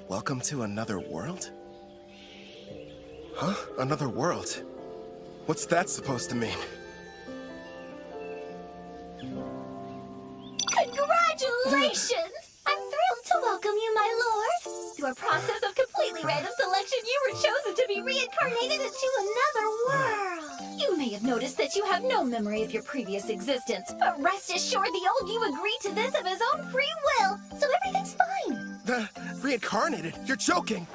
Welcome to another world? Huh? Another world? What's that supposed to mean? Congratulations! I'm thrilled to welcome you, my lord. Through a process of completely random selection, you were chosen to be reincarnated into another world. You may have noticed that you have no memory of your previous existence, but rest assured the old you agreed to this of his own free will, so everything's fine. Reincarnated? You're joking!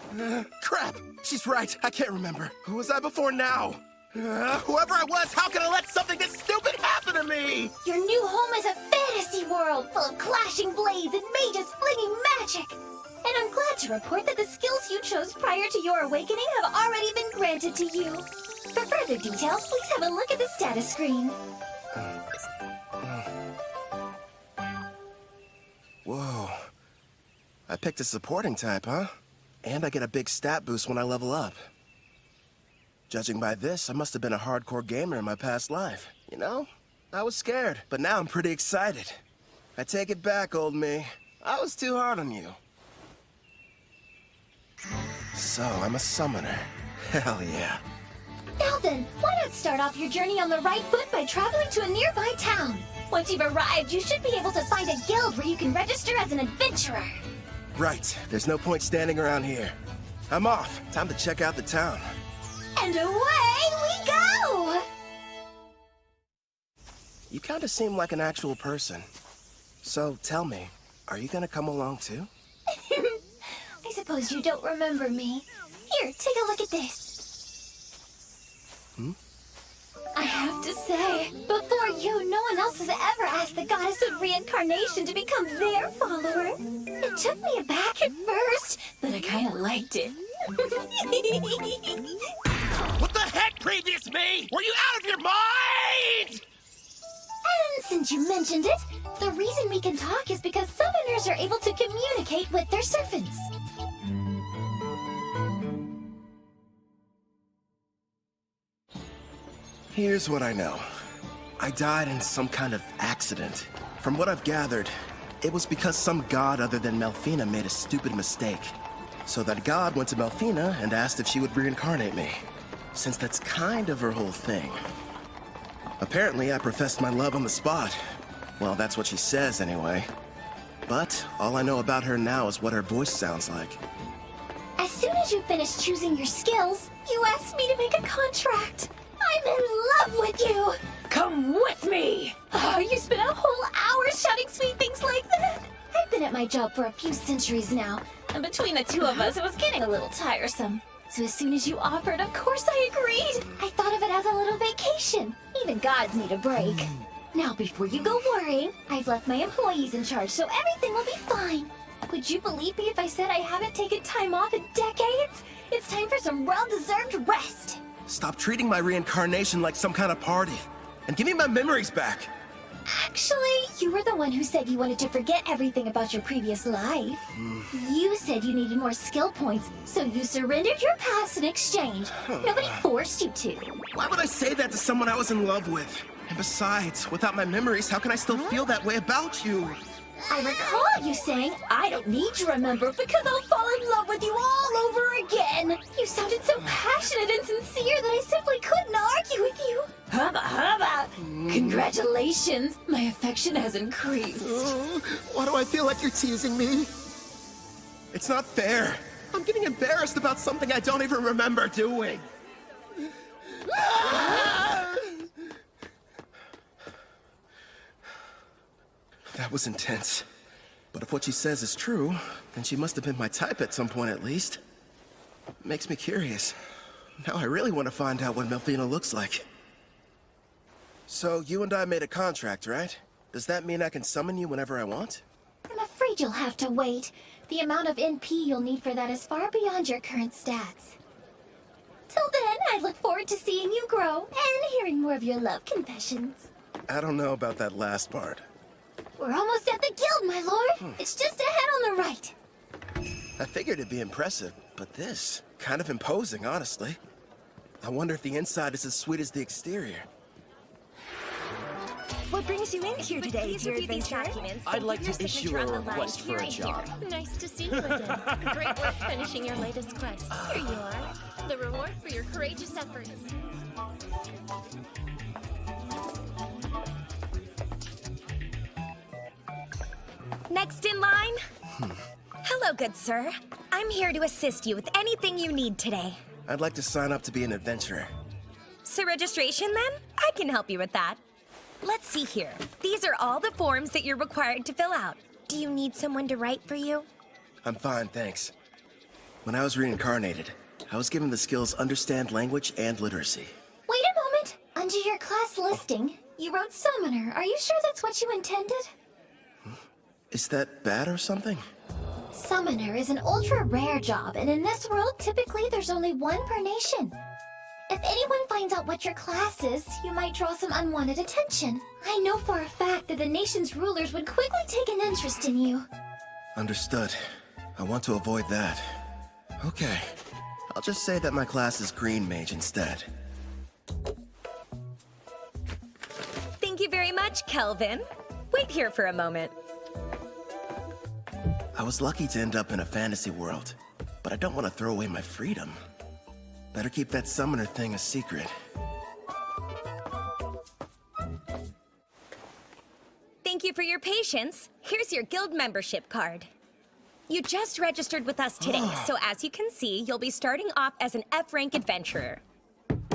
Crap! She's right, I can't remember. Who was I before now? Whoever I was, how can I let something this stupid happen to me? Your new home is a fantasy world full of clashing blades and mages flinging magic. And I'm glad to report that the skills you chose prior to your awakening have already been granted to you. For further details, please have a look at the status screen. Whoa. I picked a supporting type, huh? And I get a big stat boost when I level up. Judging by this, I must have been a hardcore gamer in my past life. You know, I was scared, but now I'm pretty excited. I take it back, old me. I was too hard on you. So, I'm a summoner. Hell yeah. Now then, why not start off your journey on the right foot by traveling to a nearby town? Once you've arrived, you should be able to find a guild where you can register as an adventurer. Right. There's no point standing around here. I'm off. Time to check out the town. And away we go! You kind of seem like an actual person. So, tell me, are you gonna come along too? I suppose you don't remember me. Here, take a look at this. I have to say, before you, no one else has ever asked the goddess of reincarnation to become their follower. It took me aback at first, but I kind of liked it. What the heck, previous me? Were you out of your mind? And since you mentioned it, the reason we can talk is because summoners are able to communicate with their servants. Here's what I know. I died in some kind of accident. From what I've gathered, it was because some god other than Melfina made a stupid mistake. So that god went to Melfina and asked if she would reincarnate me, since that's kind of her whole thing. Apparently, I professed my love on the spot. Well, that's what she says anyway. But all I know about her now is what her voice sounds like. As soon as you finish choosing your skills, you asked me to make a contract. I'm in love with you! Come with me! Oh, you spent a whole hour shouting sweet things like that? I've been at my job for a few centuries now, and between the two of us, it was getting a little tiresome. So as soon as you offered, of course I agreed. I thought of it as a little vacation. Even gods need a break. Now, before you go worrying, I've left my employees in charge, so everything will be fine. Would you believe me if I said I haven't taken time off in decades? It's time for some well-deserved rest. Stop treating my reincarnation like some kind of party, and give me my memories back. Actually, you were the one who said you wanted to forget everything about your previous life. You said you needed more skill points, so you surrendered your past in exchange. Nobody forced you to. Why would I say that to someone I was in love with? And besides, without my memories, how can I still feel that way about you? I recall you saying, I don't need to remember because I'll fall in love with you all over again. You sounded so passionate and sincere that I simply couldn't argue with you. Hubba hubba! Congratulations, my affection has increased. Why do I feel like you're teasing me? It's not fair. I'm getting embarrassed about something I don't even remember doing. That was intense. But if what she says is true, then she must have been my type at some point at least. Makes me curious. Now I really want to find out what Melfina looks like. So, you and I made a contract, right? Does that mean I can summon you whenever I want? I'm afraid you'll have to wait. The amount of NP you'll need for that is far beyond your current stats. Till then, I look forward to seeing you grow and hearing more of your love confessions. I don't know about that last part. We're almost at the guild, my lord. It's just ahead on the right. I figured it'd be impressive, but this, kind of imposing, honestly. I wonder if the inside is as sweet as the exterior. What brings you in here today, Please dear review these adventurer? documents. I'd and like give to your issue signature a on the line request for here a and job. here. Nice to see you again. Great work finishing your latest quest. Here you are. The reward for your courageous efforts. Next in line? Hello, good sir. I'm here to assist you with anything you need today. I'd like to sign up to be an adventurer. So registration then? I can help you with that. Let's see here. These are all the forms that you're required to fill out. Do you need someone to write for you? I'm fine, thanks. When I was reincarnated, I was given the skills understand language and literacy. Wait a moment. Under your class listing, you wrote Summoner. Are you sure that's what you intended? Is that bad or something? Summoner is an ultra-rare job, and in this world, typically there's only one per nation. If anyone finds out what your class is, you might draw some unwanted attention. I know for a fact that the nation's rulers would quickly take an interest in you. Understood. I want to avoid that. Okay. I'll just say that my class is Green Mage instead. Thank you very much, Kelvin. Wait here for a moment. I was lucky to end up in a fantasy world, but I don't want to throw away my freedom. Better keep that summoner thing a secret. Thank you for your patience. Here's your guild membership card. You just registered with us today, so as you can see, you'll be starting off as an F-rank adventurer.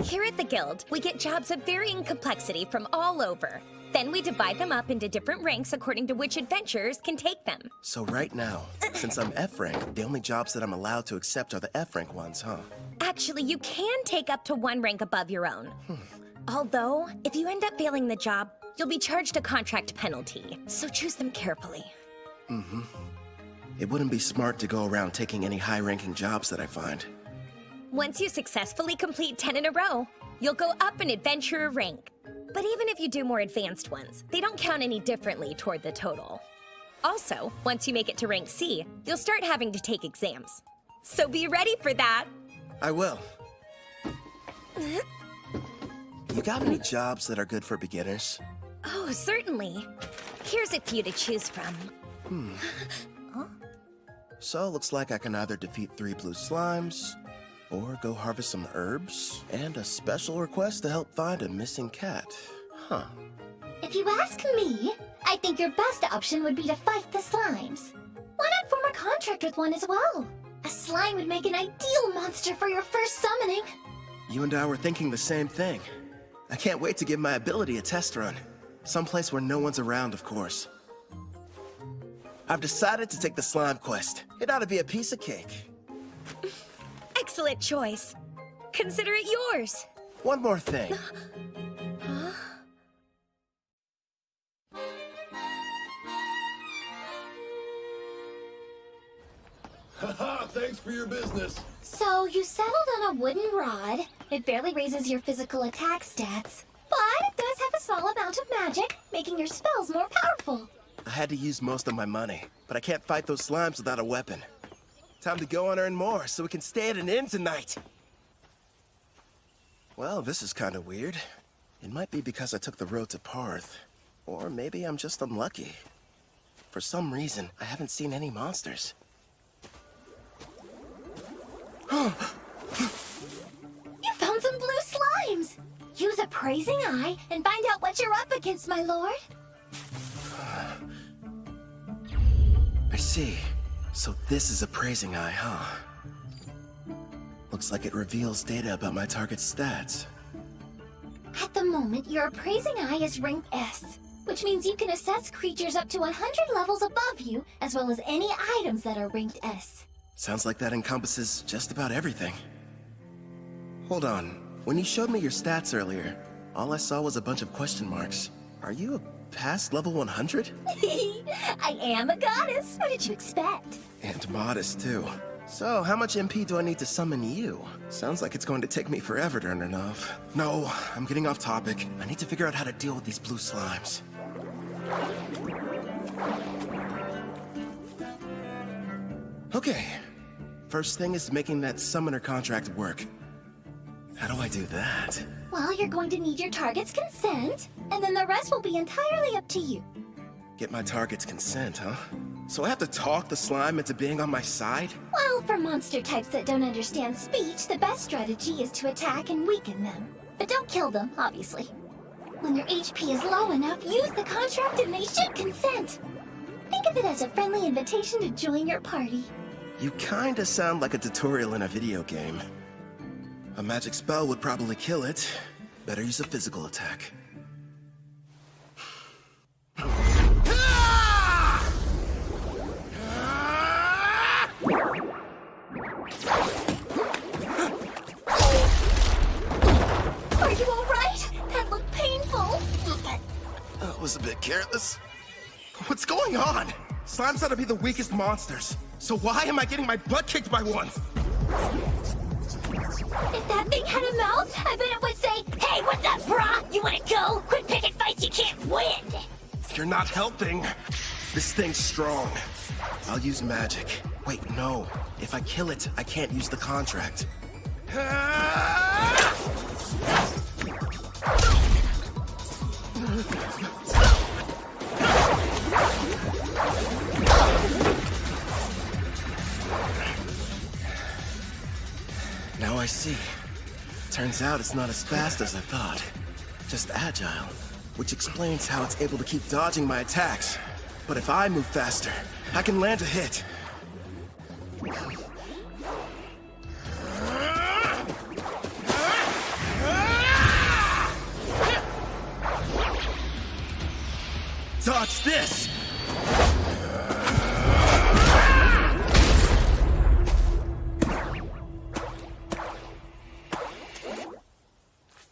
Here at the guild, we get jobs of varying complexity from all over. Then we divide them up into different ranks according to which adventurers can take them. So right now, since I'm F-rank, the only jobs that I'm allowed to accept are the F-rank ones, huh? Actually, you can take up to one rank above your own. Although, if you end up failing the job, you'll be charged a contract penalty. So choose them carefully. It wouldn't be smart to go around taking any high-ranking jobs that I find. Once you successfully complete 10 in a row, you'll go up an adventurer rank. But even if you do more advanced ones, they don't count any differently toward the total. Also, once you make it to rank C, you'll start having to take exams. So be ready for that! I will. You got any jobs that are good for beginners? Oh, certainly. Here's a few to choose from. So, looks like I can either defeat 3 blue slimes, or go harvest some herbs, and a special request to help find a missing cat. Huh. If you ask me, I think your best option would be to fight the slimes. Why not form a contract with one as well? A slime would make an ideal monster for your first summoning. You and I were thinking the same thing. I can't wait to give my ability a test run. Someplace where no one's around, of course. I've decided to take the slime quest. It ought to be a piece of cake. Excellent choice. Consider it yours. One more thing. Haha, thanks for your business. So, you settled on a wooden rod. It barely raises your physical attack stats, but it does have a small amount of magic, making your spells more powerful. I had to use most of my money, but I can't fight those slimes without a weapon. Time to go and earn more so we can stay at an inn tonight. Well, this is kind of weird. It might be because I took the road to Parth. Or maybe I'm just unlucky. For some reason, I haven't seen any monsters. You found some blue slimes! Use a praising eye and find out what you're up against, my lord. I see. So this is a praising eye, huh? Looks like it reveals data about my target's stats. At the moment, your appraising eye is rank S, which means you can assess creatures up to 100 levels above you, as well as any items that are ranked S. Sounds like that encompasses just about everything. Hold on. When you showed me your stats earlier, all I saw was a bunch of question marks. Are you past level 100? I am a goddess. What did you expect? And modest, too. So, how much MP do I need to summon you? Sounds like it's going to take me forever to earn enough. No, I'm getting off topic. I need to figure out how to deal with these blue slimes. Okay. First thing is making that summoner contract work. How do I do that? Well, you're going to need your target's consent, and then the rest will be entirely up to you. Get my target's consent, huh? So I have to talk the slime into being on my side? Well, for monster types that don't understand speech, the best strategy is to attack and weaken them. But don't kill them, obviously. When your HP is low enough, use the contract and they should consent. Think of it as a friendly invitation to join your party. You kinda sound like a tutorial in a video game. A magic spell would probably kill it. Better use a physical attack. Are you alright? That looked painful. That was a bit careless. What's going on? Slimes ought to be the weakest monsters. So why am I getting my butt kicked by one? If that thing had a mouth, I bet it would say, "Hey, what's up, brah? You wanna go? Quit picking fights you can't win." You're not helping. This thing's strong. I'll use magic. Wait, no. If I kill it, I can't use the contract. Now I see. Turns out it's not as fast as I thought. Just agile, which explains how it's able to keep dodging my attacks. But if I move faster, I can land a hit. Dodge this!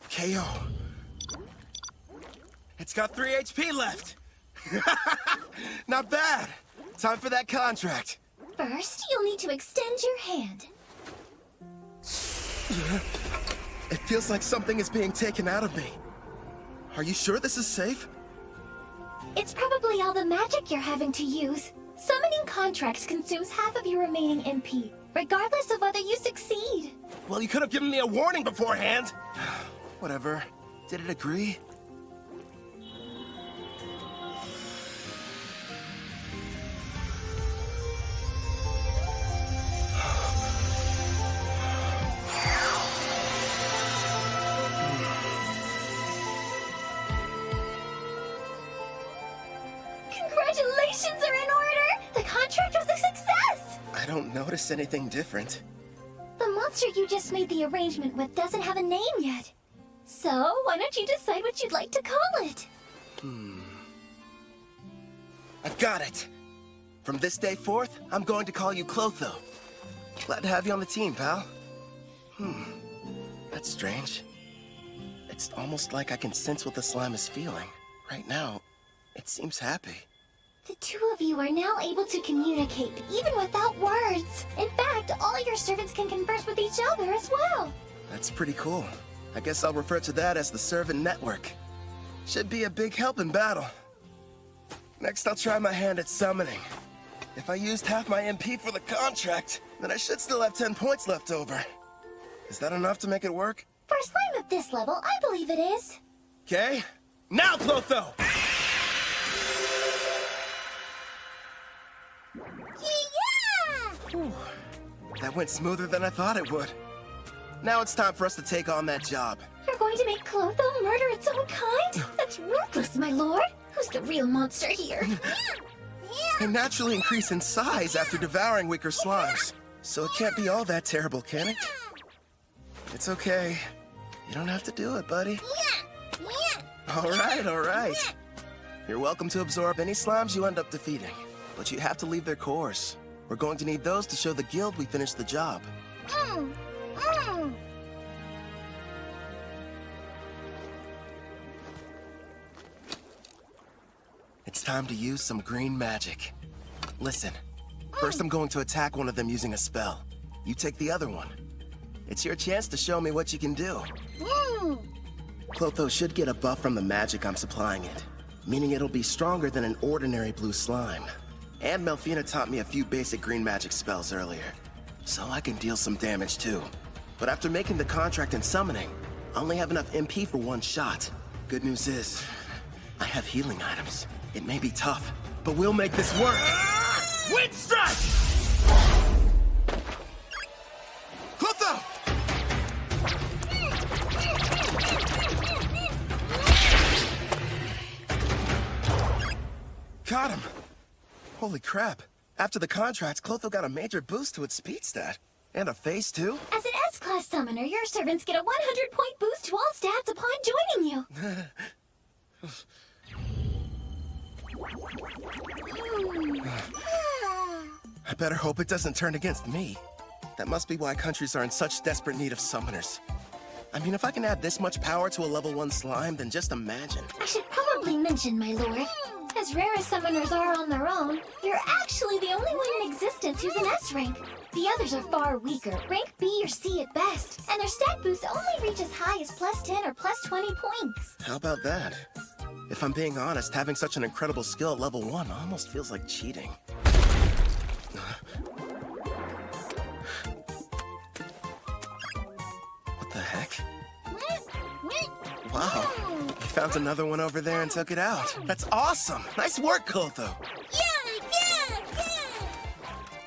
KO. It's got 3 HP left. Not bad. Time for that contract. First, you'll need to extend your hand. It feels like something is being taken out of me. Are you sure this is safe? It's probably all the magic you're having to use. Summoning contracts consumes half of your remaining MP, regardless of whether you succeed. Well, you could have given me a warning beforehand. Whatever. Did it agree? Congratulations are in order! The contract was a success! I don't notice anything different. The monster you just made the arrangement with doesn't have a name yet. So, why don't you decide what you'd like to call it? I've got it. From this day forth, I'm going to call you Clotho. Glad to have you on the team, pal. That's strange. It's almost like I can sense what the slime is feeling. Right now, it seems happy. The two of you are now able to communicate, even without words. In fact, all your servants can converse with each other as well. That's pretty cool. I guess I'll refer to that as the servant network. Should be a big help in battle. Next, I'll try my hand at summoning. If I used half my MP for the contract, then I should still have 10 points left over. Is that enough to make it work? For a slime of this level, I believe it is. Okay. Now, Clotho! Yeah! That went smoother than I thought it would. Now it's time for us to take on that job. You're going to make Clotho murder its own kind? That's ruthless, my lord. Who's the real monster here? They naturally increase in size after devouring weaker slimes. So it can't be all that terrible, can it? It's okay. You don't have to do it, buddy. All right. You're welcome to absorb any slimes you end up defeating. But you have to leave their cores. We're going to need those to show the guild we finished the job. It's time to use some green magic. Listen, first I'm going to attack one of them using a spell. You take the other one. It's your chance to show me what you can do. Clotho should get a buff from the magic I'm supplying it, meaning it'll be stronger than an ordinary blue slime. And Melfina taught me a few basic green magic spells earlier, so I can deal some damage too. But after making the contract and summoning, I only have enough MP for one shot. Good news is, I have healing items. It may be tough, but we'll make this work. Wind strike! Clotho! Got him. Holy crap. After the contract, Clotho got a major boost to its speed stat. And a phase, too. As an S-Class summoner, your servants get a 100-point boost to all stats upon joining you. I better hope it doesn't turn against me. That must be why countries are in such desperate need of summoners. I mean, if I can add this much power to a level 1 slime, then just imagine. I should probably mention, my lord, as rare as summoners are on their own, you're actually the only one in existence who's an S rank. The others are far weaker, rank B or C at best, and their stat boosts only reach as high as +10 or +20 points. How about that? If I'm being honest, having such an incredible skill at level 1 almost feels like cheating. What the heck? Wow, you found another one over there and took it out. That's awesome! Nice work, Clotho! Yeah!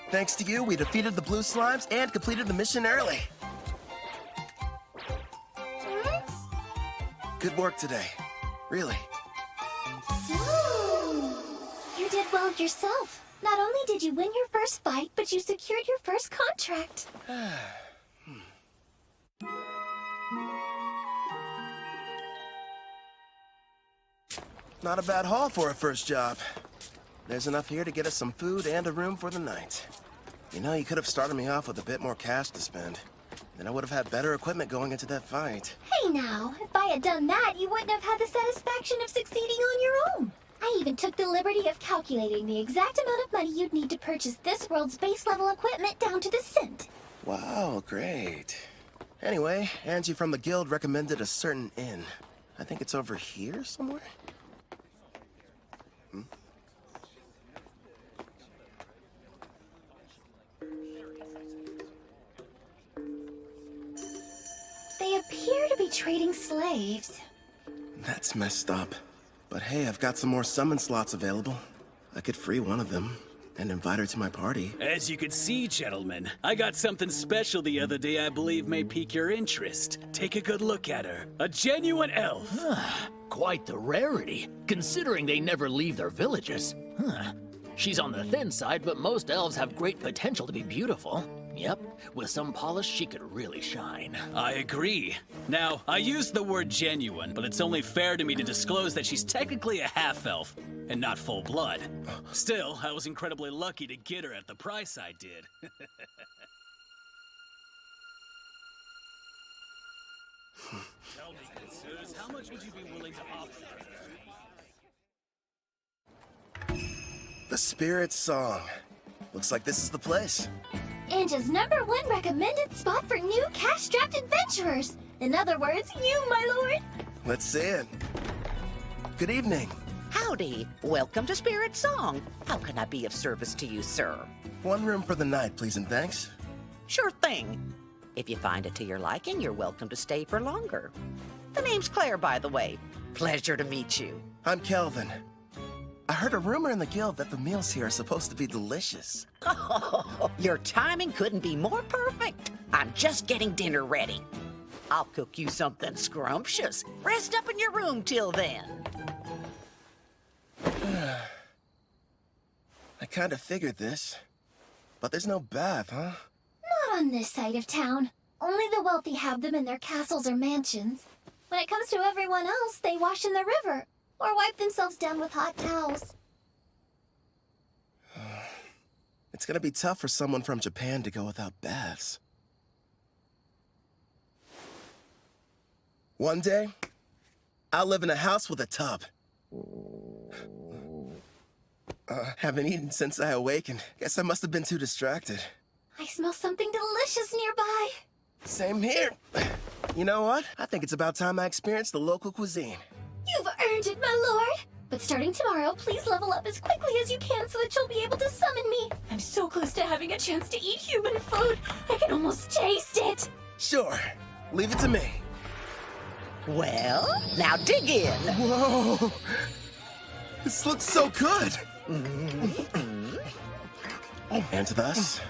Thanks to you, we defeated the blue slimes and completed the mission early. Good work today. Really. You did well yourself. Not only did you win your first fight, but you secured your first contract. Not a bad haul for a first job. There's enough here to get us some food and a room for the night. You know, you could have started me off with a bit more cash to spend. Then I would have had better equipment going into that fight. Hey now, if I had done that, you wouldn't have had the satisfaction of succeeding on your own. I even took the liberty of calculating the exact amount of money you'd need to purchase this world's base level equipment down to the cent. Wow, great. Anyway, Angie from the guild recommended a certain inn. I think it's over here somewhere? They appear to be trading slaves. That's messed up. But hey, I've got some more summon slots available. I could free one of them and invite her to my party. As you can see, gentlemen, I got something special the other day I believe may pique your interest. Take a good look at her. A genuine elf. Quite the rarity, considering they never leave their villages. She's on the thin side, but most elves have great potential to be beautiful. Yep, with some polish, she could really shine. I agree. Now, I used the word genuine, but it's only fair to me to disclose that she's technically a half-elf, and not full-blood. Still, I was incredibly lucky to get her at the price I did. Tell me, Consus, how much would you be willing to offer? The Spirit Song. Looks like this is the place. Anja's #1 recommended spot for new cash-strapped adventurers. In other words, you, my lord. Let's see it. Good evening. Howdy. Welcome to Spirit Song. How can I be of service to you, sir? One room for the night, please and thanks. Sure thing. If you find it to your liking, you're welcome to stay for longer. The name's Claire, by the way. Pleasure to meet you. I'm Kelvin. I heard a rumor in the guild that the meals here are supposed to be delicious. Oh, your timing couldn't be more perfect. I'm just getting dinner ready. I'll cook you something scrumptious. Rest up in your room till then. I kind of figured this. But there's no bath, huh? Not on this side of town. Only the wealthy have them in their castles or mansions. When it comes to everyone else, they wash in the river or wipe themselves down with hot towels. It's gonna be tough for someone from Japan to go without baths. One day, I'll live in a house with a tub. Haven't eaten since I awakened. Guess I must have been too distracted. I smell something delicious nearby. Same here. You know what? I think it's about time I experienced the local cuisine. You've earned it, my lord. But starting tomorrow, please level up as quickly as you can so that you'll be able to summon me. I'm so close to having a chance to eat human food. I can almost taste it. Sure. Leave it to me. Well, now dig in. Whoa! This looks so good! And thus,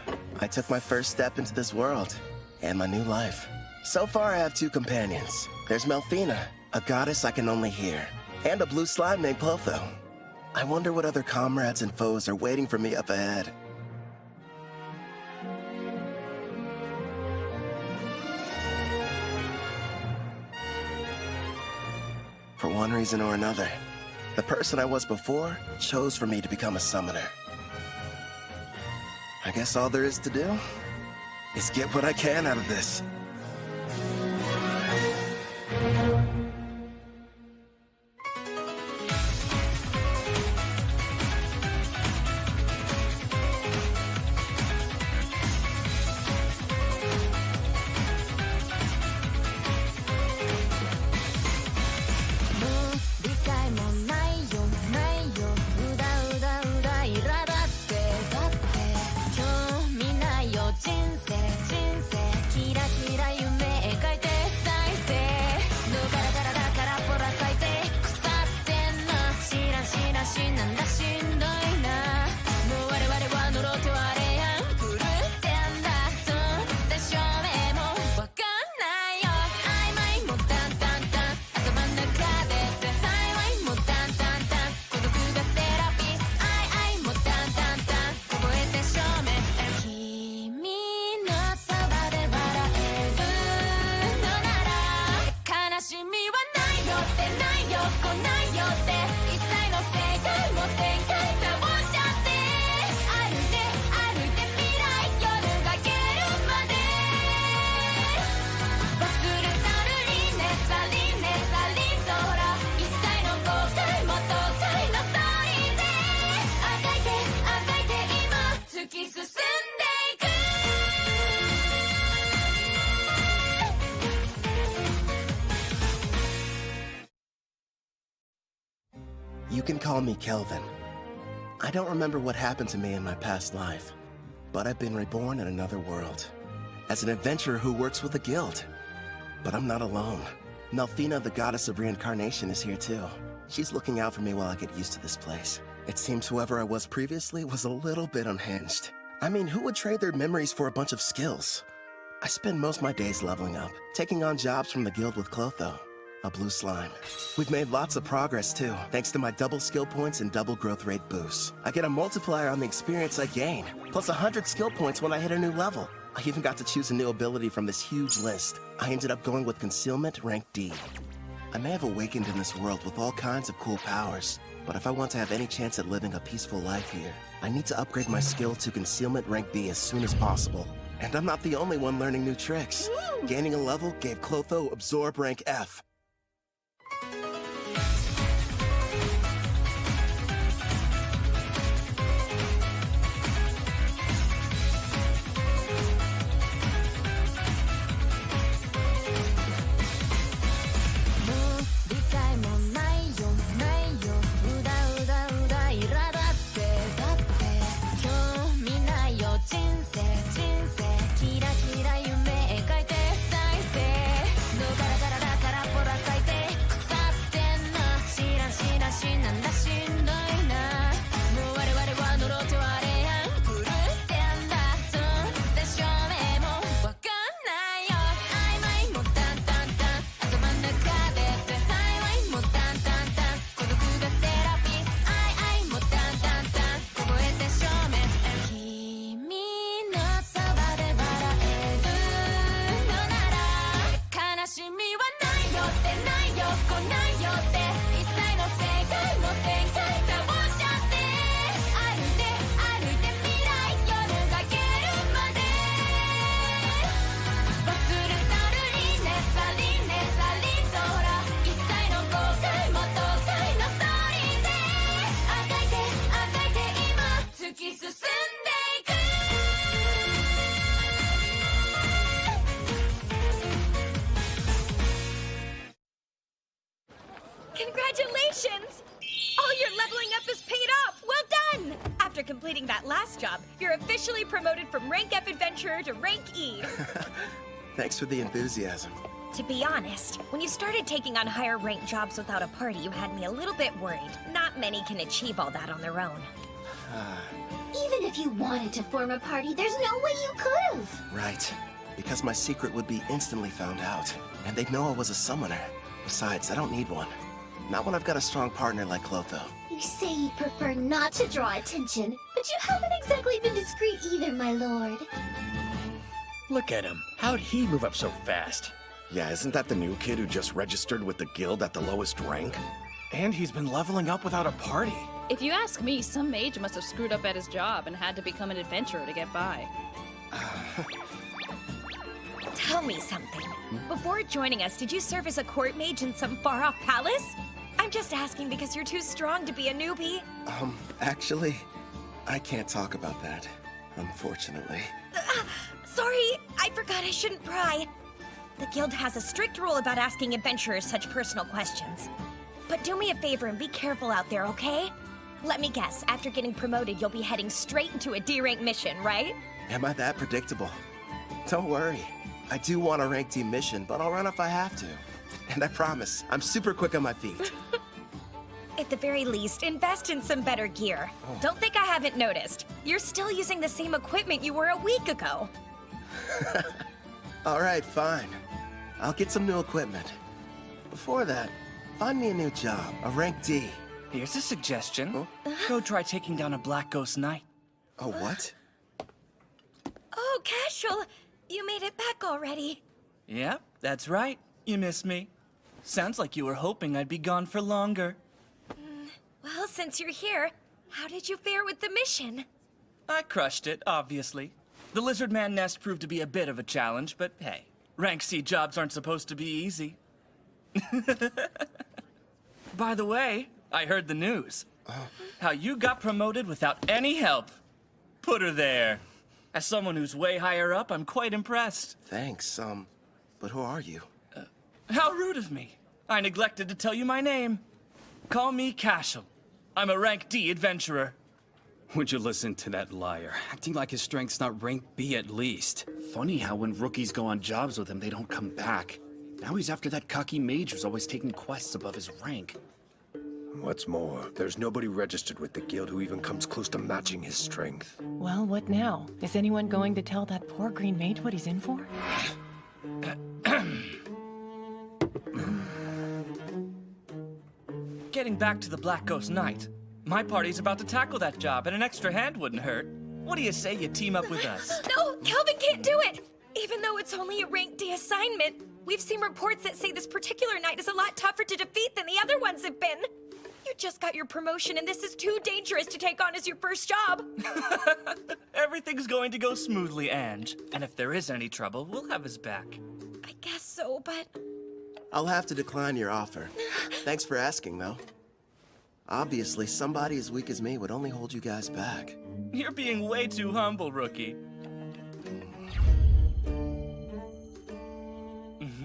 I took my first step into this world and my new life. So far, I have 2 companions. There's Melfina, a goddess I can only hear, and a blue slime named Clotho. I wonder what other comrades and foes are waiting for me up ahead. For one reason or another, the person I was before chose for me to become a summoner. I guess all there is to do is get what I can out of this. You can call me Kelvin. I don't remember what happened to me in my past life, but I've been reborn in another world, as an adventurer who works with a guild. But I'm not alone. Melfina, the goddess of reincarnation, is here too. She's looking out for me while I get used to this place. It seems whoever I was previously was a little bit unhinged. I mean, who would trade their memories for a bunch of skills? I spend most of my days leveling up, taking on jobs from the guild with Clotho, a blue slime. We've made lots of progress too, thanks to my double skill points and double growth rate boosts. I get a multiplier on the experience I gain, plus 100 skill points when I hit a new level. I even got to choose a new ability from this huge list. I ended up going with Concealment rank D. I may have awakened in this world with all kinds of cool powers, but if I want to have any chance at living a peaceful life here, I need to upgrade my skill to Concealment rank B as soon as possible. And I'm not the only one learning new tricks. Gaining a level gave Clotho Absorb rank F. Congratulations! All your leveling up is paid off! Well done! After completing that last job, you're officially promoted from rank F adventurer to rank E. Thanks for the enthusiasm. To be honest, when you started taking on higher ranked jobs without a party, you had me a little bit worried. Not many can achieve all that on their own. Even if you wanted to form a party, there's no way you could've. Right. Because my secret would be instantly found out. And they'd know I was a summoner. Besides, I don't need one. Not when I've got a strong partner like Clotho. You say you prefer not to draw attention, but you haven't exactly been discreet either, my lord. Look at him. How'd he move up so fast? Yeah, isn't that the new kid who just registered with the guild at the lowest rank? And he's been leveling up without a party. If you ask me, some mage must have screwed up at his job and had to become an adventurer to get by. Tell me something. Before joining us, did you serve as a court mage in some far-off palace? I'm just asking because you're too strong to be a newbie. Actually, I can't talk about that, unfortunately. Sorry, I forgot I shouldn't pry. The guild has a strict rule about asking adventurers such personal questions. But do me a favor and be careful out there, okay? Let me guess, after getting promoted, you'll be heading straight into a D-rank mission, right? Am I that predictable? Don't worry. I do want a rank team mission, but I'll run if I have to. And I promise, I'm super quick on my feet. At the very least, invest in some better gear. Don't think I haven't noticed. You're still using the same equipment you were a week ago. All right, fine. I'll get some new equipment. Before that, find me a new job, a rank D. Here's a suggestion. Go try taking down a Black Ghost Knight. Oh, what? Oh, Casual, you made it back already. Yep, that's right. You missed me. Sounds like you were hoping I'd be gone for longer. Well, since you're here, how did you fare with the mission? I crushed it, obviously. The Lizard Man nest proved to be a bit of a challenge, but hey, rank C jobs aren't supposed to be easy. By the way, I heard the news. How you got promoted without any help. Put her there. As someone who's way higher up, I'm quite impressed. Thanks, but who are you? How rude of me. I neglected to tell you my name. Call me Cashel. I'm a rank D adventurer. Would you listen to that liar? Acting like his strength's not rank B at least. Funny how when rookies go on jobs with him, they don't come back. Now he's after that cocky mage who's always taking quests above his rank. What's more, there's nobody registered with the guild who even comes close to matching his strength. Well, what now? Is anyone going to tell that poor green mage what he's in for? Getting back to the Black Ghost Knight, my party's about to tackle that job, and an extra hand wouldn't hurt. What do you say you team up with us? No, Calvin can't do it! Even though it's only a rank D assignment, we've seen reports that say this particular knight is a lot tougher to defeat than the other ones have been. You just got your promotion, and this is too dangerous to take on as your first job. Everything's going to go smoothly, Ange. And if there is any trouble, we'll have his back. I guess so, but... I'll have to decline your offer. Thanks for asking, though. Obviously, somebody as weak as me would only hold you guys back. You're being way too humble, rookie.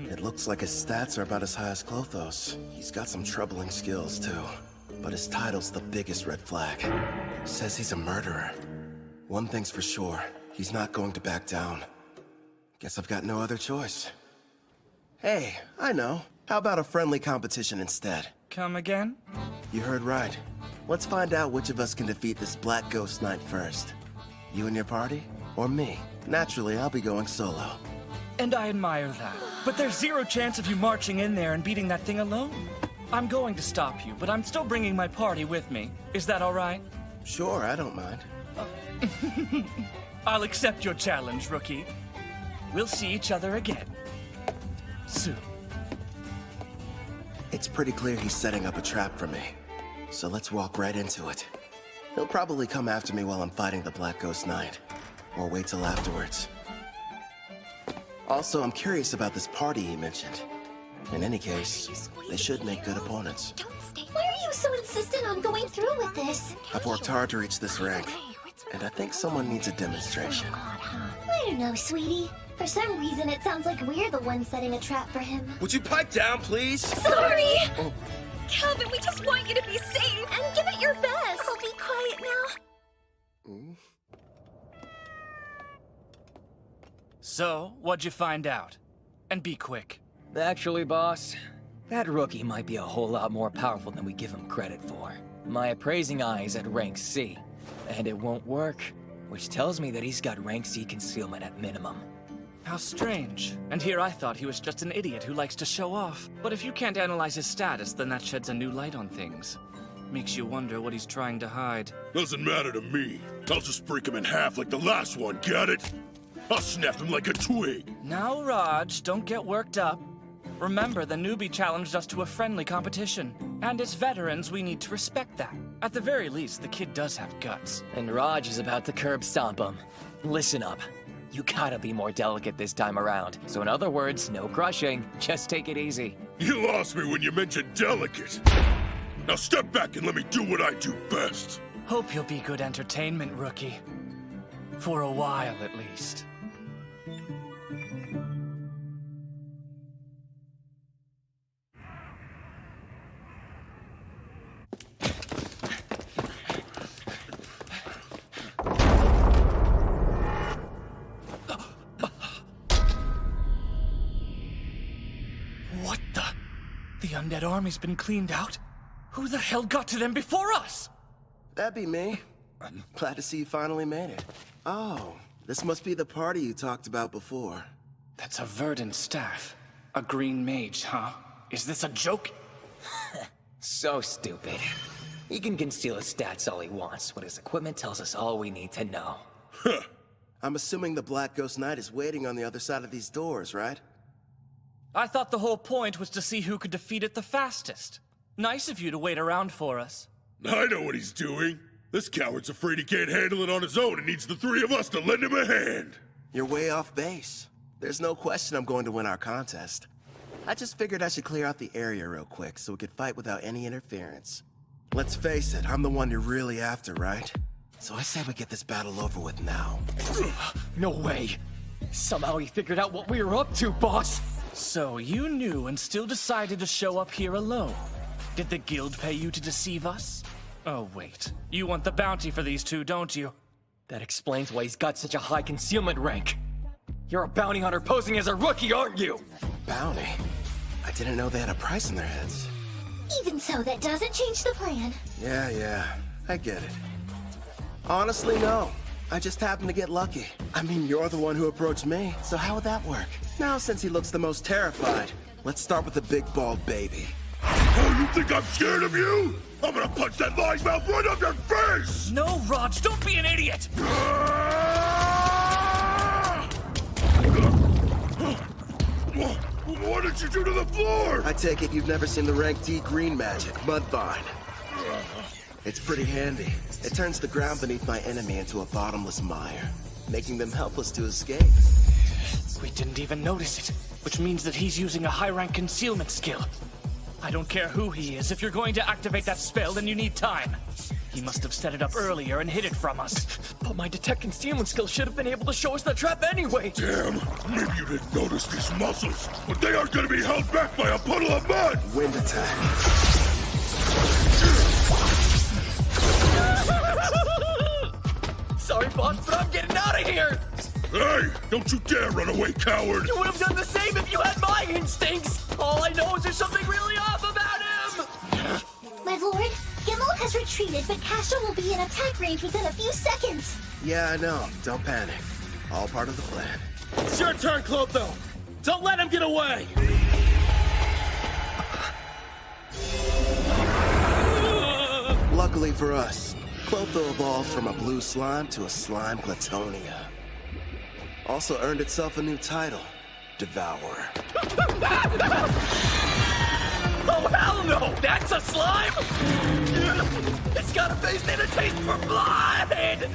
It looks like his stats are about as high as Clotho's. He's got some troubling skills, too. But his title's the biggest red flag. Says he's a murderer. One thing's for sure, he's not going to back down. Guess I've got no other choice. Hey, I know. How about a friendly competition instead? Come again? You heard right. Let's find out which of us can defeat this Black Ghost Knight first. You and your party? Or me? Naturally, I'll be going solo. And I admire that. But there's zero chance of you marching in there and beating that thing alone. I'm going to stop you, but I'm still bringing my party with me. Is that all right? Sure, I don't mind. I'll accept your challenge, rookie. We'll see each other again. Soon. It's pretty clear he's setting up a trap for me. So let's walk right into it. He'll probably come after me while I'm fighting the Black Ghost Knight. Or wait till afterwards. Also, I'm curious about this party he mentioned. In any case, they should make good opponents. Why are you so insistent on going through with this? I've worked hard to reach this rank, and I think someone needs a demonstration. I don't know, sweetie. For some reason, it sounds like we're the ones setting a trap for him. Would you pipe down, please? Sorry! Calvin, we just want you to be safe! And give it your best! I'll be quiet now. So, what'd you find out? And be quick. Actually, boss, that rookie might be a whole lot more powerful than we give him credit for. My appraising eye is at rank C, and it won't work, which tells me that he's got rank C concealment at minimum. How strange. And here I thought he was just an idiot who likes to show off. But if you can't analyze his status, then that sheds a new light on things. Makes you wonder what he's trying to hide. Doesn't matter to me. I'll just break him in half like the last one, get it? I'll snap him like a twig. Now, Raj, don't get worked up. Remember, the newbie challenged us to a friendly competition. And as veterans, we need to respect that. At the very least, the kid does have guts. And Raj is about to curb stomp him. Listen up. You gotta be more delicate this time around. So in other words, no crushing. Just take it easy. You lost me when you mentioned delicate. Now step back and let me do what I do best. Hope you'll be good entertainment, rookie. For a while, at least. What the? The undead army's been cleaned out? Who the hell got to them before us? That'd be me. I'm glad to see you finally made it. Oh, this must be the party you talked about before. That's a verdant staff. A green mage, huh? Is this a joke? So stupid. He can conceal his stats all he wants, but his equipment tells us all we need to know. I'm assuming the Black Ghost Knight is waiting on the other side of these doors, right? I thought the whole point was to see who could defeat it the fastest. Nice of you to wait around for us. I know what he's doing. This coward's afraid he can't handle it on his own and needs the three of us to lend him a hand. You're way off base. There's no question I'm going to win our contest. I just figured I should clear out the area real quick so we could fight without any interference. Let's face it, I'm the one you're really after, right? So I say we get this battle over with now. No way! Somehow he figured out what we were up to, boss! So you knew and still decided to show up here alone. Did the guild pay you to deceive us? Oh, wait. You want the bounty for these two, don't you? That explains why he's got such a high concealment rank. You're a bounty hunter posing as a rookie, aren't you? Bounty? I didn't know they had a price on their heads. Even so, that doesn't change the plan. Yeah, I get it. Honestly, no. I just happened to get lucky. I mean, you're the one who approached me, so how would that work? Now, since he looks the most terrified, let's start with the big bald baby. Oh, you think I'm scared of you? I'm gonna punch that lying mouth right up your face! No, Raj, don't be an idiot! What did you do to the floor? I take it you've never seen the rank D green magic, Mudvine. It's pretty handy. It turns the ground beneath my enemy into a bottomless mire, making them helpless to escape. We didn't even notice it, which means that he's using a high-rank concealment skill. I don't care who he is. If you're going to activate that spell, then you need time. He must have set it up earlier and hid it from us. But my detect concealment skill should have been able to show us the trap anyway. Damn, maybe you didn't notice these muscles, but they aren't gonna be held back by a puddle of mud! Wind attack. Sorry, boss, but I'm getting out of here! Hey, don't you dare run away, coward! You would have done the same if you had my instincts! All I know is there's something really off about him! My lord, Gimel has retreated, but Castor will be in attack range within a few seconds. Yeah, I know. Don't panic. All part of the plan. It's your turn, Clotho! Don't let him get away! Luckily for us, Clotho evolved from a blue slime to a slime Glatonia. Also earned itself a new title, Devourer. Oh, hell no! That's a slime? It's got a face and a taste for blood!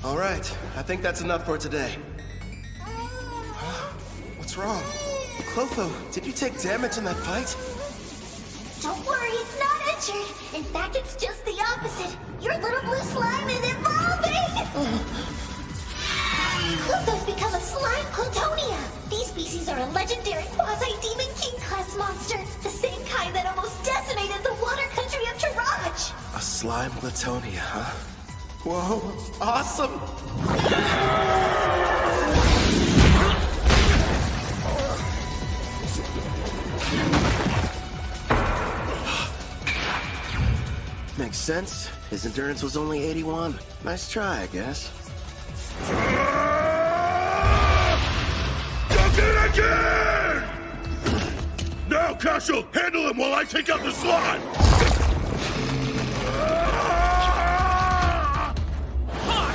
All right, I think that's enough for today. What's wrong? Clotho, did you take damage in that fight? Don't worry, it's not injured. In fact, it's just the opposite. Your little blue slime is evolving! Clotho's become a slime Glatonia. These species are a legendary quasi-demon king-class monster. The same kind that almost decimated the water country of Taraj. A slime Glatonia, huh? Whoa, awesome! Makes sense. His endurance was only 81. Nice try, I guess. Duck it again! Now, Castle, handle him while I take out the slot! Hi!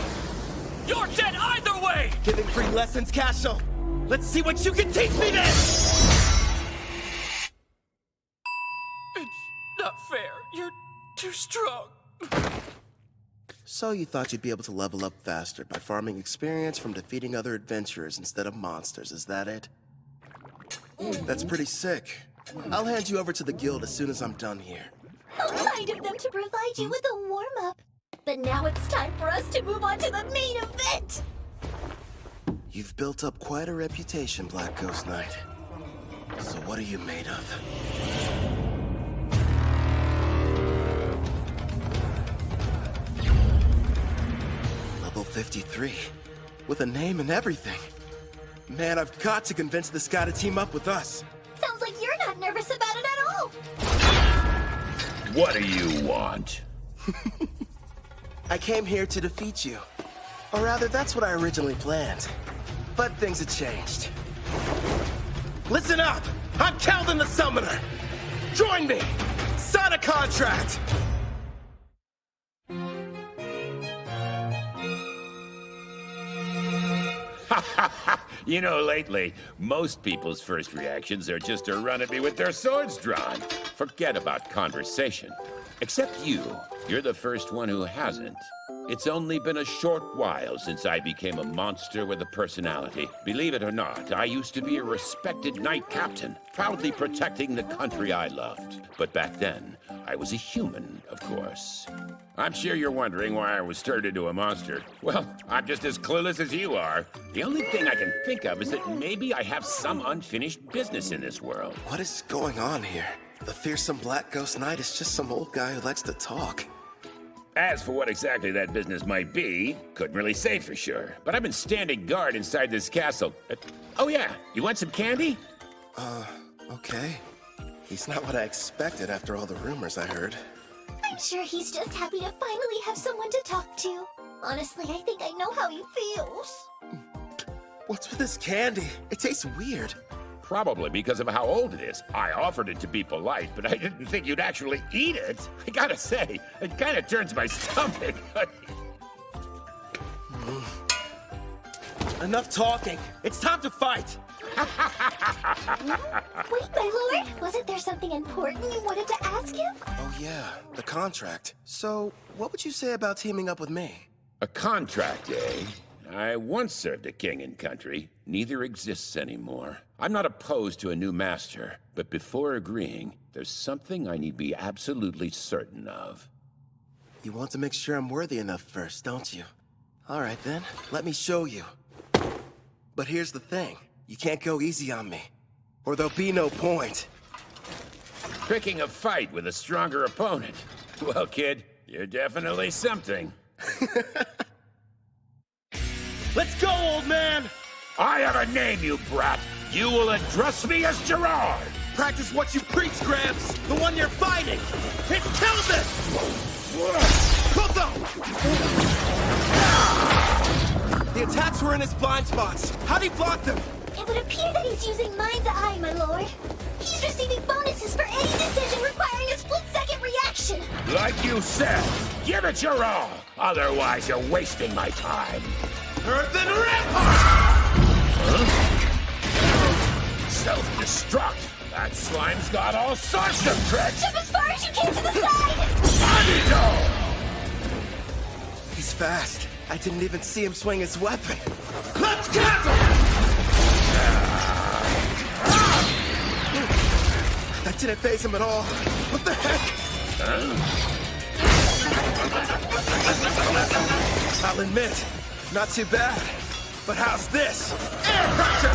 You're dead either way! Giving free lessons, Castle. Let's see what you can teach me then! It's not fair. You're too strong. So you thought you'd be able to level up faster by farming experience from defeating other adventurers instead of monsters, is that it? That's pretty sick. I'll hand you over to the guild as soon as I'm done here. How kind of them to provide you with a warm-up. But now it's time for us to move on to the main event! You've built up quite a reputation, Black Ghost Knight. So what are you made of? Level 53, with a name and everything. Man, I've got to convince this guy to team up with us. Sounds like you're not nervous about it at all! What do you want? I came here to defeat you. Or rather, that's what I originally planned. But things have changed. Listen up! I'm Calvin the Summoner! Join me! Sign a contract! You know, lately, most people's first reactions are just to run at me with their swords drawn. Forget about conversation. Except you. You're the first one who hasn't. It's only been a short while since I became a monster with a personality. Believe it or not, I used to be a respected knight captain, proudly protecting the country I loved. But back then, I was a human, of course. I'm sure you're wondering why I was turned into a monster. Well, I'm just as clueless as you are. The only thing I can think of is that maybe I have some unfinished business in this world. What is going on here? The fearsome Black Ghost Knight is just some old guy who likes to talk. As for what exactly that business might be, couldn't really say for sure. But I've been standing guard inside this castle. Oh yeah, you want some candy? Okay. He's not what I expected after all the rumors I heard. I'm sure he's just happy to finally have someone to talk to. Honestly, I think I know how he feels. What's with this candy? It tastes weird. Probably because of how old it is. I offered it to be polite, but I didn't think you'd actually eat it. I gotta say, it kind of turns my stomach. Enough talking. It's time to fight. Wait, my lord, wasn't there something important you wanted to ask him? Oh yeah, the contract. So, what would you say about teaming up with me? A contract, eh? I once served a king and country. Neither exists anymore. I'm not opposed to a new master, but before agreeing, there's something I need be absolutely certain of. You want to make sure I'm worthy enough first, don't you? All right then, let me show you. But here's the thing. You can't go easy on me, or there'll be no point. Picking a fight with a stronger opponent. Well, kid, you're definitely something. Let's go, old man! I have a name, you brat. You will address me as Gerard. Practice what you preach, Gramps. The one you're fighting. It's Kelvin! Koto! The attacks were in his blind spots. How'd he block them? It would appear that he's using Mind's Eye, my lord. He's receiving bonuses for any decision requiring a split-second reaction. Like you said, give it your all. Otherwise, you're wasting my time. Earthen Rampart! Huh? Self-destruct. That slime's got all sorts of tricks. Jump as far as you can to the side! Bonito! He's fast. I didn't even see him swing his weapon. Let's get him! That didn't faze him at all. What the heck? I'll admit, not too bad. But how's this? Air pressure!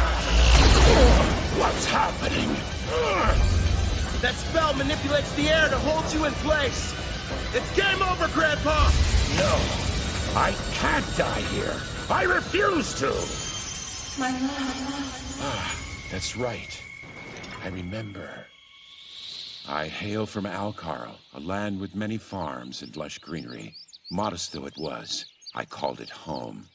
What's happening? That spell manipulates the air to hold you in place. It's game over, Grandpa! No. I can't die here. I refuse to. My love. Ah, that's right. I remember. I hail from Alcarl, a land with many farms and lush greenery. Modest though it was, I called it home.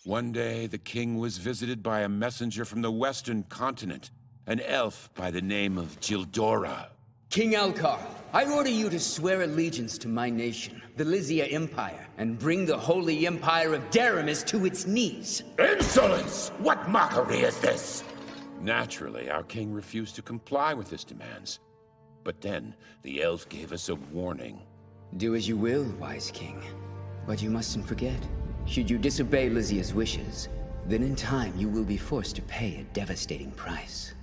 One day, the king was visited by a messenger from the western continent, an elf by the name of Gildora. King Alcar, I order you to swear allegiance to my nation, the Lysia Empire, and bring the holy empire of Daramis to its knees. Insolence! What mockery is this? Naturally, our king refused to comply with his demands. But then, the elf gave us a warning. Do as you will, wise king. But you mustn't forget, should you disobey Lysia's wishes, then in time you will be forced to pay a devastating price.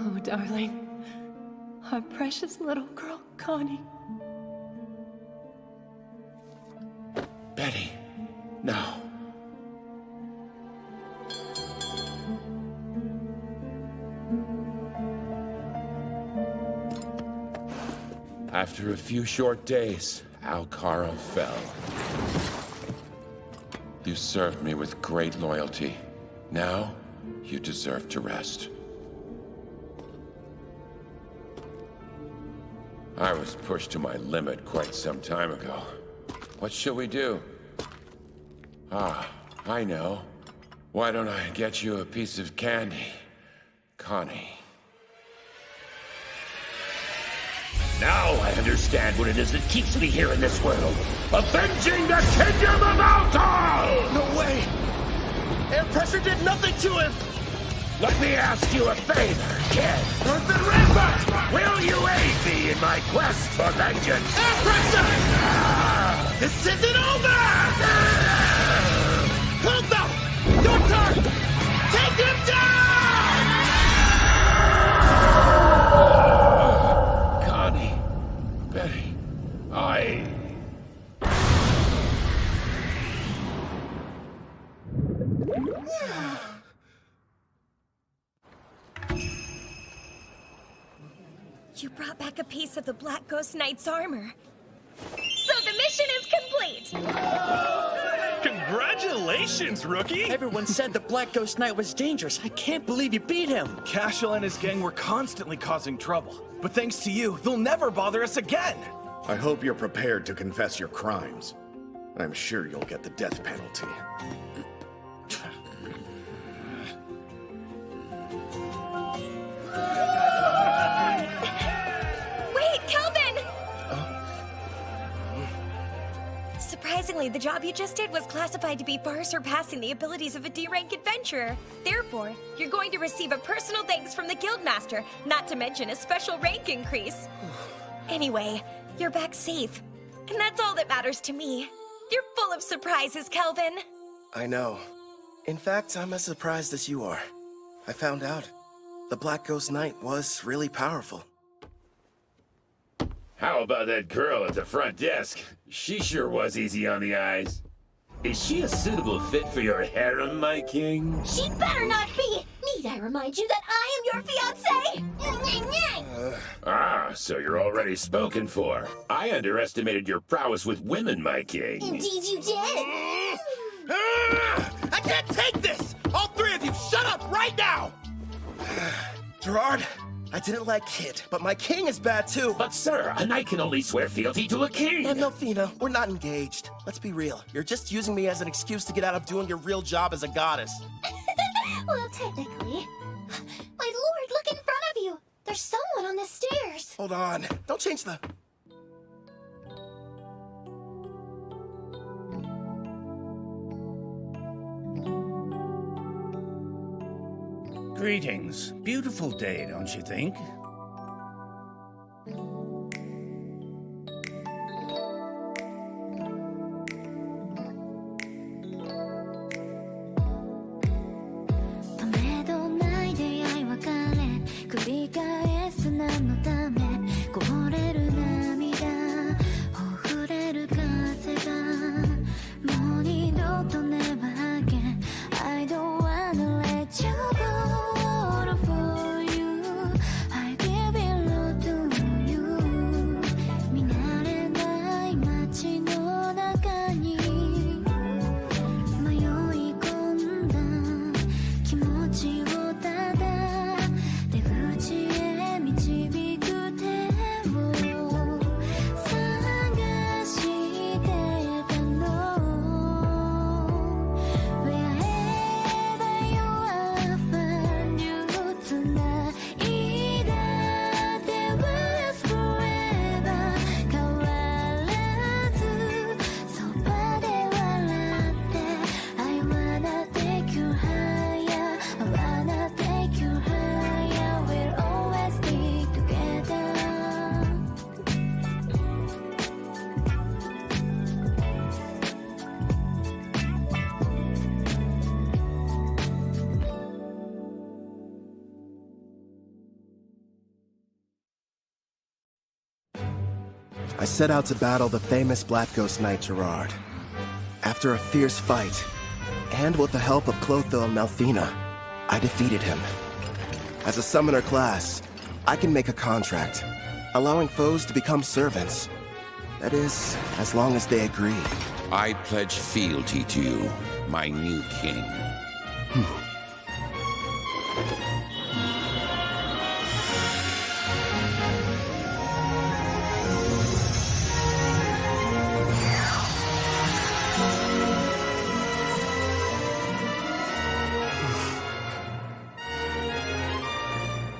Oh, darling. Our precious little girl, Connie. Betty, no. After a few short days, Alcara fell. You served me with great loyalty. Now, you deserve to rest. I was pushed to my limit quite some time ago. What shall we do? Ah, I know. Why don't I get you a piece of candy, Connie? Now I understand what it is that keeps me here in this world. Avenging the Kingdom of Altar! No way! Air pressure did nothing to him! Let me ask you a favor, kid. Earthen Rampart! Will you aid me in my quest for vengeance? Air pressure! This isn't over! Cold Your turn! Take him down! Connie. Betty. You brought back a piece of the Black Ghost Knight's armor. So the mission is complete! Congratulations, rookie! Everyone said the Black Ghost Knight was dangerous. I can't believe you beat him. Cashel and his gang were constantly causing trouble. But thanks to you, they'll never bother us again! I hope you're prepared to confess your crimes. I'm sure you'll get the death penalty. Wait, Kelvin! Surprisingly, the job you just did was classified to be far surpassing the abilities of a D-rank adventurer. Therefore, you're going to receive a personal thanks from the Guildmaster, not to mention a special rank increase. Anyway, you're back safe. And that's all that matters to me. You're full of surprises, Kelvin. I know. In fact, I'm as surprised as you are. I found out the Black Ghost Knight was really powerful. How about that girl at the front desk? She sure was easy on the eyes. Is she a suitable fit for your harem, my king? She better not be! Need I remind you that I am your fiancé? So you're already spoken for. I underestimated your prowess with women, my king. Indeed you did! I can't take this! All three of you, shut up right now! Gerard, I didn't like Kid, but my king is bad too. But sir, a knight can only swear fealty to a king. And Melfina, we're not engaged. Let's be real. You're just using me as an excuse to get out of doing your real job as a goddess. Well, technically. My lord, look in front of you! There's someone on the stairs! Hold on. Don't change the... Greetings. Beautiful day, don't you think? I don't wanna let you go. All for you, I I set out to battle the famous Black Ghost Knight Gerard. After a fierce fight, and with the help of Clotho and Malfina, I defeated him. As a summoner class, I can make a contract, allowing foes to become servants. That is, as long as they agree. I pledge fealty to you, my new king.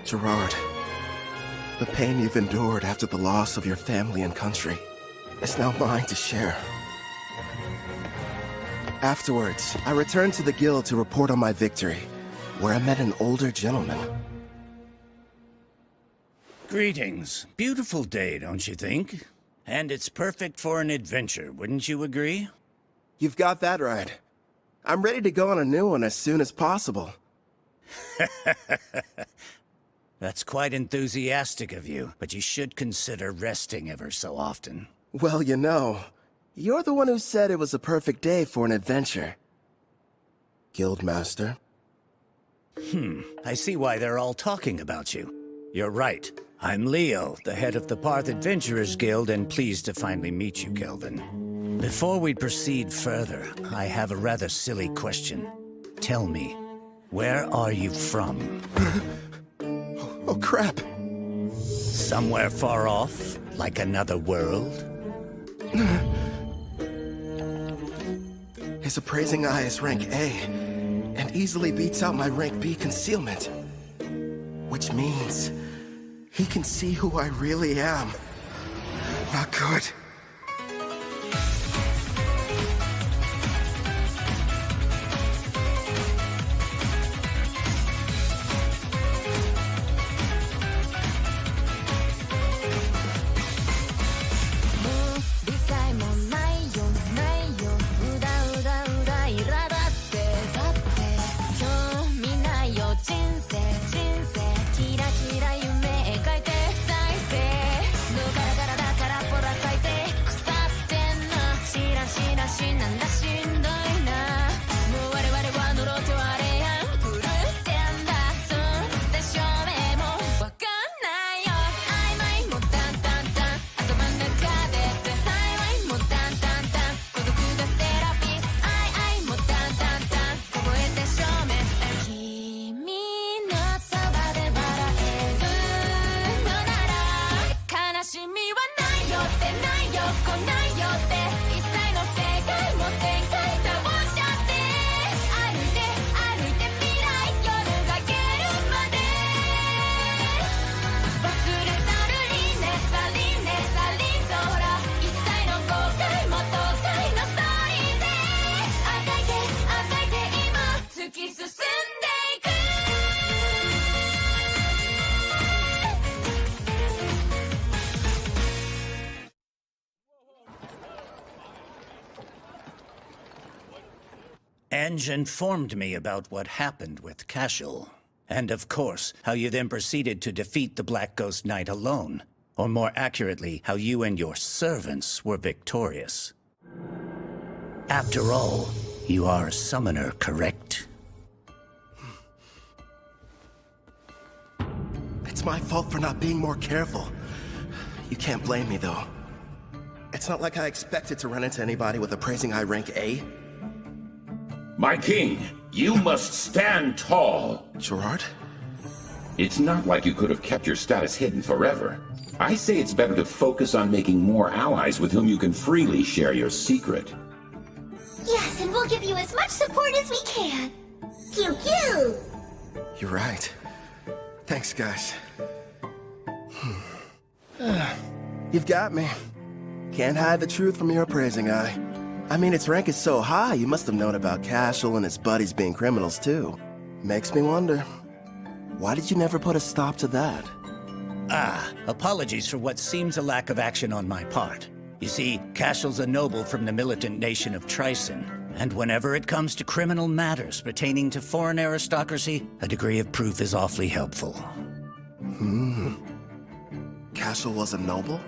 Gerard, the pain you've endured after the loss of your family and country is now mine to share. Afterwards, I returned to the guild to report on my victory, where I met an older gentleman. Greetings. Beautiful day, don't you think? And it's perfect for an adventure, wouldn't you agree? You've got that right. I'm ready to go on a new one as soon as possible. That's quite enthusiastic of you, but you should consider resting ever so often. Well, you know, you're the one who said it was a perfect day for an adventure. Guildmaster. I see why they're all talking about you. You're right. I'm Leo, the head of the Parth Adventurers Guild, and pleased to finally meet you, Kelvin. Before we proceed further, I have a rather silly question. Tell me, where are you from? Oh, crap. Somewhere far off? Like another world? His appraising eye is rank A, and easily beats out my rank B concealment. Which means he can see who I really am. Not good. Ange informed me about what happened with Cashel. And of course, how you then proceeded to defeat the Black Ghost Knight alone. Or more accurately, how you and your servants were victorious. After all, you are a summoner, correct? It's my fault for not being more careful. You can't blame me, though. It's not like I expected to run into anybody with appraising eye rank A. My king, you must stand tall. Gerard? It's not like you could have kept your status hidden forever. I say it's better to focus on making more allies with whom you can freely share your secret. Yes, and we'll give you as much support as we can. Pew pew! You're right. Thanks, guys. You've got me. Can't hide the truth from your appraising eye. I mean, its rank is so high, you must have known about Cashel and his buddies being criminals, too. Makes me wonder, why did you never put a stop to that? Apologies for what seems a lack of action on my part. You see, Cashel's a noble from the militant nation of Tryson, and whenever it comes to criminal matters pertaining to foreign aristocracy, a degree of proof is awfully helpful. Cashel was a noble?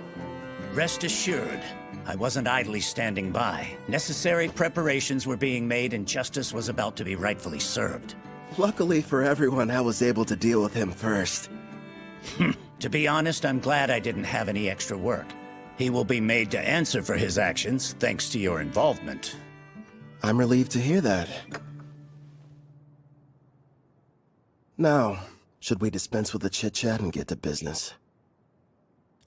Rest assured, I wasn't idly standing by. Necessary preparations were being made and justice was about to be rightfully served. Luckily for everyone, I was able to deal with him first. To be honest, I'm glad I didn't have any extra work. He will be made to answer for his actions, thanks to your involvement. I'm relieved to hear that. Now, should we dispense with the chit-chat and get to business?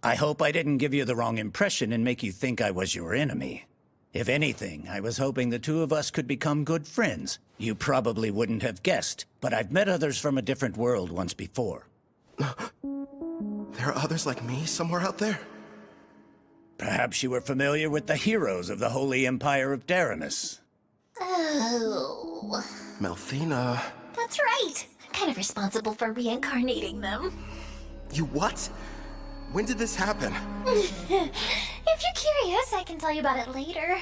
I hope I didn't give you the wrong impression and make you think I was your enemy. If anything, I was hoping the two of us could become good friends. You probably wouldn't have guessed, but I've met others from a different world once before. There are others like me somewhere out there? Perhaps you were familiar with the heroes of the Holy Empire of Daramus. Oh. Melfina. That's right. I'm kind of responsible for reincarnating them. You what? When did this happen? If you're curious, I can tell you about it later.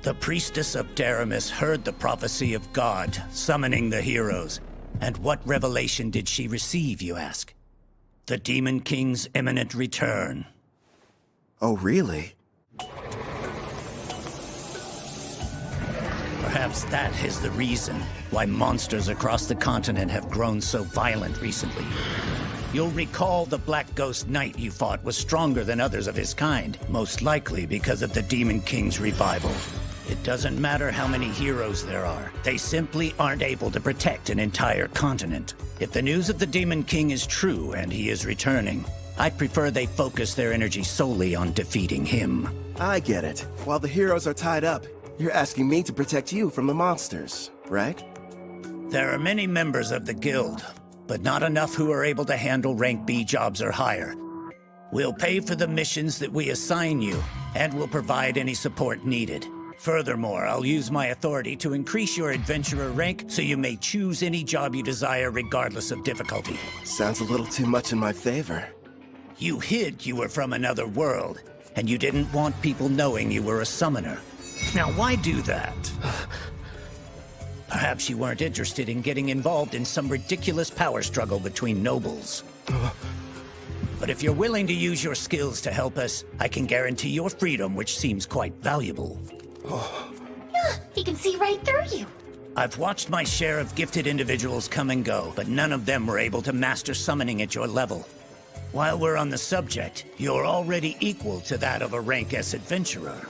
The priestess of Daramus heard the prophecy of God, summoning the heroes. And what revelation did she receive, you ask? The Demon King's imminent return. Oh, really? Perhaps that is the reason why monsters across the continent have grown so violent recently. You'll recall the Black Ghost Knight you fought was stronger than others of his kind, most likely because of the Demon King's revival. It doesn't matter how many heroes there are. They simply aren't able to protect an entire continent. If the news of the Demon King is true and he is returning, I'd prefer they focus their energy solely on defeating him. I get it. While the heroes are tied up, you're asking me to protect you from the monsters, right? There are many members of the guild, but not enough who are able to handle rank B jobs or higher. We'll pay for the missions that we assign you, and we'll provide any support needed. Furthermore, I'll use my authority to increase your adventurer rank so you may choose any job you desire regardless of difficulty. Sounds a little too much in my favor. You hid you were from another world, and you didn't want people knowing you were a summoner. Now, why do that? Perhaps you weren't interested in getting involved in some ridiculous power struggle between nobles. But if you're willing to use your skills to help us, I can guarantee your freedom, which seems quite valuable. He can see right through you. I've watched my share of gifted individuals come and go, but none of them were able to master summoning at your level. While we're on the subject, you're already equal to that of a rank S adventurer.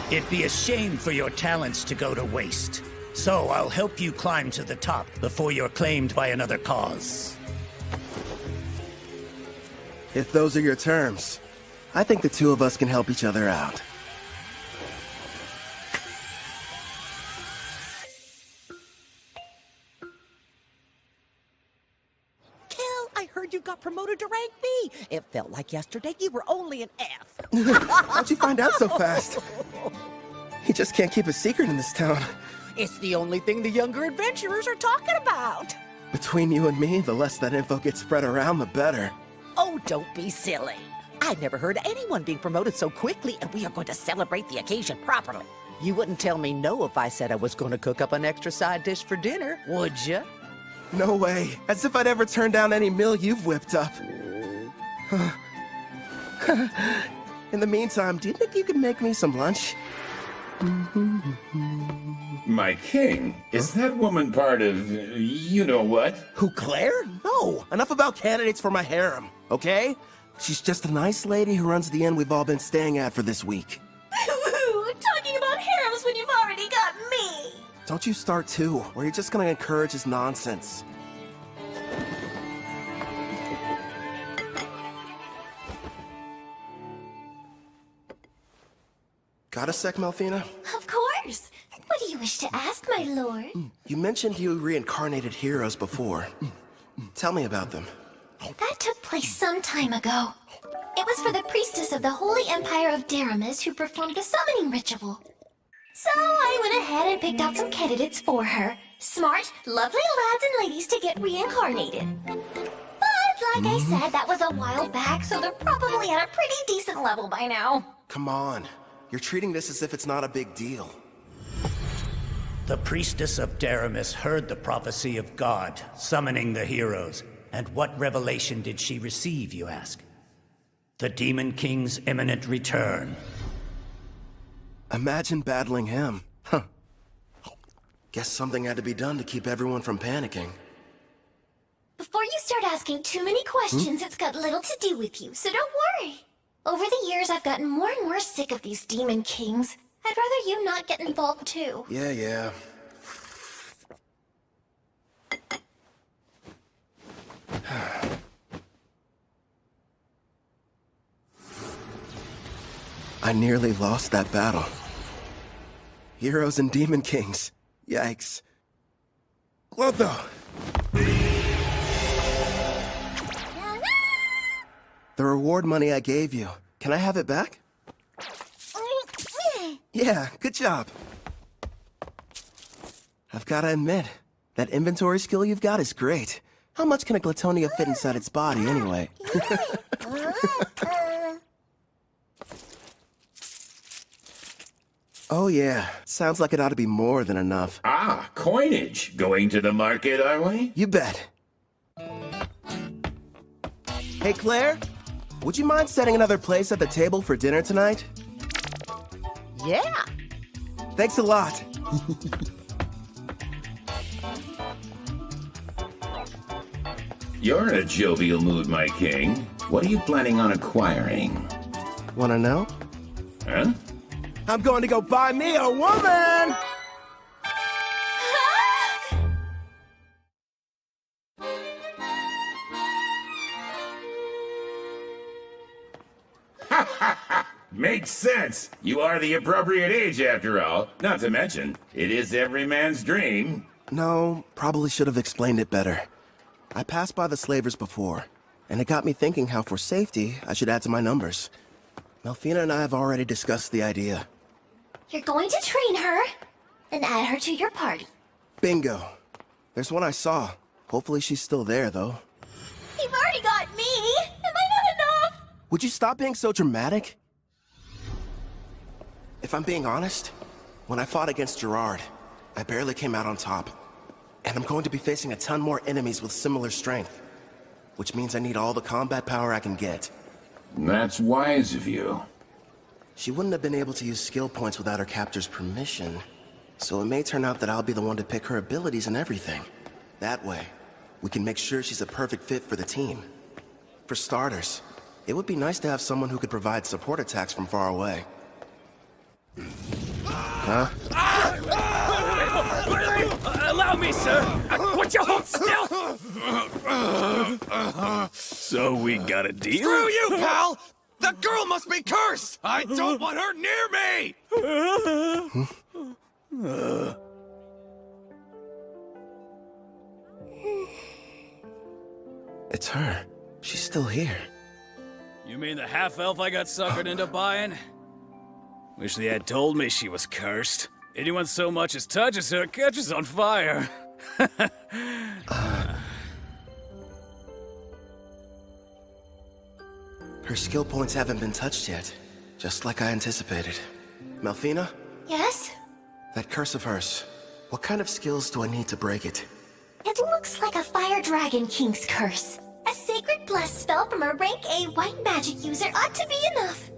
It'd be a shame for your talents to go to waste. So I'll help you climb to the top before you're claimed by another cause. If those are your terms, I think the two of us can help each other out. I heard you got promoted to rank B. It felt like yesterday you were only an F. How'd you find out so fast? He just can't keep a secret in this town. It's the only thing the younger adventurers are talking about. Between you and me, the less that info gets spread around, the better. Oh, don't be silly. I've never heard of anyone being promoted so quickly, and we are going to celebrate the occasion properly. You wouldn't tell me no if I said I was going to cook up an extra side dish for dinner, would you? No way. As if I'd ever turn down any meal you've whipped up. In the meantime, do you think you could make me some lunch? My king, is that woman part of you-know-what? Who, Claire? No. Enough about candidates for my harem, okay? She's just a nice lady who runs the inn we've all been staying at for this week. Talking about harems when you've already got me. Don't you start too, or you're just gonna encourage his nonsense. Got a sec, Melfina? Of course. What do you wish to ask, my lord? You mentioned you reincarnated heroes before. Tell me about them. That took place some time ago. It was for the priestess of the Holy Empire of Daramus who performed the summoning ritual. So I went ahead and picked out some candidates for her. Smart, lovely lads and ladies to get reincarnated. But like I said, that was a while back, so they're probably at a pretty decent level by now. Come on. You're treating this as if it's not a big deal. The priestess of Daramus heard the prophecy of God, summoning the heroes. And what revelation did she receive, you ask? The Demon King's imminent return. Imagine battling him. Huh. Guess something had to be done to keep everyone from panicking. Before you start asking too many questions, it's got little to do with you, so don't worry. Over the years, I've gotten more and more sick of these Demon Kings. I'd rather you not get involved too. Yeah. I nearly lost that battle. Heroes and Demon Kings. Yikes. Clotho! The reward money I gave you, can I have it back? Yeah, good job. I've gotta admit, that inventory skill you've got is great. How much can a Glatonia fit inside its body, anyway? Oh yeah, sounds like it ought to be more than enough. Ah, coinage. Going to the market, are we? You bet. Hey Claire, would you mind setting another place at the table for dinner tonight? Yeah. Thanks a lot. You're in a jovial mood, my king. What are you planning on acquiring? Wanna know? Huh? I'm going to go buy me a woman! Makes sense. You are the appropriate age, after all. Not to mention, it is every man's dream. No, probably should have explained it better. I passed by the slavers before, and it got me thinking how for safety, I should add to my numbers. Melfina and I have already discussed the idea. You're going to train her and add her to your party. Bingo. There's one I saw. Hopefully she's still there, though. You've already got me! Am I not enough? Would you stop being so dramatic? If I'm being honest, when I fought against Gerard, I barely came out on top. And I'm going to be facing a ton more enemies with similar strength. Which means I need all the combat power I can get. That's wise of you. She wouldn't have been able to use skill points without her captor's permission. So it may turn out that I'll be the one to pick her abilities and everything. That way, we can make sure she's a perfect fit for the team. For starters, it would be nice to have someone who could provide support attacks from far away. Huh? Allow me, sir! Would you hold still? So we got a deal? Screw you, pal! The girl must be cursed! I don't want her near me! It's her. She's still here. You mean the half-elf I got suckered into buying? Wish they had told me she was cursed. Anyone so much as touches her catches on fire. Her skill points haven't been touched yet, just like I anticipated. Melfina? Yes? That curse of hers, what kind of skills do I need to break it? It looks like a Fire Dragon King's curse. A sacred bless spell from a rank A white magic user ought to be enough.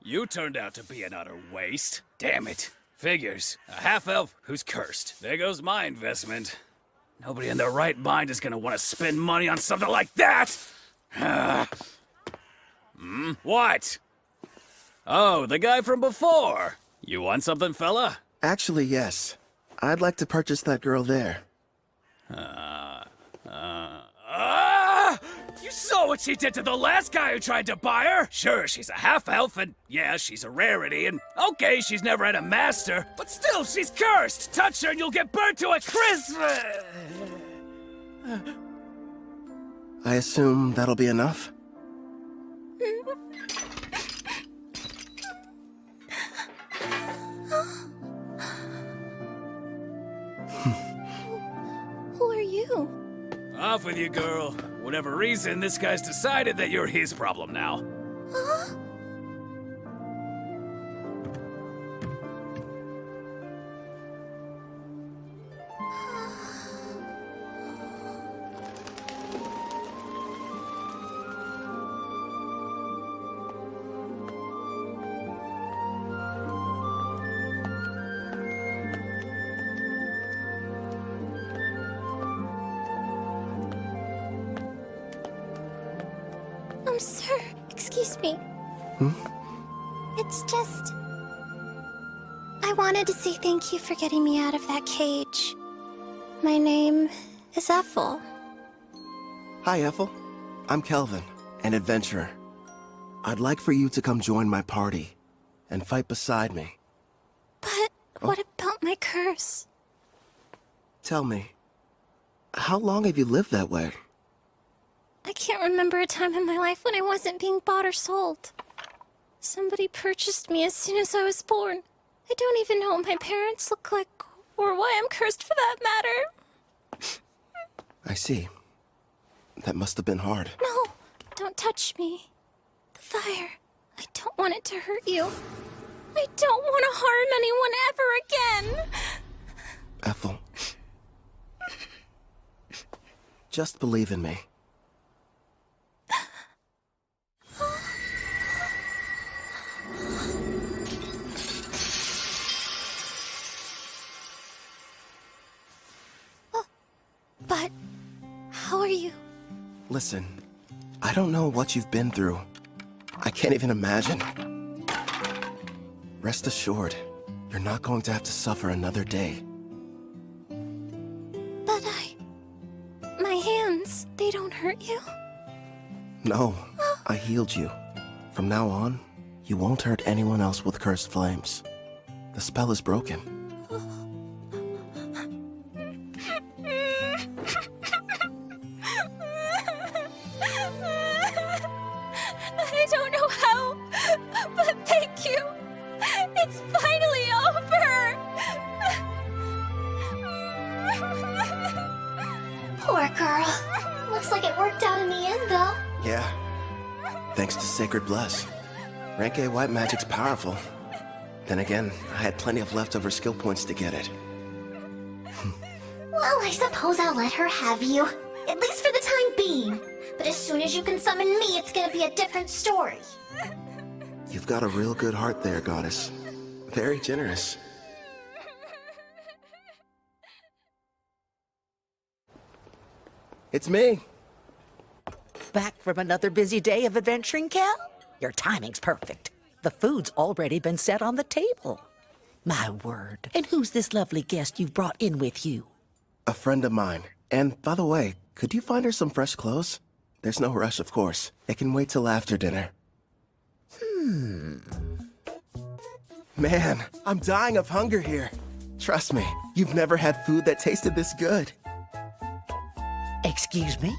You turned out to be an utter waste. Damn it. Figures. A half-elf who's cursed. There goes my investment. Nobody in their right mind is gonna want to spend money on something like that! What? Oh, the guy from before. You want something, fella? Actually, yes. I'd like to purchase that girl there. You saw what she did to the last guy who tried to buy her? Sure, she's a half-elf, and yeah, she's a rarity, and okay, she's never had a master, but still, she's cursed! Touch her and you'll get burnt to a crisp! I assume that'll be enough? Who are you? Off with you, girl. Whatever reason, this guy's decided that you're his problem now. Huh? Sir, excuse me. It's just... I wanted to say thank you for getting me out of that cage. My name is Ethel. Hi, Ethel. I'm Kelvin, an adventurer. I'd like for you to come join my party and fight beside me. But what about my curse? Tell me, how long have you lived that way? I can't remember a time in my life when I wasn't being bought or sold. Somebody purchased me as soon as I was born. I don't even know what my parents look like, or why I'm cursed for that matter. I see. That must have been hard. No, don't touch me. The fire. I don't want it to hurt you. I don't want to harm anyone ever again. Ethel. Just believe in me. But how are you? Listen, I don't know what you've been through. I can't even imagine. Rest assured, you're not going to have to suffer another day. But my hands, they don't hurt you? No, I healed you. From now on, you won't hurt anyone else with cursed flames. The spell is broken. I don't know how, but thank you. It's finally over. Poor girl. Looks like it worked out in the end, though. Yeah. Thanks to Sacred Bless. Rank A white magic's powerful. Then again, I had plenty of leftover skill points to get it. Well, I suppose I'll let her have you. At least for the time being. But as soon as you can summon me, it's gonna be a different story. You've got a real good heart there, Goddess. Very generous. It's me. Back from another busy day of adventuring, Cal? Your timing's perfect. The food's already been set on the table. My word. And who's this lovely guest you've brought in with you? A friend of mine. And by the way, could you find her some fresh clothes? There's no rush, of course. It can wait till after dinner. Man, I'm dying of hunger here. Trust me, you've never had food that tasted this good. Excuse me?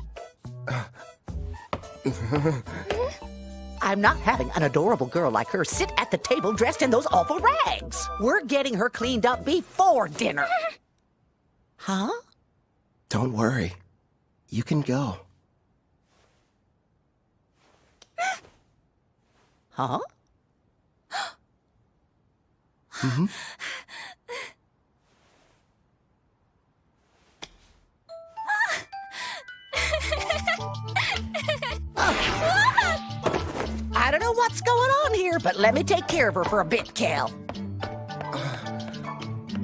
I'm not having an adorable girl like her sit at the table dressed in those awful rags. We're getting her cleaned up before dinner. Huh? Don't worry. You can go. Huh? Mm-hmm. I don't know what's going on here, but let me take care of her for a bit, Cal.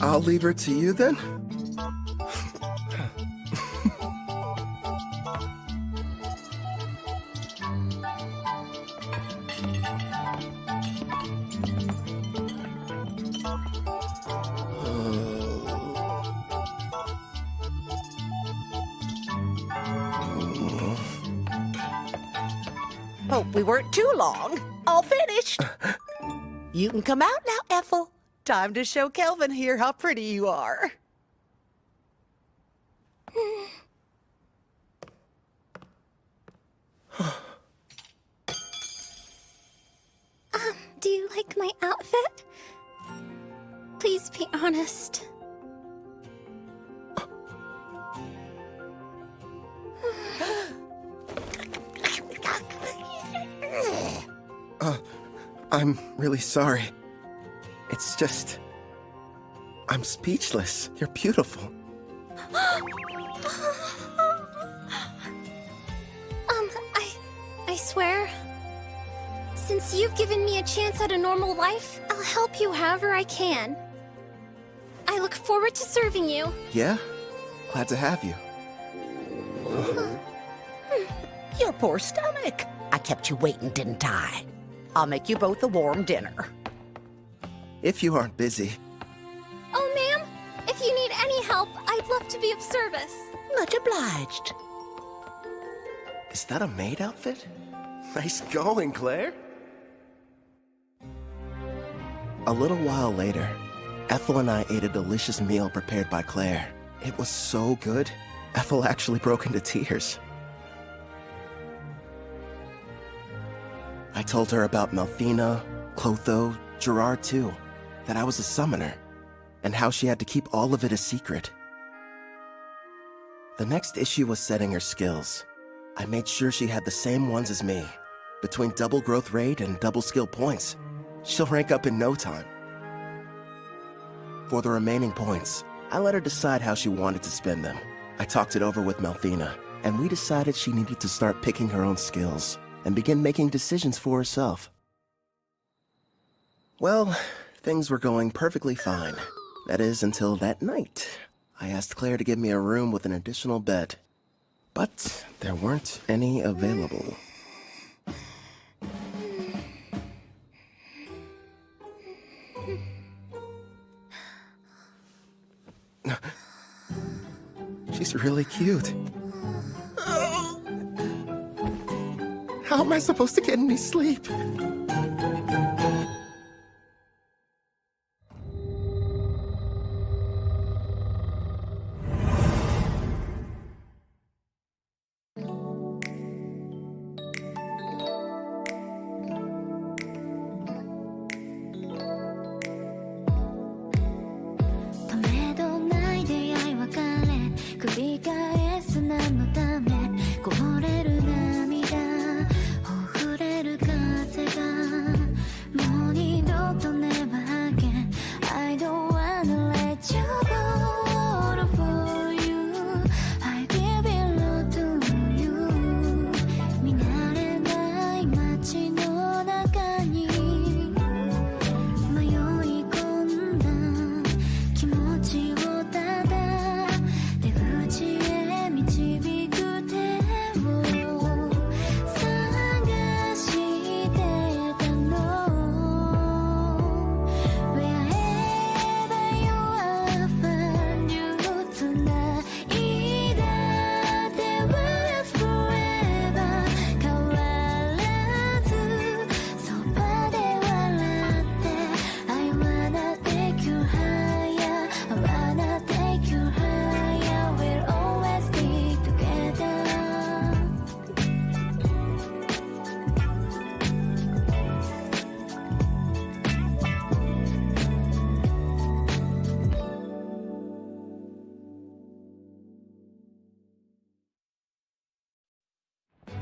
I'll leave her to you then. Hope we weren't too long. All finished. You can come out now, Ethel. Time to show Kelvin here how pretty you are. Do you like my outfit? Please be honest. I'm really sorry. It's just... I'm speechless. You're beautiful. I swear, since you've given me a chance at a normal life, I'll help you however I can. I look forward to serving you. Yeah? Glad to have you. Your poor stomach. I kept you waiting, didn't I? I'll make you both a warm dinner. If you aren't busy. Oh, ma'am, if you need any help, I'd love to be of service. Much obliged. Is that a maid outfit? Nice going, Claire. A little while later, Ethel and I ate a delicious meal prepared by Claire. It was so good, Ethel actually broke into tears. I told her about Melfina, Clotho, Gerard too, that I was a summoner, and how she had to keep all of it a secret. The next issue was setting her skills. I made sure she had the same ones as me. Between double growth rate and double skill points, she'll rank up in no time. For the remaining points, I let her decide how she wanted to spend them. I talked it over with Melfina, and we decided she needed to start picking her own skills and begin making decisions for herself. Well, things were going perfectly fine. That is, until that night. I asked Claire to give me a room with an additional bed, but there weren't any available. She's really cute. How am I supposed to get any sleep?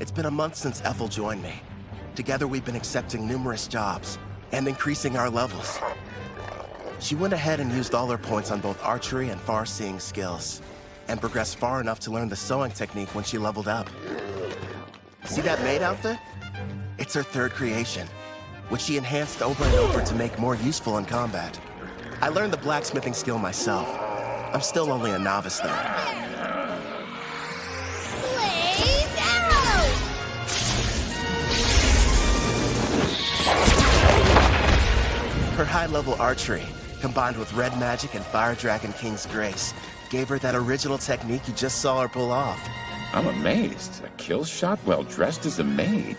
It's been a month since Ethel joined me. Together we've been accepting numerous jobs and increasing our levels. She went ahead and used all her points on both archery and far-seeing skills, and progressed far enough to learn the sewing technique when she leveled up. See that maid outfit? It's her third creation, which she enhanced over and over to make more useful in combat. I learned the blacksmithing skill myself. I'm still only a novice though. Her high-level archery, combined with red magic and Fire Dragon King's grace, gave her that original technique you just saw her pull off. I'm amazed. A kill shot while dressed as a maid.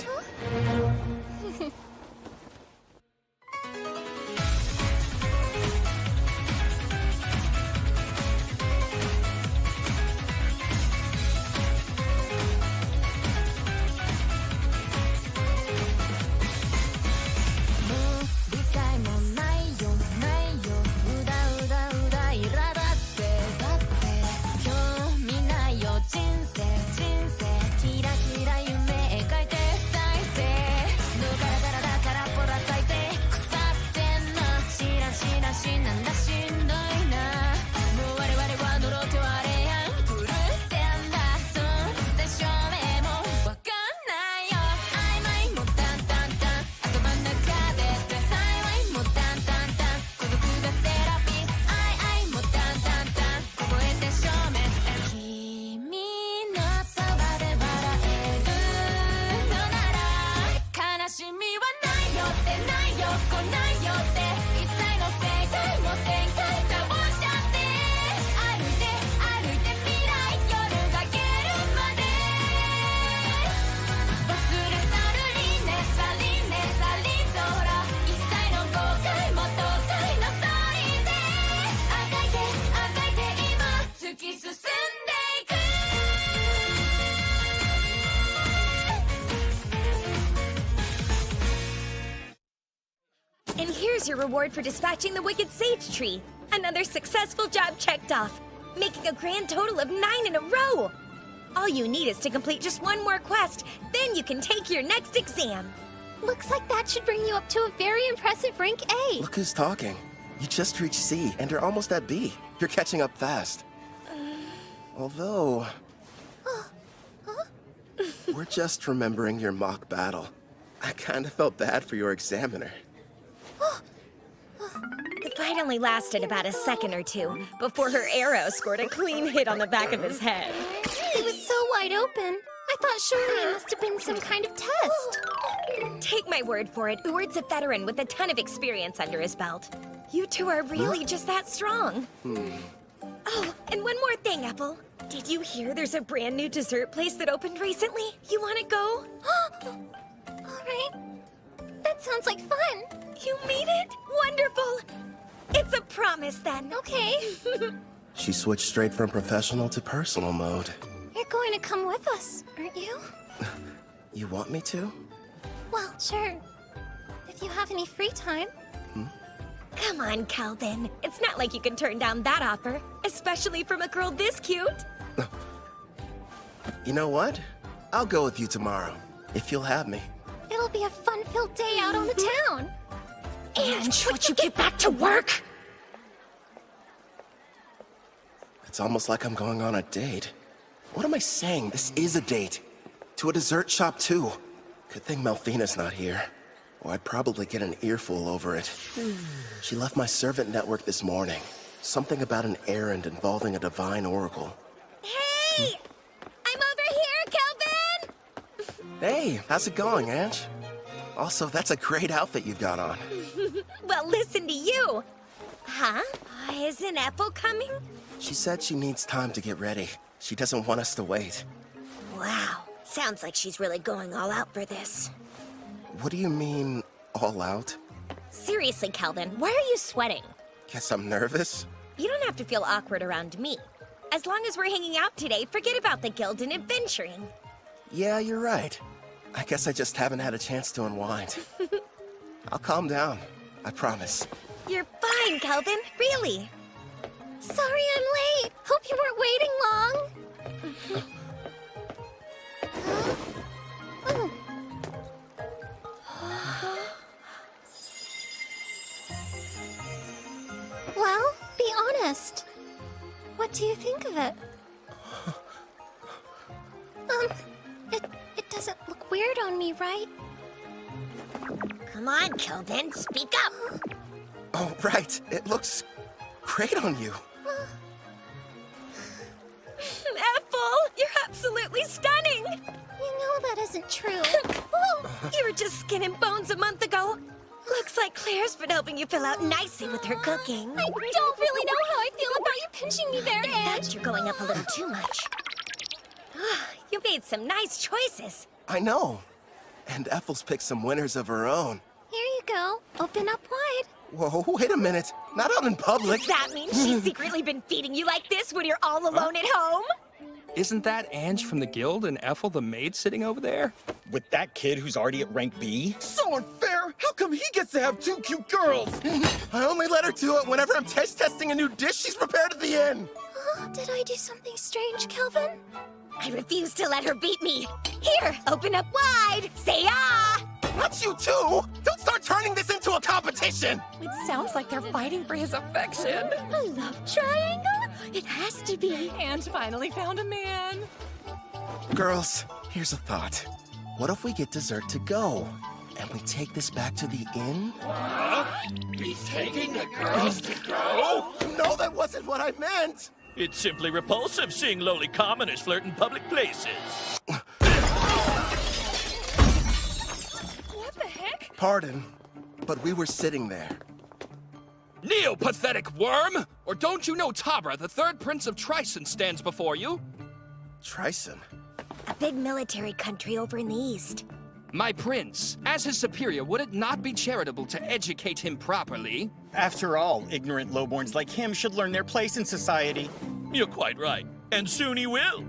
Here's your reward for dispatching the Wicked Sage Tree. Another successful job checked off, making a grand total of 9 in a row. All you need is to complete just one more quest, then you can take your next exam. Looks like that should bring you up to a very impressive rank A. Look who's talking. You just reached C, and you're almost at B. You're catching up fast. Although... we're just remembering your mock battle. I kinda felt bad for your examiner. The fight only lasted about a second or two before her arrow scored a clean hit on the back of his head. It was so wide open. I thought surely it must have been some kind of test. Take my word for it, Uward's a veteran with a ton of experience under his belt. You two are really just that strong. Oh, and one more thing, Apple. Did you hear there's a brand new dessert place that opened recently? You want to go? Alright. That sounds like fun. You mean it? Wonderful. It's a promise then. Okay. She switched straight from professional to personal mode. You're going to come with us, aren't you? You want me to? Well, sure. If you have any free time. Come on, Calvin. It's not like you can turn down that offer, especially from a girl this cute. You know what? I'll go with you tomorrow, if you'll have me. It'll be a fun-filled day out on the town. Ange, would you get back to work? It's almost like I'm going on a date. What am I saying? This is a date. To a dessert shop, too. Good thing Melfina's not here. Or I'd probably get an earful over it. She left my servant network this morning. Something about an errand involving a divine oracle. Hey! I'm over here, Calvin! Hey, how's it going, Ange? Also, that's a great outfit you've got on. Well, listen to you. Huh? Isn't Apple coming? She said she needs time to get ready. She doesn't want us to wait. Wow. Sounds like she's really going all out for this. What do you mean, all out? Seriously, Calvin, why are you sweating? Guess I'm nervous? You don't have to feel awkward around me. As long as we're hanging out today, forget about the guild and adventuring. Yeah, you're right. I guess I just haven't had a chance to unwind. I'll calm down. I promise. You're fine, Calvin. Really. Sorry I'm late. Hope you weren't waiting long. Well, be honest. What do you think of it? It doesn't look weird on me, right? Come on, Calvin, speak up. Oh, right. It looks great on you. Ethel, you're absolutely stunning. You know that isn't true. You were just skin and bones a month ago. Looks like Claire's been helping you fill out nicely with her cooking. I don't really know how I feel about you pinching me there, In Ange. fact, you're going up a little too much. You made some nice choices. I know. And Ethel's picked some winners of her own. Here you go. Open up wide. Whoa, wait a minute. Not out in public. Does that mean she's secretly been feeding you like this when you're all alone at home? Isn't that Ange from the guild and Ethel the maid sitting over there? With that kid who's already at rank B? So unfair! How come he gets to have two cute girls? I only let her do it whenever I'm testing a new dish she's prepared at the inn. Did I do something strange, Kelvin? I refuse to let her beat me. Here, open up wide. Say ah! Not you too! Don't start turning this into a competition! It sounds like they're fighting for his affection. A love triangle? It has to be. And finally found a man. Girls, here's a thought. What if we get dessert to go? And we take this back to the inn? He's taking the girls to go? No, that wasn't what I meant! It's simply repulsive seeing lowly commoners flirt in public places. What the heck? Pardon, but we were sitting there. Neo-pathetic worm! Or don't you know Tabra, the third prince of Tryson, stands before you? Tryson? A big military country over in the east. My prince, as his superior, would it not be charitable to educate him properly? After all, ignorant lowborns like him should learn their place in society. You're quite right, and soon he will.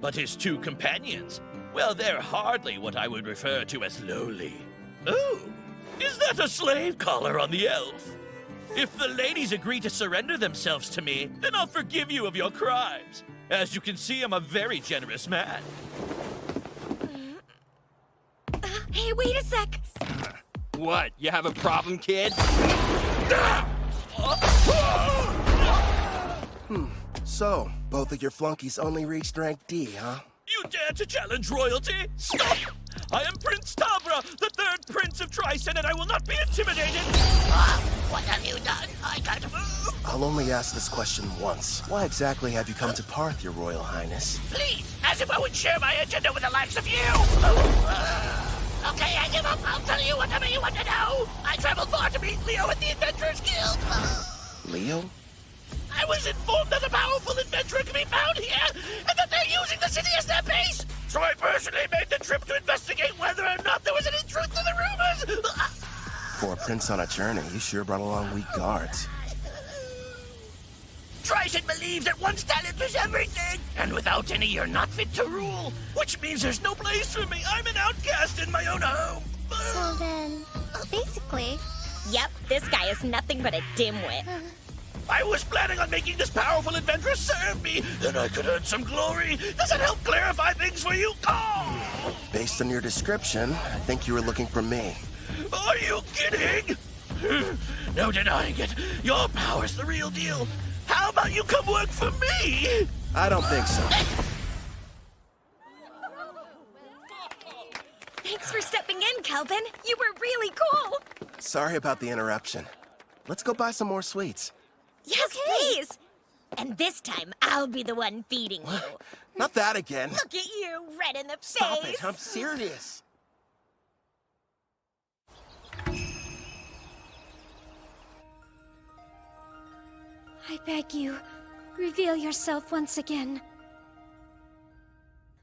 But his two companions, well, they're hardly what I would refer to as lowly. Oh, Is that a slave collar on the elf? If the ladies agree to surrender themselves to me, then I'll forgive you of your crimes. As you can see, I'm a very generous man. Hey, wait a sec! What? You have a problem, kid? So, both of your flunkies only reached rank D, huh? You dare to challenge royalty? Stop! I am Prince Tabra, the third prince of Tryson, and I will not be intimidated! What have you done? I can't move! I'll only ask this question once. Why exactly have you come to Parth, your royal highness? Please, as if I would share my agenda with the likes of you! Okay, I give up. I'll tell you whatever you want to know. I traveled far to meet Leo at the Adventurers Guild. Leo? I was informed that a powerful adventurer can be found here, and that they're using the city as their base. So I personally made the trip to investigate whether or not there was any truth to the rumors. For a prince on a journey, you sure brought along weak guards. Tryson believes that one's talent is everything, and without any, you're not fit to rule. Which means there's no place for me. I'm an outcast in my own home. So then, basically... Yep, this guy is nothing but a dimwit. I was planning on making this powerful adventurer serve me, then I could earn some glory. Does it help clarify things for you? Oh! Based on your description, I think you were looking for me. Are you kidding? No denying it. Your power's the real deal. How about you come work for me? I don't think so. Thanks for stepping in, Kelvin. You were really cool. Sorry about the interruption. Let's go buy some more sweets. Yes, please. And this time, I'll be the one feeding you. Not that again. Look at you, red in the Stop face. it, I'm serious. I beg you, reveal yourself once again.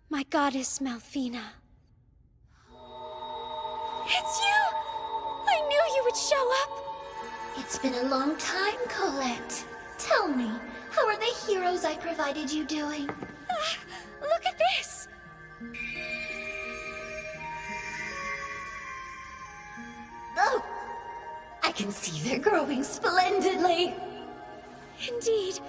My goddess Malfina. It's you! I knew you would show up! It's been a long time, Colette. Tell me, how are the heroes I provided you doing? Look at this! Oh! I can see they're growing splendidly! Indeed.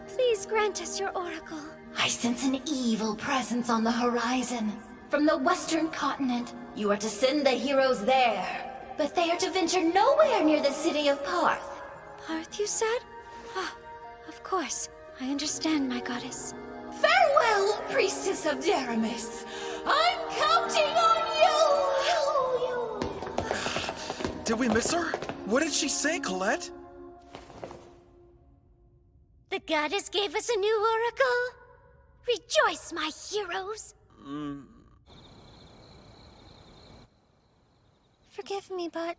Please grant us your oracle. I sense an evil presence on the horizon. From the western continent, you are to send the heroes there. But they are to venture nowhere near the city of Parth. Parth, you said? Ah, of course. I understand, my goddess. Farewell, priestess of Deramis. I'm counting on you! Did we miss her? What did she say, Colette? The goddess gave us a new oracle. Rejoice, my heroes. Forgive me, but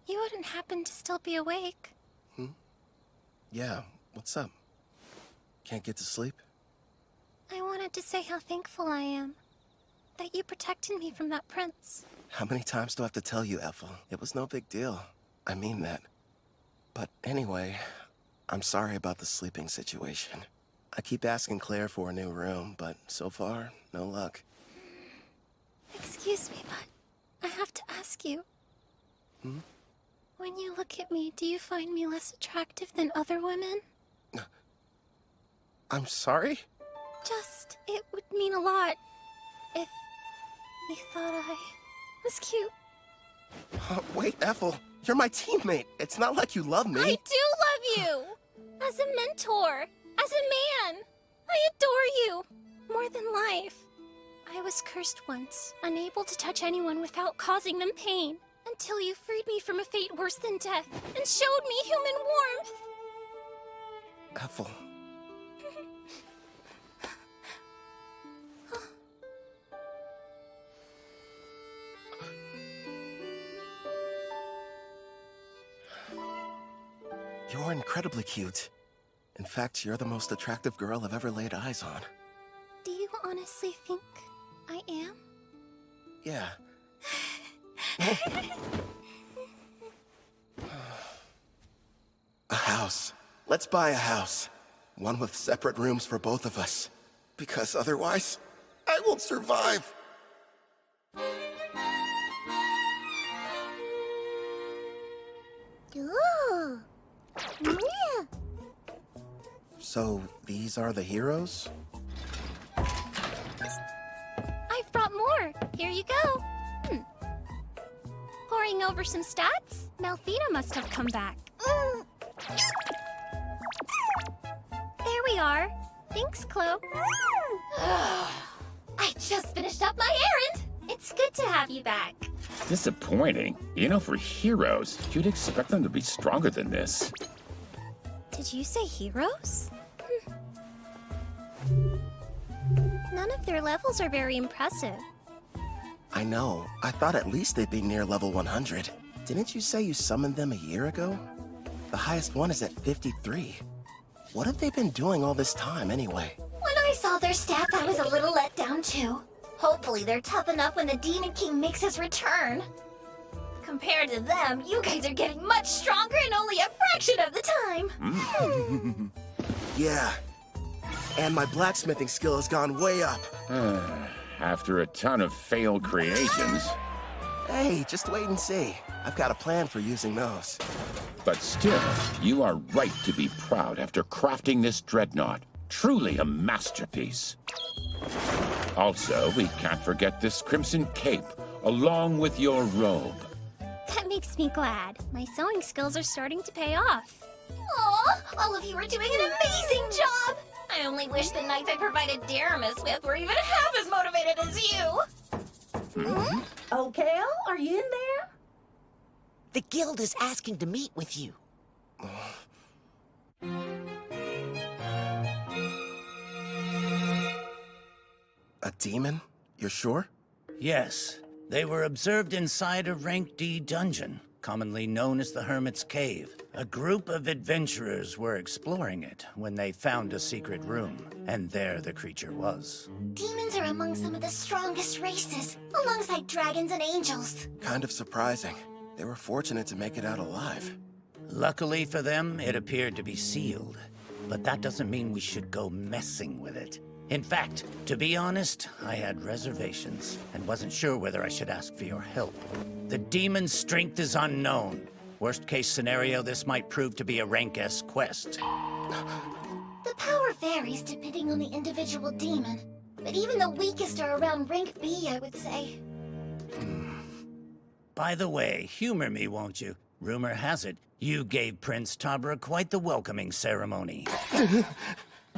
you wouldn't happen to still be awake. Yeah, what's up? Can't get to sleep? I wanted to say how thankful I am that you protected me from that prince. How many times do I have to tell you, Ethel? It was no big deal. I mean that. But anyway, I'm sorry about the sleeping situation. I keep asking Claire for a new room, but so far, no luck. Excuse me, but I have to ask you. When you look at me, do you find me less attractive than other women? I'm sorry? Just, it would mean a lot if you thought I was cute. Wait, Ethel, you're my teammate. It's not like you love me. I do love you! As a mentor, as a man. I adore you, more than life. I was cursed once, unable to touch anyone without causing them pain, until you freed me from a fate worse than death, and showed me human warmth. Ethel. You're incredibly cute. In fact, you're the most attractive girl I've ever laid eyes on. Do you honestly think I am? Yeah. A house. Let's buy a house. One with separate rooms for both of us. Because otherwise, I won't survive. So, these are the heroes? I've brought more. Here you go. Poring over some stats? Malfina must have come back. There we are. Thanks, Chloe. I just finished up my errand. It's good to have you back. Disappointing. You know, for heroes, you'd expect them to be stronger than this. Did you say heroes? None of their levels are very impressive. I know. I thought at least they'd be near level 100. Didn't you say you summoned them a year ago? The highest one is at 53. What have they been doing all this time, anyway? When I saw their stats, I was a little let down, too. Hopefully they're tough enough when the Demon King makes his return. Compared to them, you guys are getting much stronger in only a fraction of the time. Yeah. And my blacksmithing skill has gone way up. After a ton of failed creations. Hey, just wait and see. I've got a plan for using those. But still, you are right to be proud after crafting this dreadnought. Truly a masterpiece. Also, we can't forget this crimson cape, along with your robe. That makes me glad. My sewing skills are starting to pay off. Aw, all of you are doing an amazing job! I only wish the knights I provided Daramus with were even half as motivated as you! Oh, Cal, are you in there? The guild is asking to meet with you. A demon? You're sure? Yes. They were observed inside a Rank D dungeon, commonly known as the Hermit's Cave. A group of adventurers were exploring it when they found a secret room, and there the creature was. Demons are among some of the strongest races, alongside dragons and angels. Kind of surprising. They were fortunate to make it out alive. Luckily for them, it appeared to be sealed. But that doesn't mean we should go messing with it. In fact, to be honest, I had reservations and wasn't sure whether I should ask for your help. The demon's strength is unknown. Worst case scenario, this might prove to be a Rank S quest. The power varies depending on the individual demon, but even the weakest are around Rank B, I would say. By the way, humor me, won't you? Rumor has it, you gave Prince Tabra quite the welcoming ceremony.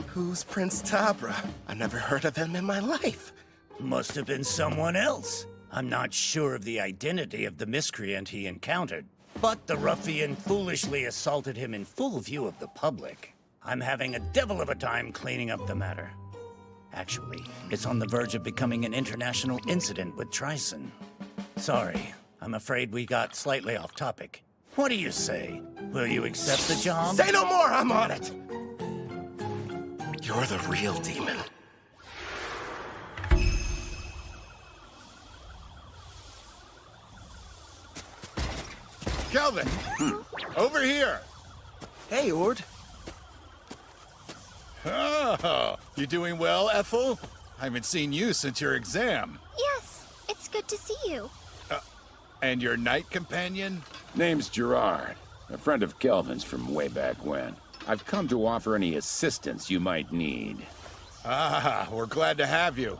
Who's Prince Tabra? I've never heard of him in my life. Must have been someone else. I'm not sure of the identity of the miscreant he encountered, but the ruffian foolishly assaulted him in full view of the public. I'm having a devil of a time cleaning up the matter. Actually, it's on the verge of becoming an international incident with Trison. Sorry, I'm afraid we got slightly off topic. What do you say? Will you accept the job? Say no more, I'm on it! You're the real demon. Kelvin! Over here! Hey, Ord. Oh, you doing well, Ethel? I haven't seen you since your exam. Yes, it's good to see you. And your knight companion? Name's Gerard, a friend of Kelvin's from way back when. I've come to offer any assistance you might need. Ah, we're glad to have you.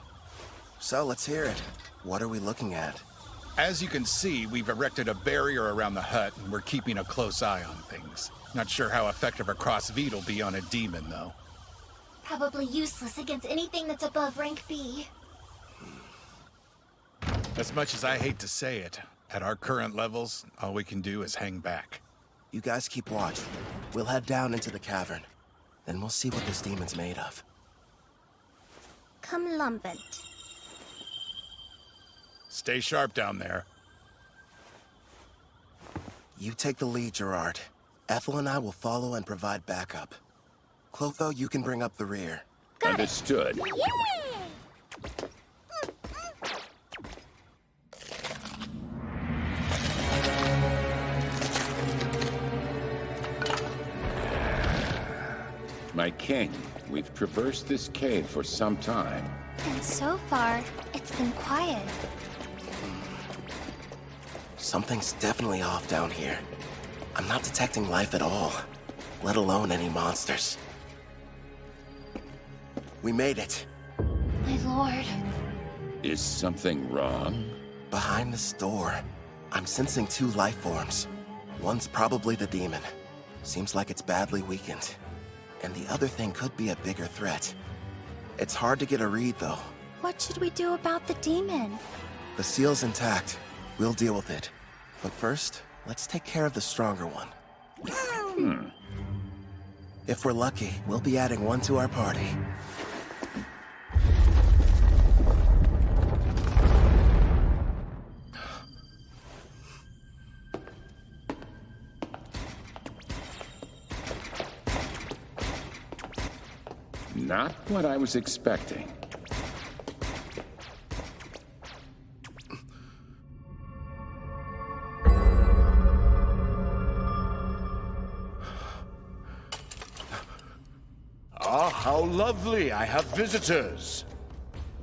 So, let's hear it. What are we looking at? As you can see, we've erected a barrier around the hut, and we're keeping a close eye on things. Not sure how effective a crossbeat will be on a demon, though. Probably useless against anything that's above Rank B. As much as I hate to say it, at our current levels, all we can do is hang back. You guys keep watch. We'll head down into the cavern. Then we'll see what this demon's made of. Come lumpant. Stay sharp down there. You take the lead, Gerard. Ethel and I will follow and provide backup. Clotho, you can bring up the rear. Understood. My king, we've traversed this cave for some time. And so far, it's been quiet. Something's definitely off down here. I'm not detecting life at all, let alone any monsters. We made it. My lord. Is something wrong? Behind this door, I'm sensing 2 life forms. One's probably the demon. Seems like it's badly weakened. And the other thing could be a bigger threat. It's hard to get a read, though. What should we do about the demon? The seal's intact. We'll deal with it. But first, let's take care of the stronger one. If we're lucky, we'll be adding one to our party. Not what I was expecting. Ah, how lovely! I have visitors!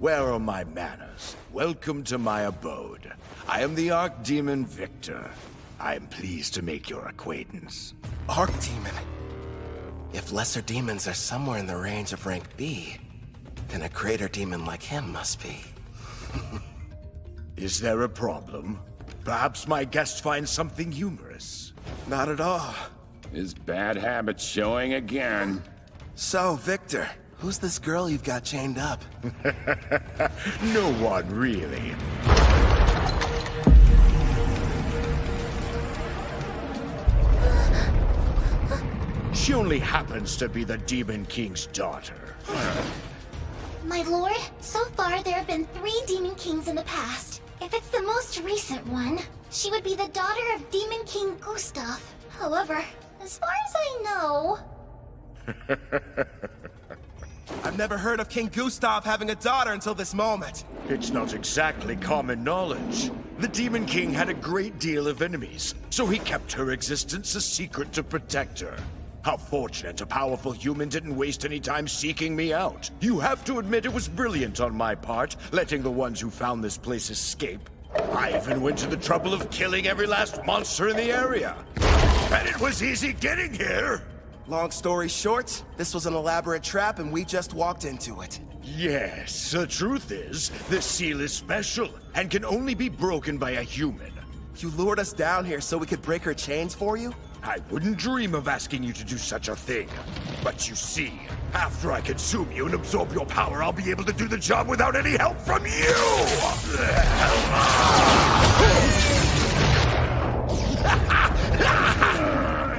Where are my manners? Welcome to my abode. I am the Archdemon Victor. I am pleased to make your acquaintance. Archdemon? If lesser demons are somewhere in the range of rank B, then a greater demon like him must be. Is there a problem? Perhaps my guest finds something humorous. Not at all. His bad habits showing again. So, Victor, who's this girl you've got chained up? No one, really. She only happens to be the Demon King's daughter. My lord, so far there have been 3 Demon Kings in the past. If it's the most recent one, she would be the daughter of Demon King Gustav. However, as far as I know... I've never heard of King Gustav having a daughter until this moment. It's not exactly common knowledge. The Demon King had a great deal of enemies, so he kept her existence a secret to protect her. How fortunate a powerful human didn't waste any time seeking me out. You have to admit it was brilliant on my part, letting the ones who found this place escape. I even went to the trouble of killing every last monster in the area. And it was easy getting here! Long story short, this was an elaborate trap and we just walked into it. Yes, the truth is, this seal is special and can only be broken by a human. You lured us down here so we could break her chains for you? I wouldn't dream of asking you to do such a thing. But you see, after I consume you and absorb your power, I'll be able to do the job without any help from you!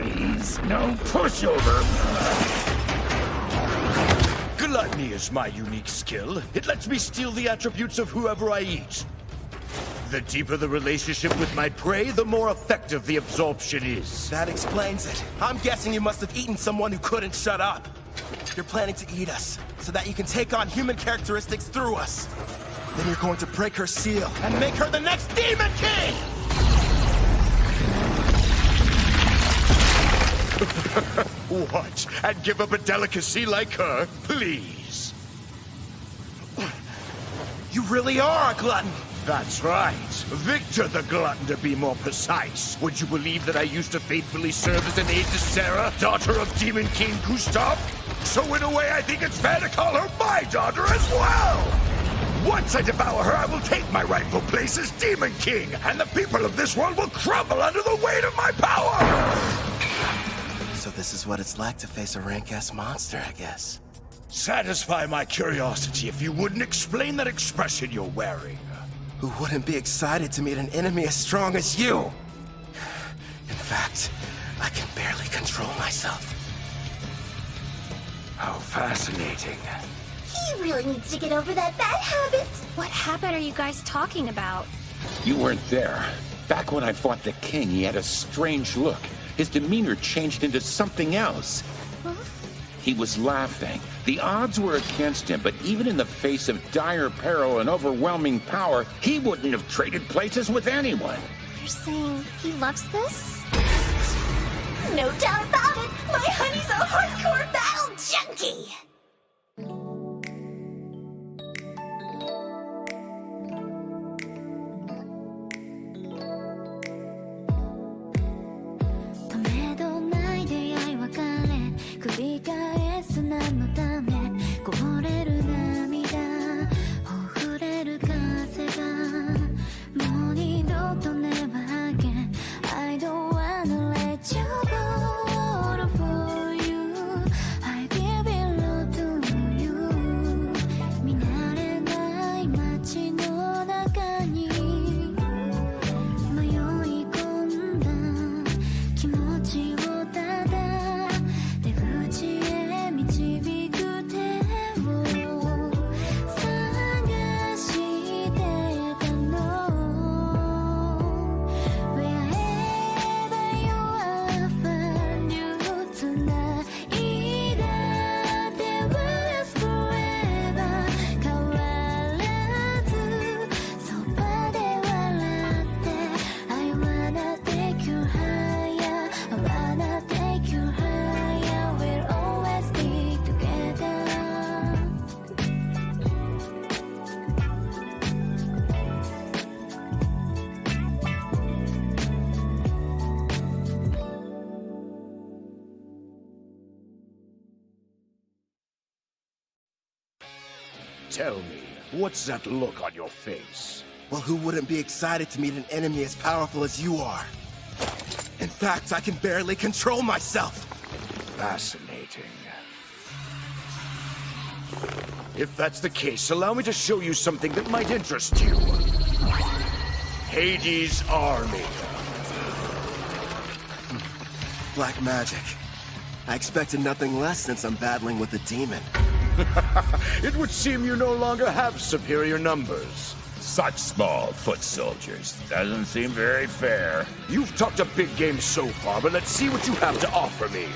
He's no pushover. Gluttony is my unique skill. It lets me steal the attributes of whoever I eat. The deeper the relationship with my prey, the more effective the absorption is. That explains it. I'm guessing you must have eaten someone who couldn't shut up. You're planning to eat us, so that you can take on human characteristics through us. Then you're going to break her seal and make her the next Demon King! What? And give up a delicacy like her? Please. You really are a glutton! That's right. Victor the Glutton, to be more precise. Would you believe that I used to faithfully serve as an aide to Sarah, daughter of Demon King Gustav? So in a way, I think it's fair to call her my daughter as well! Once I devour her, I will take my rightful place as Demon King, and the people of this world will crumble under the weight of my power! So this is what it's like to face a rank-ass monster, I guess. Satisfy my curiosity if you wouldn't explain that expression you're wearing. Who wouldn't be excited to meet an enemy as strong as you? In fact, I can barely control myself. How fascinating. He really needs to get over that bad habit. What habit are you guys talking about? You weren't there. Back when I fought the king, he had a strange look. His demeanor changed into something else. Huh? He was laughing. The odds were against him, but even in the face of dire peril and overwhelming power, he wouldn't have traded places with anyone. You're saying he loves this? No doubt about it! My honey's a hardcore battle junkie! Tell me, what's that look on your face? Well, who wouldn't be excited to meet an enemy as powerful as you are? In fact, I can barely control myself. Fascinating. If that's the case, allow me to show you something that might interest you. Hades' army. Black magic. I expected nothing less since I'm battling with a demon. It would seem you no longer have superior numbers. Such small foot soldiers. Doesn't seem very fair. You've talked a big game so far, but let's see what you have to offer me.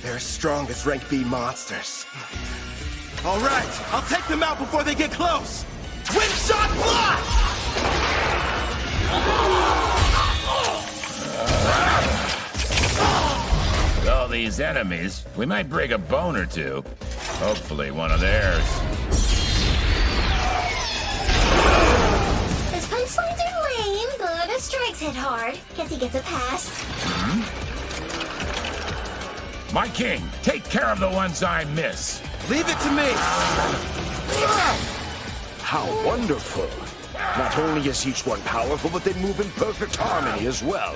They're as strong as rank B monsters. All right, I'll take them out before they get close. Twin shot blast! With all these enemies, we might break a bone or two. Hopefully one of theirs. This punchline's are lame, but the strikes hit hard. Guess he gets a pass. My king, take care of the ones I miss. Leave it to me! How wonderful! Not only is each one powerful, but they move in perfect harmony as well.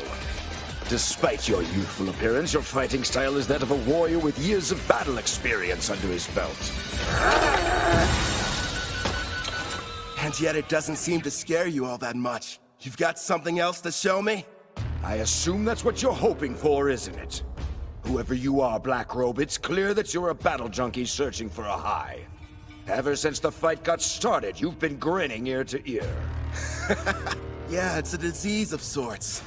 Despite your youthful appearance, your fighting style is that of a warrior with years of battle experience under his belt. And yet it doesn't seem to scare you all that much. You've got something else to show me? I assume that's what you're hoping for, isn't it? Whoever you are, Black Robe, it's clear that you're a battle junkie searching for a high. Ever since the fight got started, you've been grinning ear to ear. Yeah, it's a disease of sorts.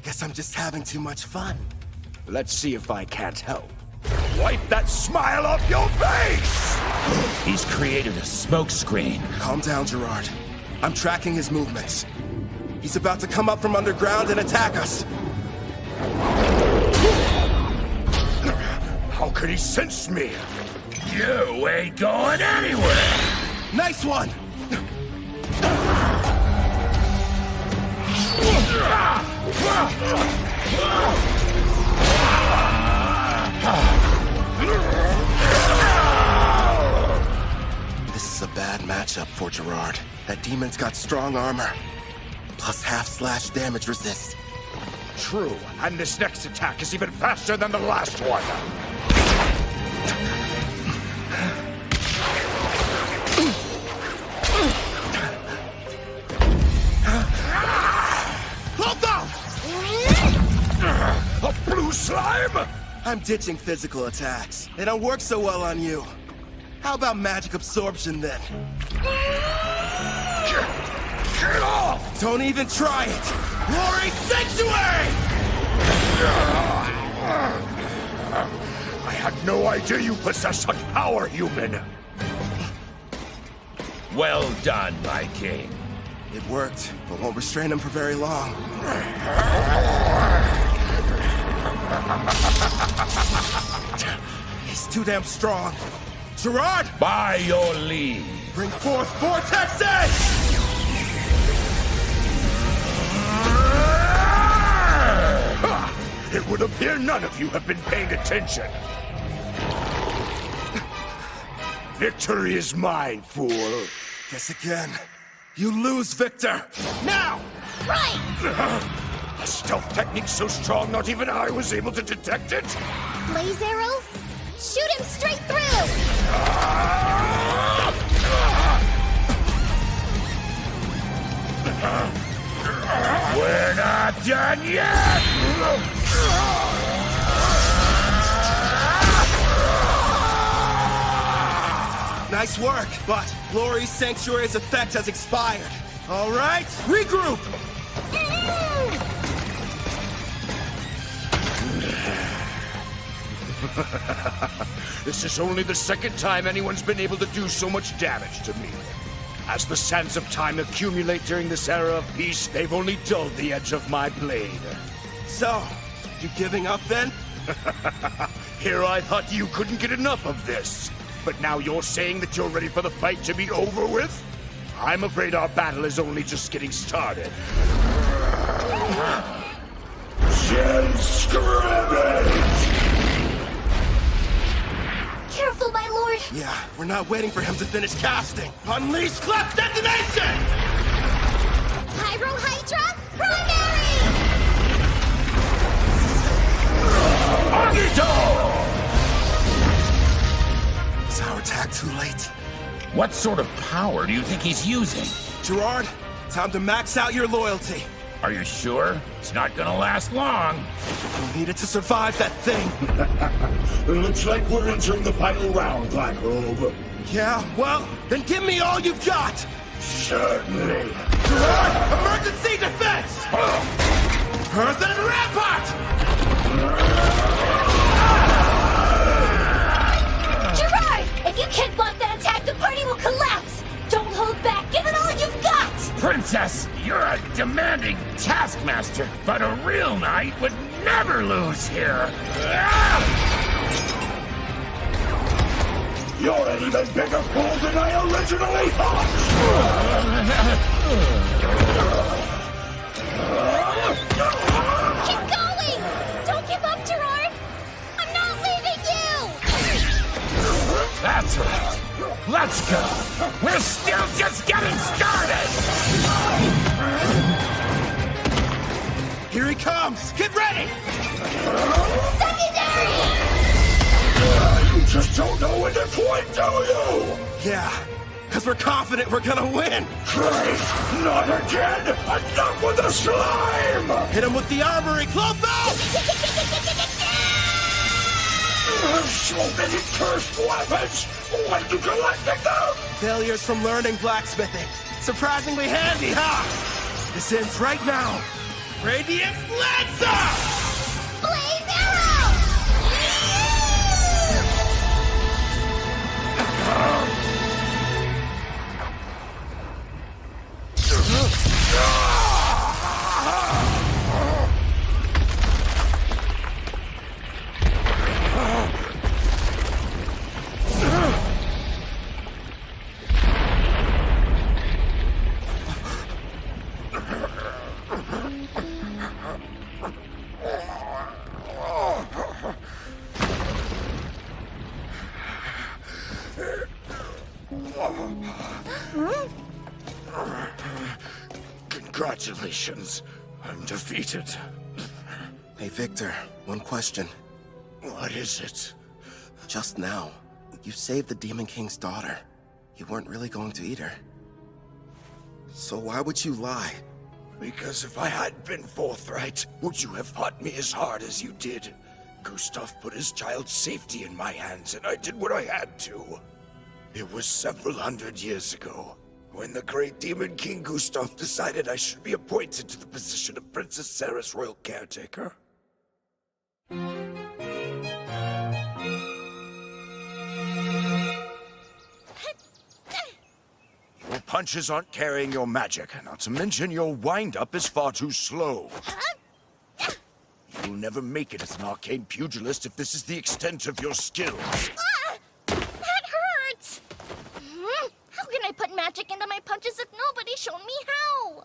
Guess I'm just having too much fun. Let's see if I can't help. Wipe that smile off your face! He's created a smoke screen. Calm down, Gerard. I'm tracking his movements. He's about to come up from underground and attack us. How could he sense me? You ain't going anywhere! Nice one! This is a bad matchup for Gerard. That demon's got strong armor, plus half slash damage resist. True, and this next attack is even faster than the last one. Hold on! A blue slime? I'm ditching physical attacks. They don't work so well on you. How about magic absorption then? Get off! Don't even try it! Glory Sanctuary! I had no idea you possess such power, human. Well done, my king. It worked, but won't restrain him for very long. He's too damn strong. Gerard! By your leave. Bring forth Vortex Edge! It would appear none of you have been paying attention. Victory is mine, fool. Guess again. You lose, Victor. Now! Right! A stealth technique so strong not even I was able to detect it? Blaze arrow? Shoot him straight through! We're not done yet! Nice work, but Glory's Sanctuary's effect has expired. All right, regroup! This is only the second time anyone's been able to do so much damage to me. As the sands of time accumulate during this era of peace, they've only dulled the edge of my blade. So, you giving up then? Here I thought you couldn't get enough of this. But now you're saying that you're ready for the fight to be over with? I'm afraid our battle is only just getting started. Gen scrimmage! Careful, my lord! Yeah, we're not waiting for him to finish casting. Unleash Clef Detonation! Pyro Hydra, primary! Agito! Is our attack too late? What sort of power do you think he's using? Gerard, time to max out your loyalty. Are you sure? It's not gonna last long. You need it to survive that thing. It looks like we're entering the final round, Black Robe. Yeah, well, then give me all you've got! Certainly. Gerard, emergency defense! Earthen Rampart! Gerard! If you can't block that attack, the party will collapse! Don't hold back! Give it all you've got! Princess, you're a demanding taskmaster, but a real knight would never lose here. You're an even bigger fool than I originally thought! Keep going! Don't give up, Gerard! I'm not leaving you! That's right. Let's go. We're still just getting started. Here he comes! Get ready! Secondary! You just don't know when to quit, do you? Yeah, because we're confident we're gonna win! Great! Not again! Enough with the slime! Hit him with the armory, Clotho! So many cursed weapons! When you collecting them? Failures from learning blacksmithing. Surprisingly handy, huh? This ends right now. Radiant Lancer! Blaze arrow! Congratulations. I'm defeated. Hey, Victor, one question. What is it? Just now, you saved the Demon King's daughter. You weren't really going to eat her. So why would you lie? Because if I hadn't been forthright, would you have fought me as hard as you did? Gustav put his child's safety in my hands, and I did what I had to. It was several hundred years ago, when the great Demon King Gustav decided I should be appointed to the position of Princess Sarah's royal caretaker. Your punches aren't carrying your magic, not to mention your wind-up is far too slow. You'll never make it as an arcane pugilist if this is the extent of your skills. Ah! That hurts! How can I put magic into my punches if nobody's shown me how?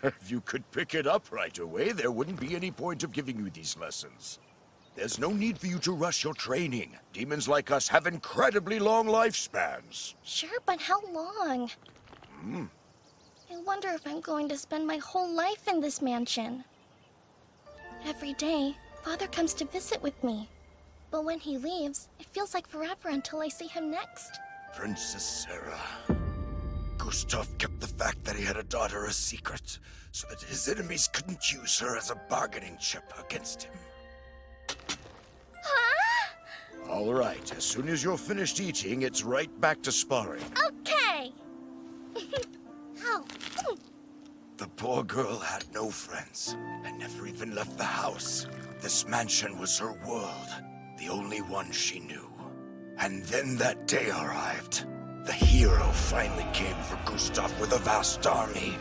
If you could pick it up right away, there wouldn't be any point of giving you these lessons. There's no need for you to rush your training. Demons like us have incredibly long lifespans. Sure, but how long? I wonder if I'm going to spend my whole life in this mansion. Every day, Father comes to visit with me. But when he leaves, it feels like forever until I see him next. Princess Sarah. Gustav kept the fact that he had a daughter a secret, so that his enemies couldn't use her as a bargaining chip against him. Huh? All right, as soon as you're finished eating, it's right back to sparring. Okay. Ow. The poor girl had no friends, and never even left the house. This mansion was her world, the only one she knew. And then that day arrived. The hero finally came for Gustav with a vast army.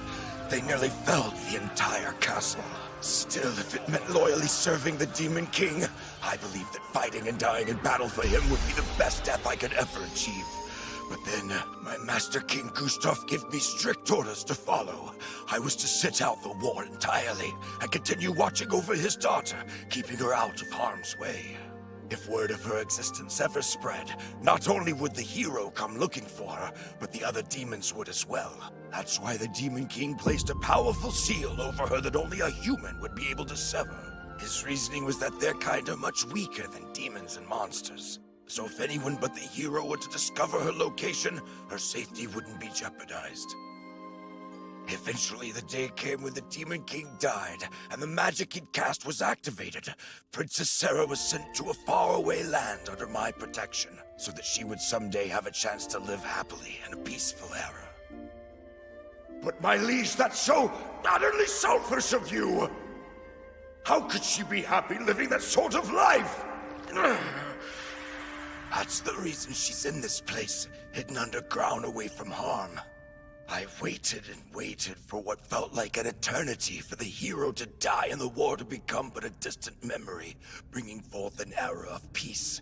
They nearly felled the entire castle. Still, if it meant loyally serving the Demon King, I believed that fighting and dying in battle for him would be the best death I could ever achieve. But then, my Master King Gustav gave me strict orders to follow. I was to sit out the war entirely, and continue watching over his daughter, keeping her out of harm's way. If word of her existence ever spread, not only would the hero come looking for her, but the other demons would as well. That's why the Demon King placed a powerful seal over her that only a human would be able to sever. His reasoning was that their kind are much weaker than demons and monsters. So if anyone but the hero were to discover her location, her safety wouldn't be jeopardized. Eventually, the day came when the Demon King died, and the magic he'd cast was activated. Princess Sarah was sent to a faraway land under my protection, so that she would someday have a chance to live happily in a peaceful era. But my liege, that's so utterly selfish of you! How could she be happy living that sort of life? That's the reason she's in this place, hidden underground away from harm. I waited and waited for what felt like an eternity for the hero to die and the war to become but a distant memory, bringing forth an era of peace.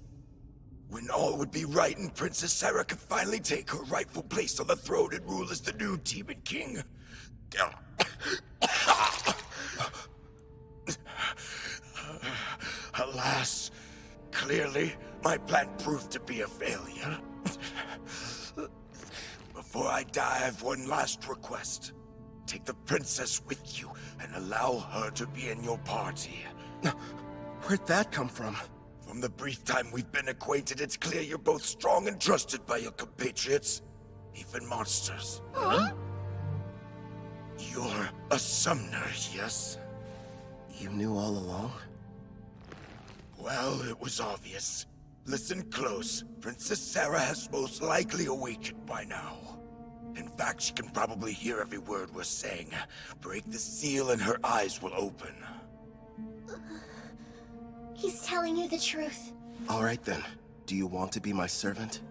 When all would be right and Princess Sarah could finally take her rightful place on the throne and rule as the new Demon King. Alas, clearly my plan proved to be a failure. Before I die, I've one last request. Take the princess with you and allow her to be in your party. Where'd that come from? From the brief time we've been acquainted, it's clear you're both strong and trusted by your compatriots, even monsters. Huh? You're a summoner, yes? You knew all along? Well, it was obvious. Listen close. Princess Sarah has most likely awakened by now. In fact, she can probably hear every word we're saying. Break the seal and her eyes will open. He's telling you the truth. All right then. Do you want to be my servant?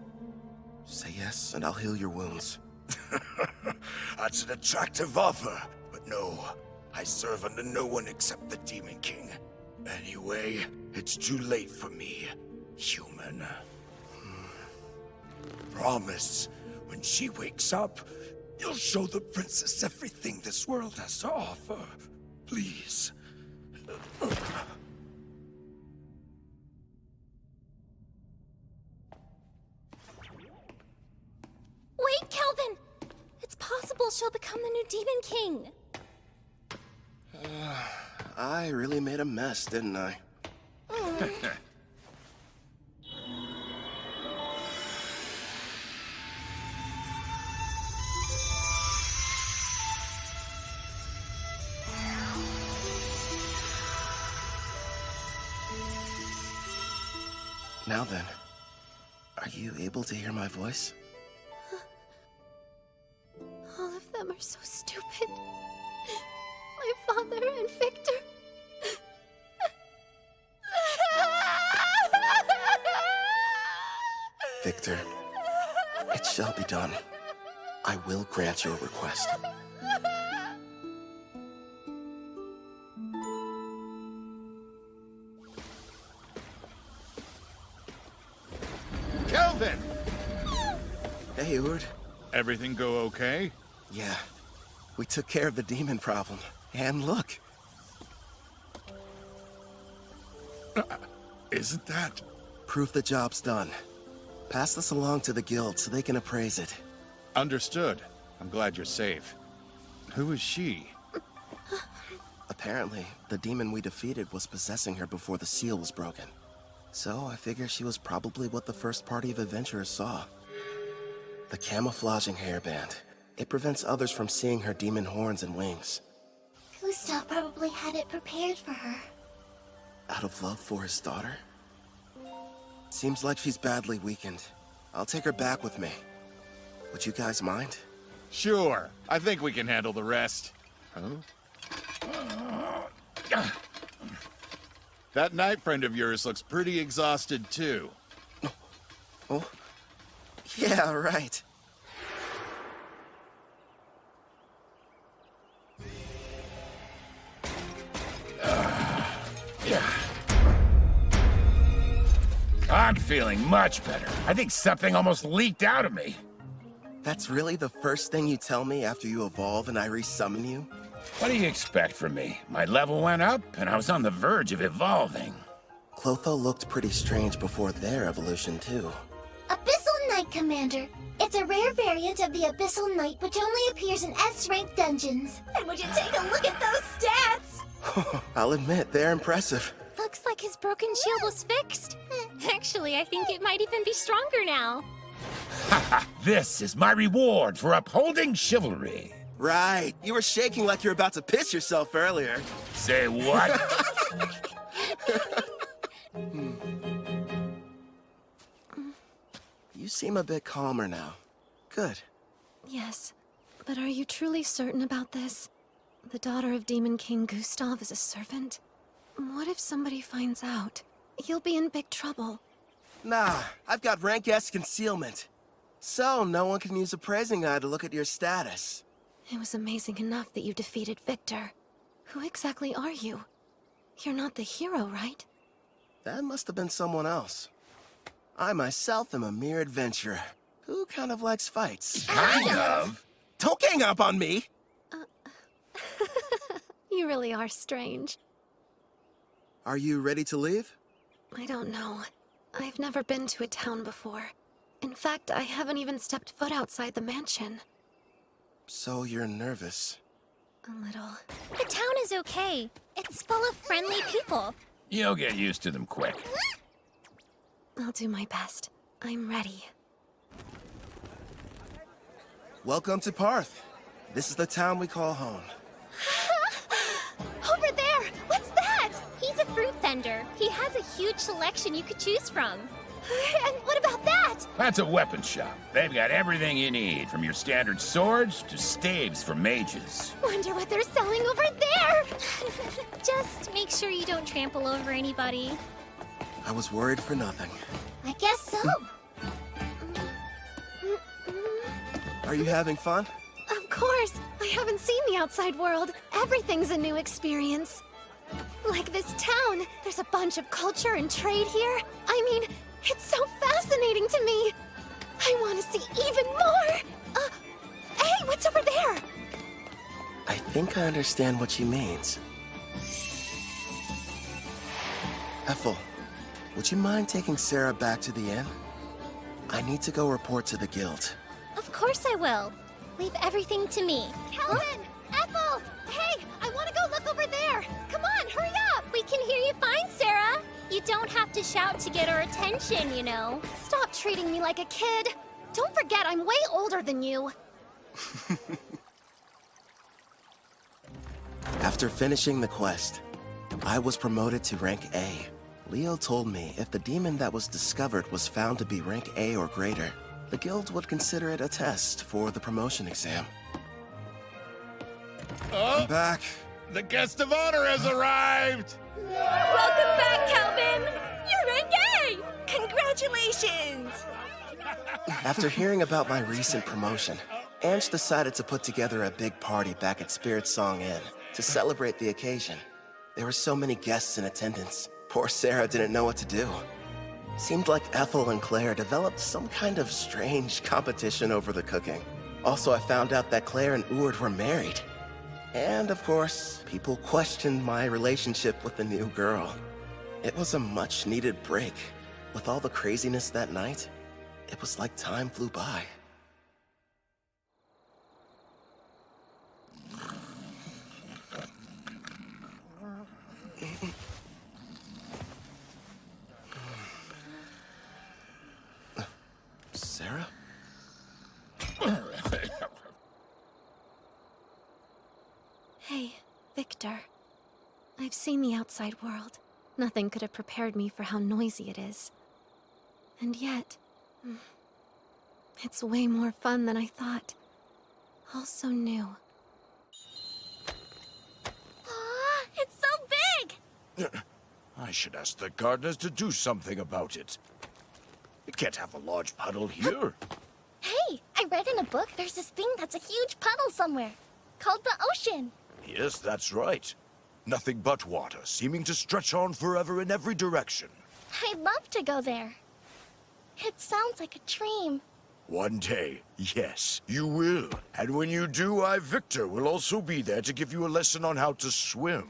Say yes, and I'll heal your wounds. That's an attractive offer, but no. I serve under no one except the Demon King. Anyway, it's too late for me, human. Promise, when she wakes up, you'll show the princess everything this world has to offer. Please. Wait, Kelvin! It's possible she'll become the new Demon King. I really made a mess, didn't I? Now then, are you able to hear my voice? All of them are so stupid. My father and Victor. Victor, it shall be done. I will grant your request. Hey, Ord. Everything go okay? Yeah. We took care of the demon problem. And look. Isn't that? Proof the job's done. Pass this along to the guild so they can appraise it. Understood. I'm glad you're safe. Who is she? Apparently, the demon we defeated was possessing her before the seal was broken. So I figure she was probably what the first party of adventurers saw. The camouflaging hairband. It prevents others from seeing her demon horns and wings. Gustav probably had it prepared for her. Out of love for his daughter? Seems like she's badly weakened. I'll take her back with me. Would you guys mind? Sure. I think we can handle the rest. That knight friend of yours looks pretty exhausted, too. Oh? Yeah, right. I'm feeling much better. I think something almost leaked out of me. That's really the first thing you tell me after you evolve and I resummon you? What do you expect from me? My level went up, and I was on the verge of evolving. Clotho looked pretty strange before their evolution, too. Abyssal Knight, Commander. It's a rare variant of the Abyssal Knight which only appears in S-rank dungeons. And would you take a look at those stats? I'll admit, they're impressive. Looks like his broken shield was fixed. Actually, I think it might even be stronger now. Haha, this is my reward for upholding chivalry. Right. You were shaking like you were about to piss yourself earlier. Say what? You seem a bit calmer now. Good. Yes, but are you truly certain about this? The daughter of Demon King Gustav is a servant? What if somebody finds out? You'll be in big trouble. Nah, I've got rank S concealment. So no one can use a praising eye to look at your status. It was amazing enough that you defeated Victor. Who exactly are you? You're not the hero, right? That must have been someone else. I myself am a mere adventurer who kind of likes fights. Kind of? Don't gang up on me! You really are strange. Are you ready to leave? I don't know. I've never been to a town before. In fact, I haven't even stepped foot outside the mansion. So you're nervous. A little. The town is okay. It's full of friendly people. You'll get used to them quick. I'll do my best. I'm ready. Welcome to Parth. This is the town we call home. Over there! What's that? He's a fruit vendor. He has a huge selection you could choose from. And what about that? That's a weapon shop. They've got everything you need, from your standard swords to staves for mages. Wonder what they're selling over there! Just make sure you don't trample over anybody. I was worried for nothing. I guess so. Are you having fun? Of course! I haven't seen the outside world. Everything's a new experience. Like this town. There's a bunch of culture and trade here. I mean, it's so fascinating to me. I want to see even more. Hey, what's over there? I think I understand what she means. Ethel, would you mind taking Sarah back to the inn? I need to go report to the guild. Of course I will. Leave everything to me. Kelvin! Ethel! Hey, I want to go look over there. Come on, hurry up. We can hear you fine, Sarah. You don't have to shout to get our attention, you know. Stop treating me like a kid. Don't forget I'm way older than you. After finishing the quest, I was promoted to rank A. Leo told me if the demon that was discovered was found to be rank A or greater, the guild would consider it a test for the promotion exam. Oh, I'm back. The guest of honor has arrived! Welcome back, Calvin! You're rank A! Congratulations! After hearing about my recent promotion, Ange decided to put together a big party back at Spirit Song Inn to celebrate the occasion. There were so many guests in attendance. Poor Sarah didn't know what to do. Seemed like Ethel and Claire developed some kind of strange competition over the cooking. Also, I found out that Claire and Ord were married. And of course, people questioned my relationship with the new girl. It was a much-needed break. With all the craziness that night, it was like time flew by. Sarah? Hey, Victor. I've seen the outside world. Nothing could have prepared me for how noisy it is. And yet, it's way more fun than I thought. All so new. Aw, it's so big! I should ask the gardeners to do something about it. You can't have a large puddle here. Hey, I read in a book there's this thing that's a huge puddle somewhere, called the ocean. Yes, that's right. Nothing but water, seeming to stretch on forever in every direction. I'd love to go there. It sounds like a dream. One day, yes, you will. And when you do, I, Victor, will also be there to give you a lesson on how to swim.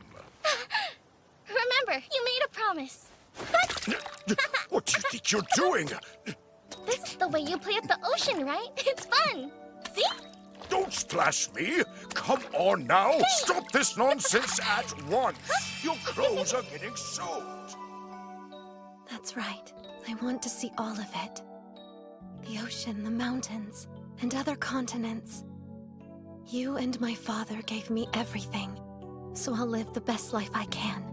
Remember, you made a promise. What do you think you're doing? This is the way you play at the ocean, right? It's fun. See? Don't splash me! Come on now! Stop this nonsense at once! Your clothes are getting soaked! That's right. I want to see all of it. The ocean, the mountains, and other continents. You and my father gave me everything, so I'll live the best life I can.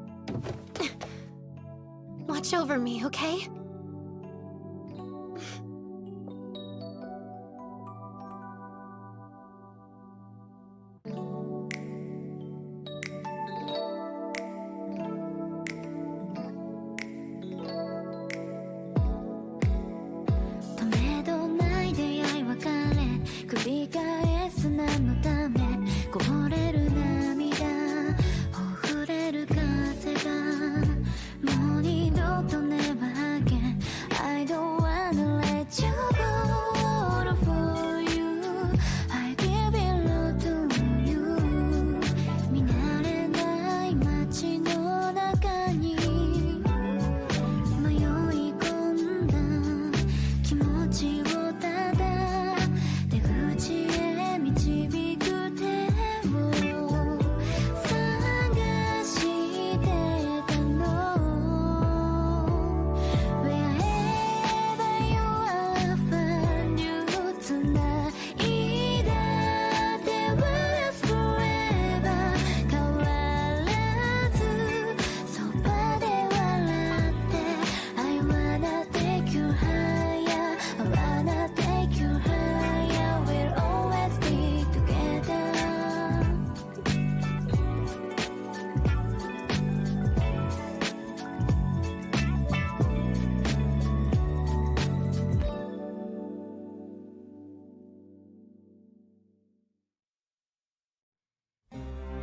Watch over me, okay?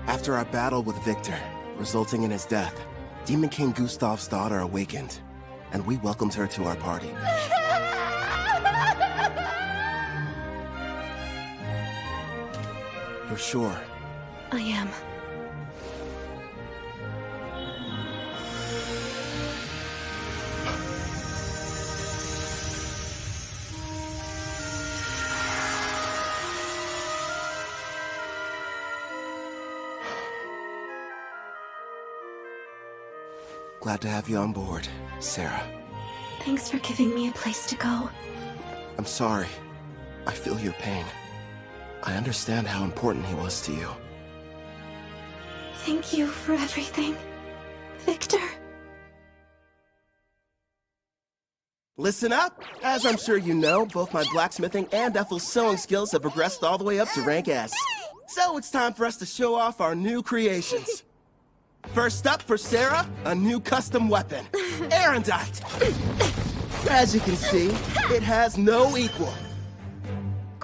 After our battle with Victor, resulting in his death, Demon King Gustav's daughter awakened, and we welcomed her to our party. You're sure? I am. Glad to have you on board, Sarah. Thanks for giving me a place to go. I'm sorry. I feel your pain. I understand how important he was to you. Thank you for everything, Victor. Listen up! As I'm sure you know, both my blacksmithing and Ethel's sewing skills have progressed all the way up to rank S. So it's time for us to show off our new creations. First up for Sarah, a new custom weapon, Erendite. As you can see, it has no equal.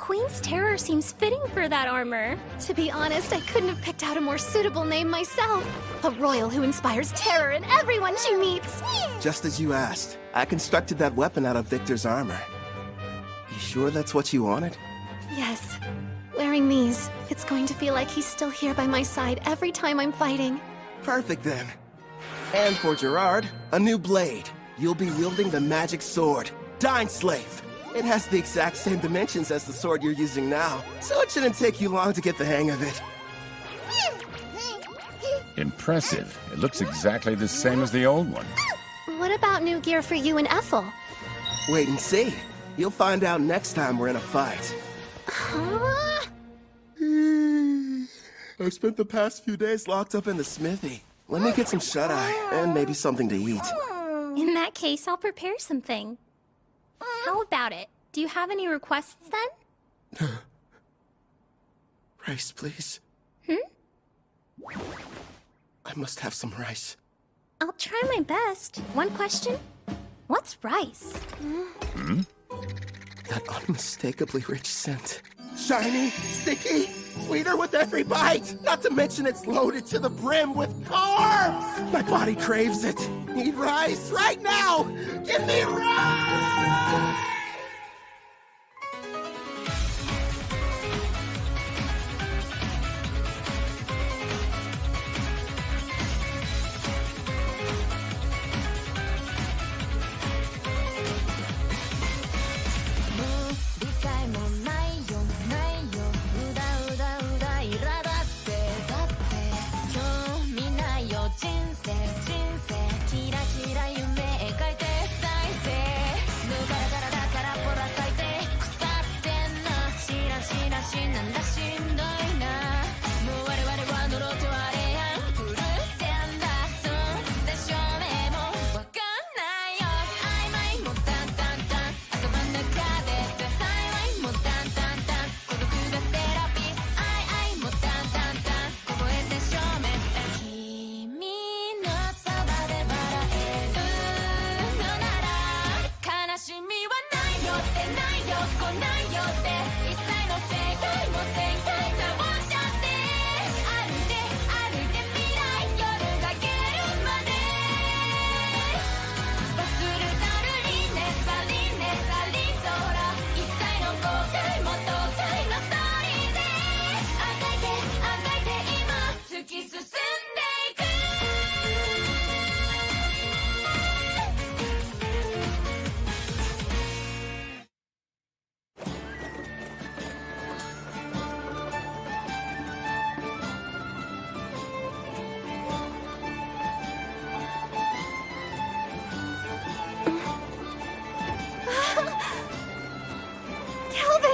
Queen's Terror seems fitting for that armor. To be honest, I couldn't have picked out a more suitable name myself. A royal who inspires terror in everyone she meets. Just as you asked, I constructed that weapon out of Victor's armor. You sure that's what you wanted? Yes. Wearing these, it's going to feel like he's still here by my side every time I'm fighting. Perfect then. And for Gerard, a new blade. You'll be wielding the magic sword, Dine Slave. It has the exact same dimensions as the sword you're using now, so it shouldn't take you long to get the hang of it. Impressive. It looks exactly the same as the old one. What about new gear for you and Ethel? Wait and see. You'll find out next time we're in a fight. Huh? I spent the past few days locked up in the smithy. Let me get some shut-eye, and maybe something to eat. In that case, I'll prepare something. How about it? Do you have any requests then? Rice, please. I must have some rice. I'll try my best. One question? What's rice? That unmistakably rich scent. Shiny, sticky, sweeter with every bite. Not to mention it's loaded to the brim with carbs. My body craves it. Need rice right now. Give me rice!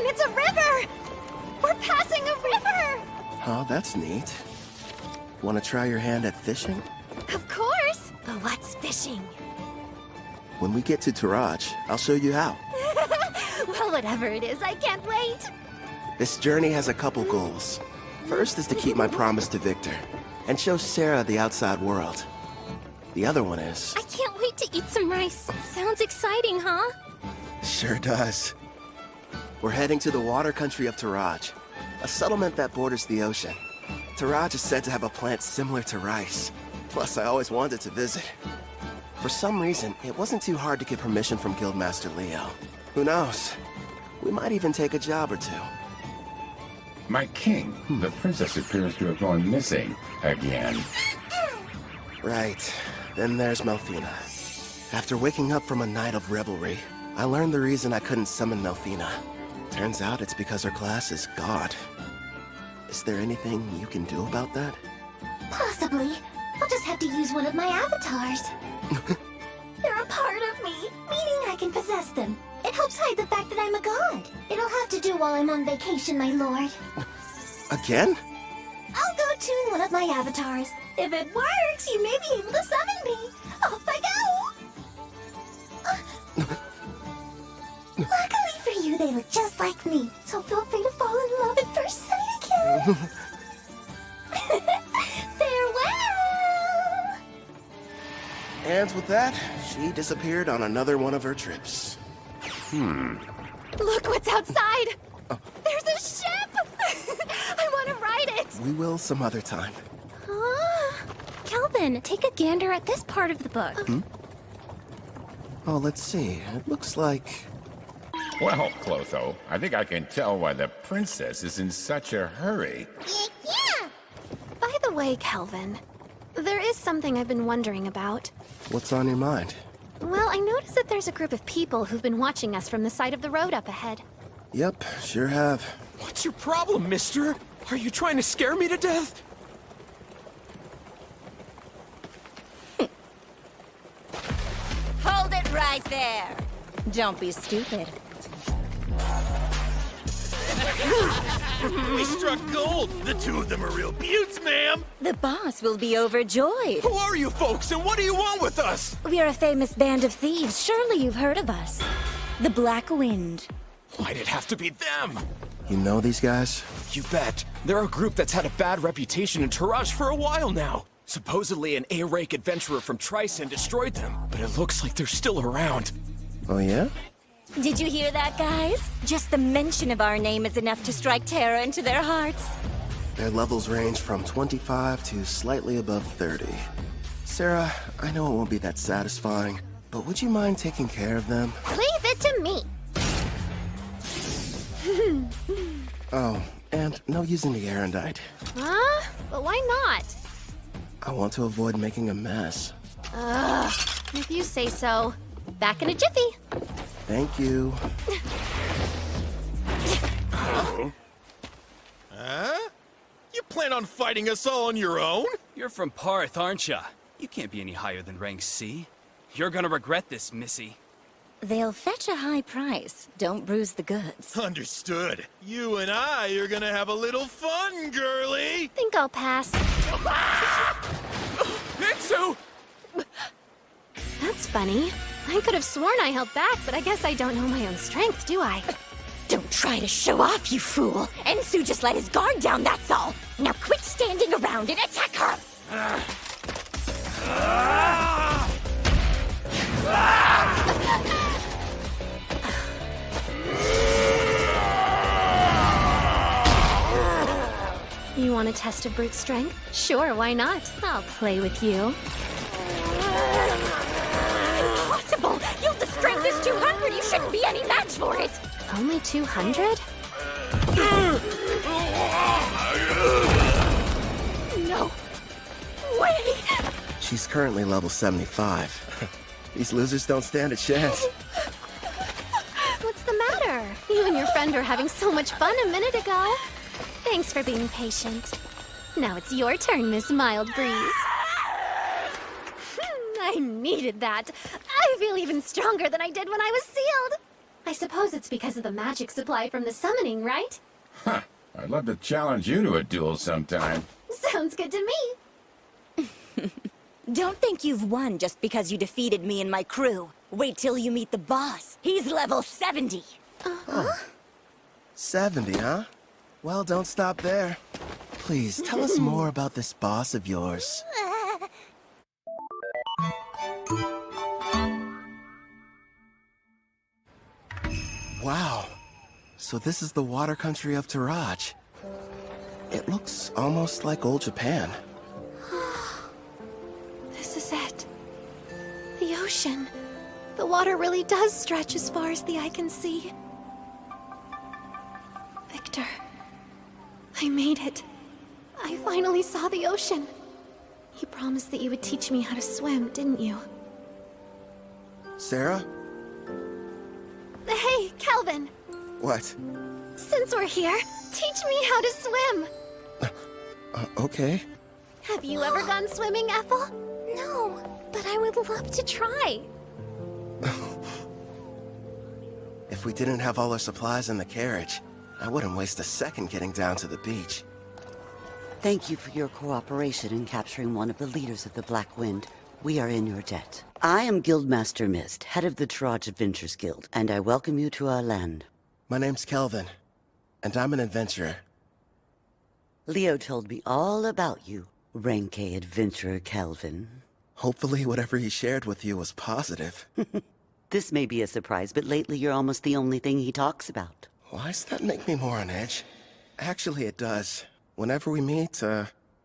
It's a river! We're passing a river! Oh, that's neat. Want to try your hand at fishing? Of course! But what's fishing? When we get to Taraj, I'll show you how. Well, whatever it is, I can't wait! This journey has a couple goals. First is to keep my promise to Victor, and show Sarah the outside world. The other one is... I can't wait to eat some rice. Sounds exciting, huh? Sure does. We're heading to the water country of Taraj, a settlement that borders the ocean. Taraj is said to have a plant similar to rice. Plus, I always wanted to visit. For some reason, it wasn't too hard to get permission from Guildmaster Leo. Who knows? We might even take a job or two. My king, the princess appears to have gone missing again. Right. Then there's Melfina. After waking up from a night of revelry, I learned the reason I couldn't summon Melfina. Turns out it's because her class is God. Is there anything you can do about that? Possibly. I'll just have to use one of my avatars. They're a part of me, meaning I can possess them. It helps hide the fact that I'm a god. It'll have to do while I'm on vacation, my lord. Again? I'll go tune one of my avatars. If it works, you may be able to summon me. Off I go! Luckily for you, they look just like me, so feel free to fall in love at first sight again. Farewell! And with that, she disappeared on another one of her trips. Look what's outside! There's We will some other time. Kelvin, take a gander at this part of the book. Oh, let's see. It looks like... Well, Clotho, I think I can tell why the princess is in such a hurry. Yeah! By the way, Kelvin, there is something I've been wondering about. What's on your mind? Well, I noticed that there's a group of people who've been watching us from the side of the road up ahead. Yep, sure have. What's your problem, mister? Are you trying to scare me to death? Hold it right there. Don't be stupid. We struck gold! The two of them are real beauts, ma'am! The boss will be overjoyed. Who are you folks, and what do you want with us? We're a famous band of thieves. Surely you've heard of us. The Black Wind. Why'd it have to be them? You know these guys? You bet. They're a group that's had a bad reputation in Taraj for a while now. Supposedly an A-rank adventurer from Tryson destroyed them, but it looks like they're still around. Oh, yeah? Did you hear that, guys? Just the mention of our name is enough to strike terror into their hearts. Their levels range from 25 to slightly above 30. Sarah, I know it won't be that satisfying, but would you mind taking care of them? Leave it to me! Oh, and no using the erendite. Huh? But why not? I want to avoid making a mess. Ugh, if you say so. Back in a jiffy. Thank you. Huh? You plan on fighting us all on your own? You're from Parth, aren't ya? You can't be any higher than rank C. You're gonna regret this, Missy. They'll fetch a high price. Don't bruise the goods. Understood. You and I are gonna have a little fun, girlie! Think I'll pass. Mitsu! That's funny. I could have sworn I held back, but I guess I don't know my own strength, do I? Don't try to show off, you fool! Ensu just let his guard down, that's all! Now quit standing around and attack her! You want to test a brute strength? Sure, why not? I'll play with you. Impossible! Yilda's strength is 200! You shouldn't be any match for it! Only 200? No way! She's currently level 75. These losers don't stand a chance. What's the matter? You and your friend were having so much fun a minute ago. Thanks for being patient. Now it's your turn, Miss Mild Breeze. I needed that. I feel even stronger than I did when I was sealed. I suppose it's because of the magic supply from the summoning, right? Huh. I'd love to challenge you to a duel sometime. Sounds good to me. Don't think you've won just because you defeated me and my crew. Wait till you meet the boss. He's level 70. 70, huh? Well, don't stop there. Please, tell us more about this boss of yours. Wow. So this is the water country of Taraj. It looks almost like old Japan. This is it. The ocean. The water really does stretch as far as the eye can see. Victor, I made it. I finally saw the ocean. You promised that you would teach me how to swim, didn't you? Sarah? Hey, Kelvin. What? Since we're here, teach me how to swim. Okay. Have you ever gone swimming, Ethel? No, but I would love to try. If we didn't have all our supplies in the carriage, I wouldn't waste a second getting down to the beach. Thank you for your cooperation in capturing one of the leaders of the Black Wind. We are in your debt. I am Guildmaster Mist, head of the Taraj Adventures Guild, and I welcome you to our land. My name's Kelvin, and I'm an adventurer. Leo told me all about you, Rank A adventurer Kelvin. Hopefully whatever he shared with you was positive. This may be a surprise, but lately you're almost the only thing he talks about. Why does that make me more on edge? Actually, it does. Whenever we meet,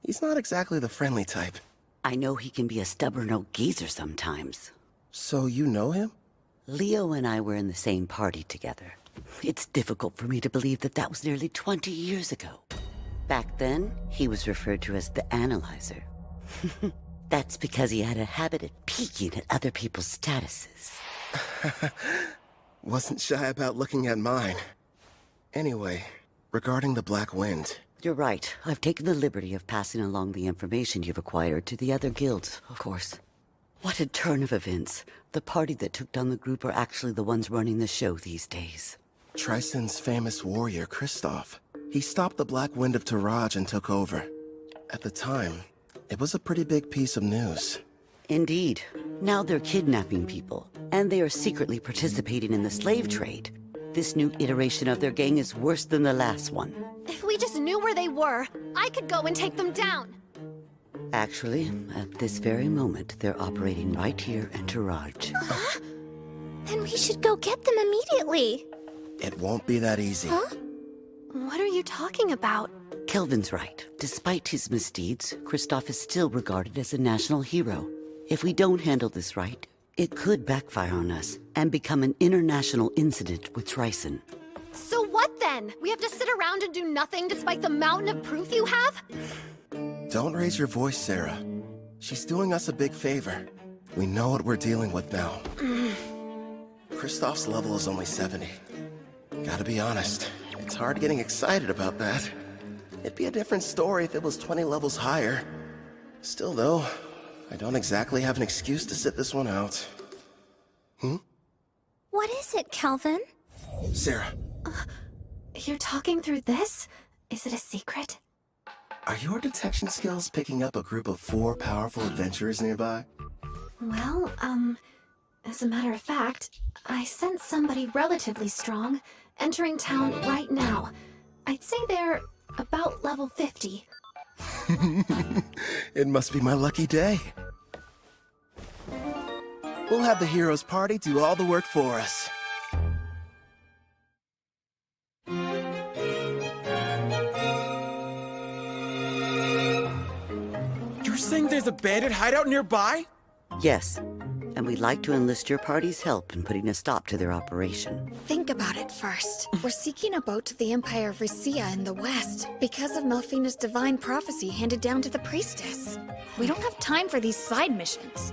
he's not exactly the friendly type. I know he can be a stubborn old geezer sometimes. So you know him? Leo and I were in the same party together. It's difficult for me to believe that that was nearly 20 years ago. Back then, he was referred to as the Analyzer. That's because he had a habit of peeking at other people's statuses. Wasn't shy about looking at mine. Anyway, regarding the Black Wind... You're right. I've taken the liberty of passing along the information you've acquired to the other guilds, of course. What a turn of events. The party that took down the group are actually the ones running the show these days. Trison's famous warrior, Kristoff. He stopped the Black Wind of Taraj and took over. At the time, it was a pretty big piece of news. Indeed. Now they're kidnapping people, and they are secretly participating in the slave trade. This new iteration of their gang is worse than the last one. If we just knew where they were, I could go and take them down. Actually, at this very moment, they're operating right here in Taraj. Then we should go get them immediately. It won't be that easy. Huh? What are you talking about? Kelvin's right. Despite his misdeeds, Kristoff is still regarded as a national hero. If we don't handle this right, it could backfire on us and become an international incident with Trison. So what then? We have to sit around and do nothing despite the mountain of proof you have? Don't raise your voice, Sarah. She's doing us a big favor. We know what we're dealing with now. Kristoff's level is only 70. Gotta be honest, it's hard getting excited about that. It'd be a different story if it was 20 levels higher. Still though, I don't exactly have an excuse to sit this one out. What is it, Kelvin? Sarah. You're talking through this? Is it a secret? Are your detection skills picking up a group of 4 powerful adventurers nearby? Well, as a matter of fact, I sense somebody relatively strong entering town right now. I'd say they're about level 50. It must be my lucky day. We'll have the heroes party do all the work for us. You're saying there's a bandit hideout nearby? Yes, and we'd like to enlist your party's help in putting a stop to their operation. Think about it first. We're seeking a boat to the Empire of Ricea in the west because of Melfina's divine prophecy handed down to the priestess. We don't have time for these side missions.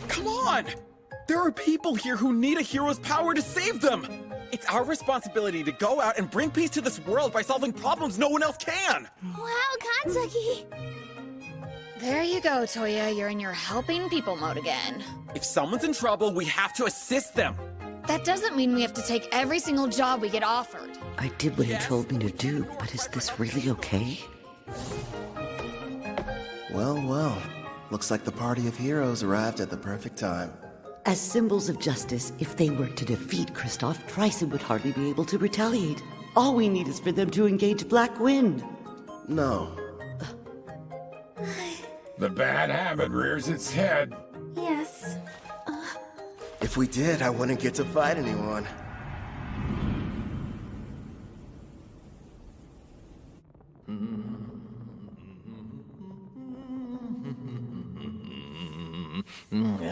Come on! There are people here who need a hero's power to save them! It's our responsibility to go out and bring peace to this world by solving problems no one else can! Wow, Kanzaki! There you go, Toya. You're in your helping people mode again. If someone's in trouble, we have to assist them! That doesn't mean we have to take every single job we get offered. I did what he told me to do, but is this really okay? Well, well. Looks like the party of heroes arrived at the perfect time. As symbols of justice, if they were to defeat Kristoff, Trison would hardly be able to retaliate. All we need is for them to engage Black Wind. No. The bad habit rears its head. Yes. If we did, I wouldn't get to fight anyone. Mom,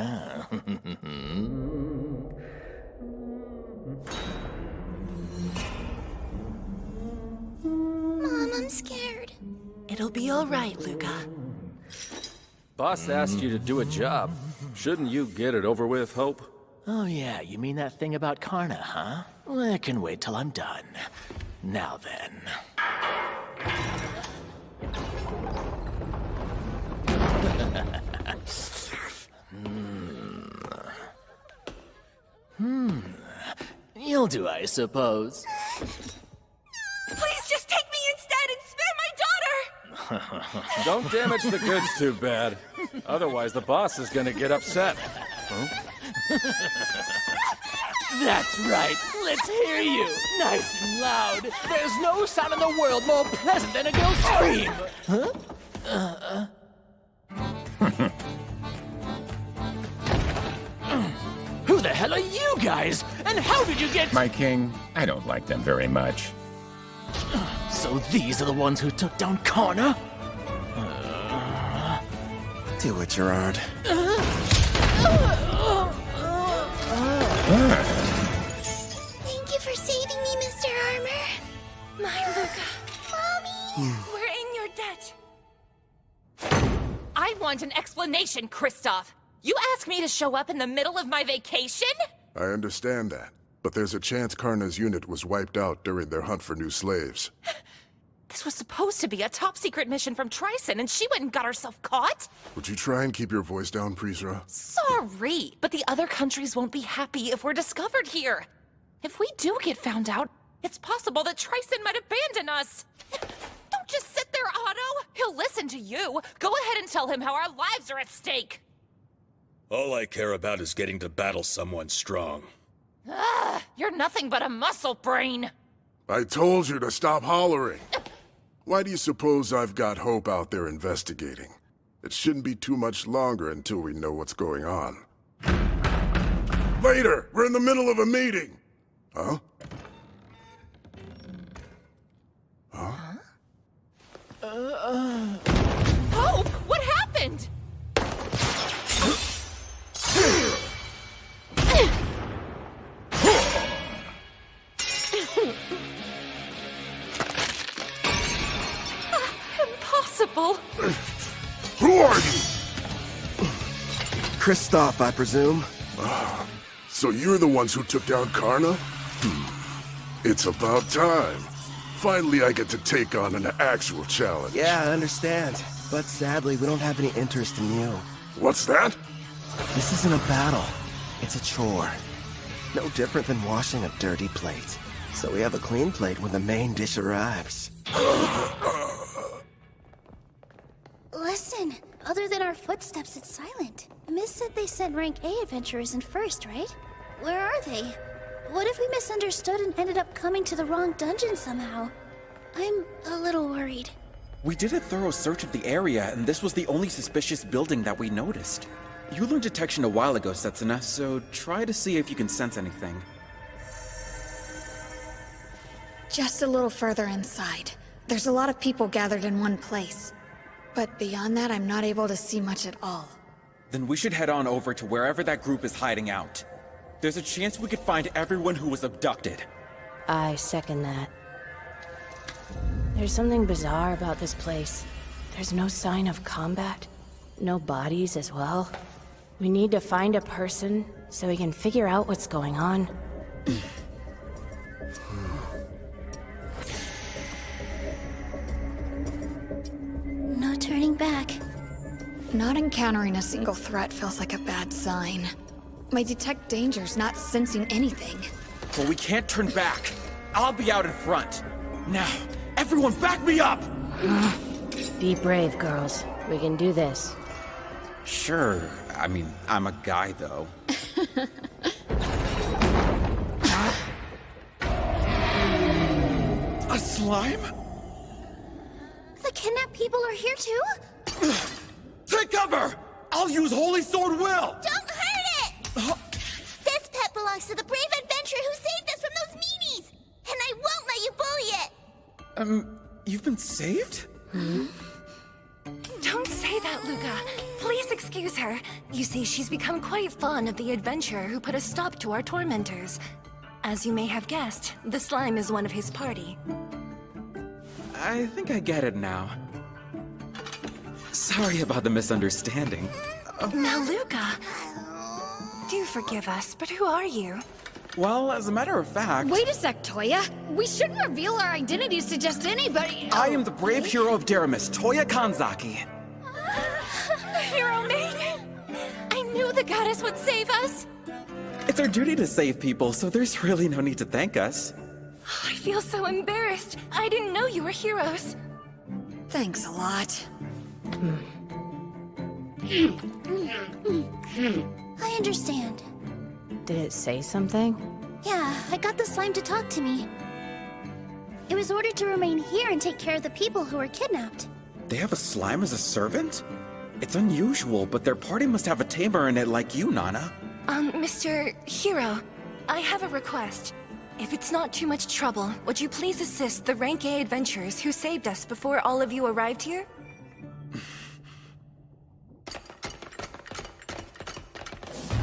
I'm scared. It'll be all right, Luca. Boss asked you to do a job. Shouldn't you get it over with, Hope? Oh yeah, you mean that thing about Karna, huh? Well, I can wait till I'm done. Now then. You'll do, I suppose. Please just take me instead and spare my daughter! Don't damage the goods too bad. Otherwise, the boss is gonna get upset. Huh? That's right. Let's hear you. Nice and loud. There's no sound in the world more pleasant than a girl's scream. Huh? Who the hell are you guys? And how did you get... My king, I don't like them very much. So So these are the ones who took down Karna? Do it, Gerard. Thank you for saving me, Mr. Armor. My Luca. Mommy! We're in your debt. I want an explanation, Kristoff. You asked me to show up in the middle of my vacation? I understand that, but there's a chance Karna's unit was wiped out during their hunt for new slaves. This was supposed to be a top-secret mission from Tryson, and she went and got herself caught? Would you try and keep your voice down, Prisra? Sorry, but the other countries won't be happy if we're discovered here. If we do get found out, it's possible that Tryson might abandon us. Don't just sit there, Otto. He'll listen to you. Go ahead and tell him how our lives are at stake. All I care about is getting to battle someone strong. You're nothing but a muscle brain. I told you to stop hollering. Why do you suppose I've got Hope out there investigating? It shouldn't be too much longer until we know what's going on. Later! We're in the middle of a meeting! Huh? Huh? Hope, what happened? Impossible. Who are you? Kristoff, I presume. So you're the ones who took down Karna? It's about time. Finally, I get to take on an actual challenge. Yeah, I understand. But sadly, we don't have any interest in you. What's that? This isn't a battle. It's a chore. No different than washing a dirty plate. So we have a clean plate when the main dish arrives. Listen, other than our footsteps, it's silent. Miss said they sent rank A adventurers in first, right? Where are they? What if we misunderstood and ended up coming to the wrong dungeon somehow? I'm a little worried. We did a thorough search of the area, and this was the only suspicious building that we noticed. You learned detection a while ago, Setsuna, so try to see if you can sense anything. Just a little further inside. There's a lot of people gathered in one place. But beyond that, I'm not able to see much at all. Then we should head on over to wherever that group is hiding out. There's a chance we could find everyone who was abducted. I second that. There's something bizarre about this place. There's no sign of combat. No bodies as well. We need to find a person so we can figure out what's going on. No turning back. Not encountering a single threat feels like a bad sign. My detect danger's not sensing anything. But we can't turn back. I'll be out in front. Now, everyone back me up! Be brave, girls. We can do this. Sure. I mean, I'm a guy, though. A slime? The kidnapped people are here too? Take cover! I'll use Holy Sword Will! Don't hurt it! This pet belongs to the brave adventurer who saved us from those meanies! And I won't let you bully it! You've been saved? Don't say that, Luca. Please excuse her. You see, she's become quite fond of the adventurer who put a stop to our tormentors. As you may have guessed, the slime is one of his party. I think I get it now. Sorry about the misunderstanding. Now, Luca, do forgive us, but who are you? Well, as a matter of fact... Wait a sec, Toya. We shouldn't reveal our identities to just anybody. I am the brave hero of Deramis, Toya Kanzaki. The hero maiden! I knew the goddess would save us! It's our duty to save people, so there's really no need to thank us. I feel so embarrassed. I didn't know you were heroes. Thanks a lot. I understand. Did it say something? Yeah, I got the slime to talk to me. It was ordered to remain here and take care of the people who were kidnapped. They have a slime as a servant? It's unusual, but their party must have a tamer in it like you, Nana. Mr. Hero, I have a request. If it's not too much trouble, would you please assist the Rank A adventurers who saved us before all of you arrived here?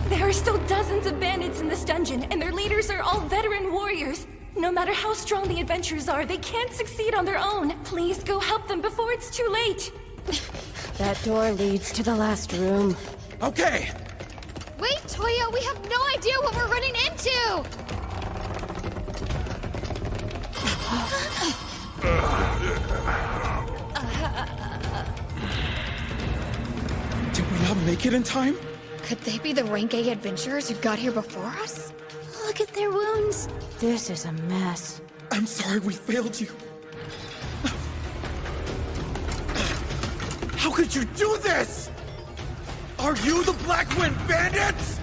There are still dozens of bandits in this dungeon, and their leaders are all veteran warriors. No matter how strong the adventurers are, they can't succeed on their own. Please go help them before it's too late. That door leads to the last room. Okay! Wait, Toya, we have no idea what we're running into! Did we not make it in time? Could they be the Rank A adventurers who got here before us? Look at their wounds. This is a mess. I'm sorry we failed you. How could you do this? Are you the Blackwind Bandits?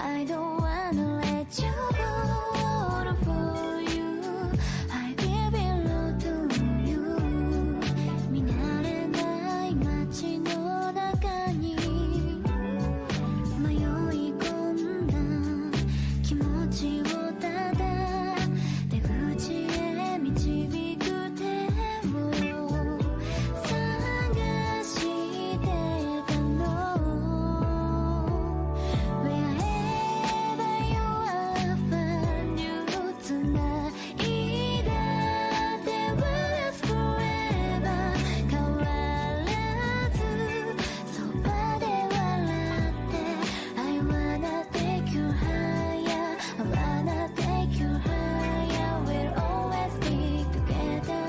I don't wanna let you go for you. I give it all to you. 見慣れない街の中に迷い込んだ気持ちをただ出口へ導く手を探してたの。Wherever you are, find you tonight. で was forever. 変わらずそばで笑って I wanna take you higher. I wanna take you higher. We'll always be together.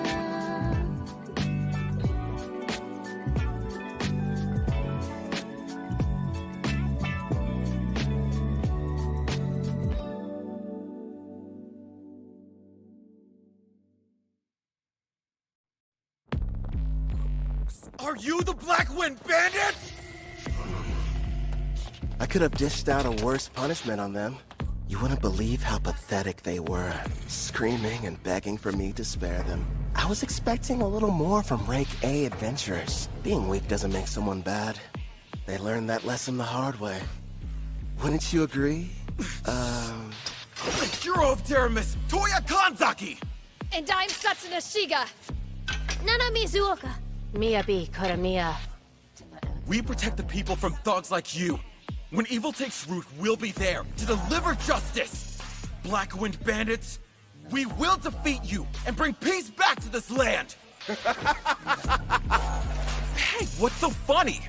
Are you the Blackwind Bandits? I could have dished out a worse punishment on them. You wouldn't believe how pathetic they were, screaming and begging for me to spare them. I was expecting a little more from Rank A adventurers. Being weak doesn't make someone bad. They learned that lesson the hard way. Wouldn't you agree? The hero of Deramis, Toya Kanzaki! And I'm Satsuna Shiga. Nana Mizuoka. Miyabi Koramiya. We protect the people from thugs like you. When evil takes root, we'll be there to deliver justice. Blackwind Bandits, we will defeat you and bring peace back to this land. Hey, what's so funny?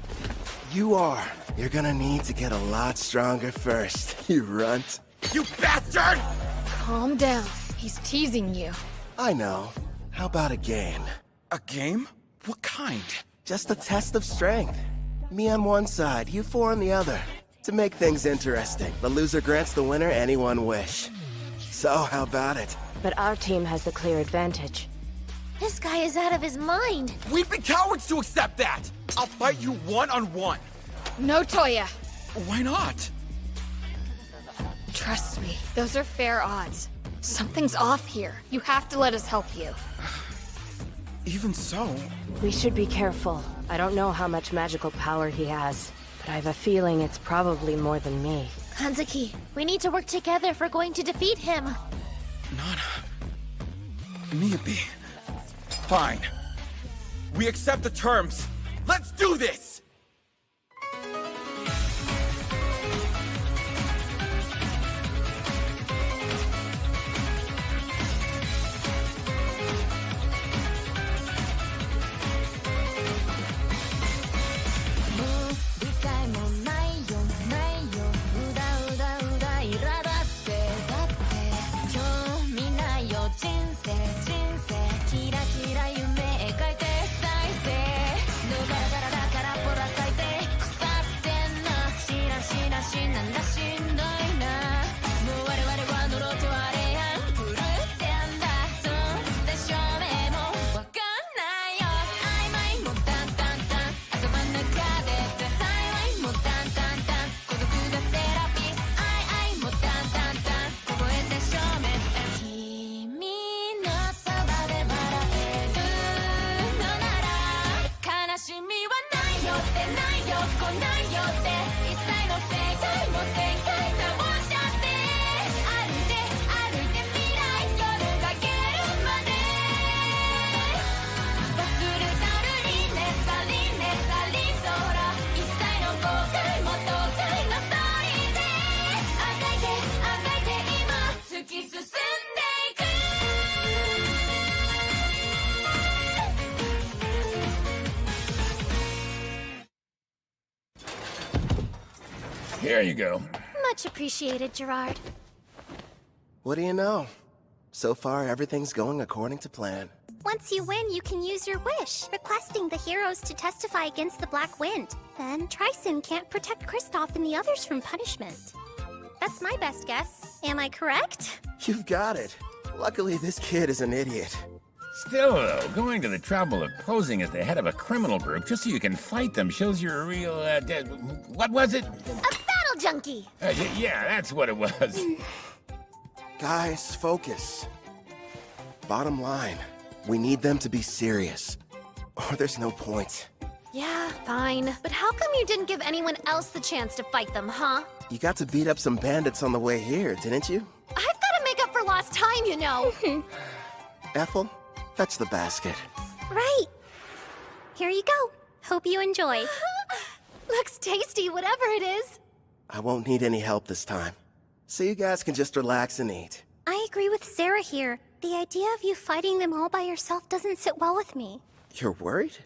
You are. You're gonna need to get a lot stronger first, you runt. You bastard! Calm down. He's teasing you. I know. How about a game? A game? What kind? Just a test of strength. Me on one side, you four on the other. To make things interesting, the loser grants the winner any one wish. So, how about it? But our team has the clear advantage. This guy is out of his mind. We'd be cowards to accept that! I'll fight you one-on-one. No, Toya. Why not? Trust me, those are fair odds. Something's off here. You have to let us help you. Even so... We should be careful. I don't know how much magical power he has, but I have a feeling it's probably more than me. Kanzaki, we need to work together if we're going to defeat him. Miyabi. Fine. We accept the terms. Let's do this! Here you go. Much appreciated, Gerard. What do you know? So far, everything's going according to plan. Once you win, you can use your wish, requesting the heroes to testify against the Black Wind. Then Tryson can't protect Kristoff and the others from punishment. That's my best guess. Am I correct? You've got it. Luckily, this kid is an idiot. Still, though, going to the trouble of posing as the head of a criminal group just so you can fight them shows you're a real, what was it? A battle junkie! Yeah, that's what it was. Guys, focus. Bottom line, we need them to be serious, or there's no point. Yeah, fine. But how come you didn't give anyone else the chance to fight them, huh? You got to beat up some bandits on the way here, didn't you? I've got to make up for lost time, you know. Ethel, fetch the basket. Right. Here you go. Hope you enjoy. Looks tasty, whatever it is. I won't need any help this time. So you guys can just relax and eat. I agree with Sarah here. The idea of you fighting them all by yourself doesn't sit well with me. You're worried?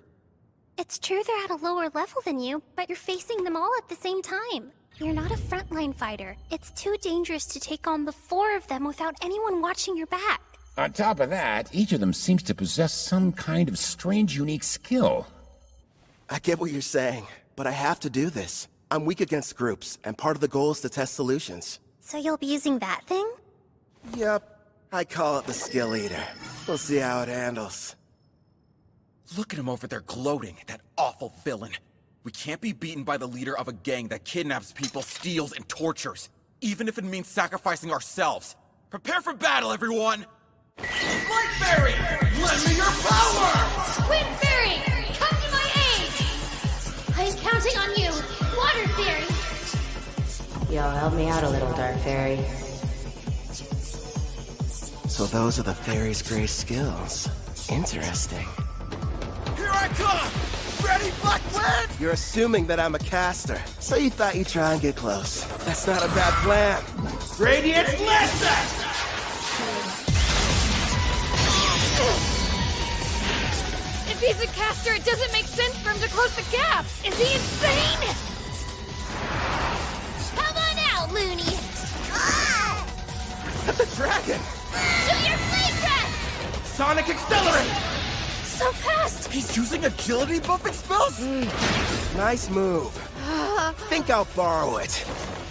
It's true they're at a lower level than you, but you're facing them all at the same time. You're not a frontline fighter. It's too dangerous to take on the 4 of them without anyone watching your back. On top of that, each of them seems to possess some kind of strange, unique skill. I get what you're saying, but I have to do this. I'm weak against groups, and part of the goal is to test solutions. So you'll be using that thing? Yep. I call it the skill eater. We'll see how it handles. Look at him over there gloating, that awful villain. We can't be beaten by the leader of a gang that kidnaps people, steals, and tortures, even if it means sacrificing ourselves. Prepare for battle, everyone! Light Fairy! Lend me your power! Squid Fairy! Come to my aid! I'm counting on you! Water Fairy! Yo, help me out a little, Dark Fairy. So those are the fairy's great skills. Interesting. Here I come! Ready, Black Wind? You're assuming that I'm a caster, so you thought you'd try and get close. That's not a bad plan. Radiant Listen! If he's a caster, it doesn't make sense for him to close the gap! Is he insane? Come on out, loony! Ah! The dragon! Do your flame breath! Sonic Accelerate! So fast! He's using agility buffing spells? Nice move. Think I'll borrow it.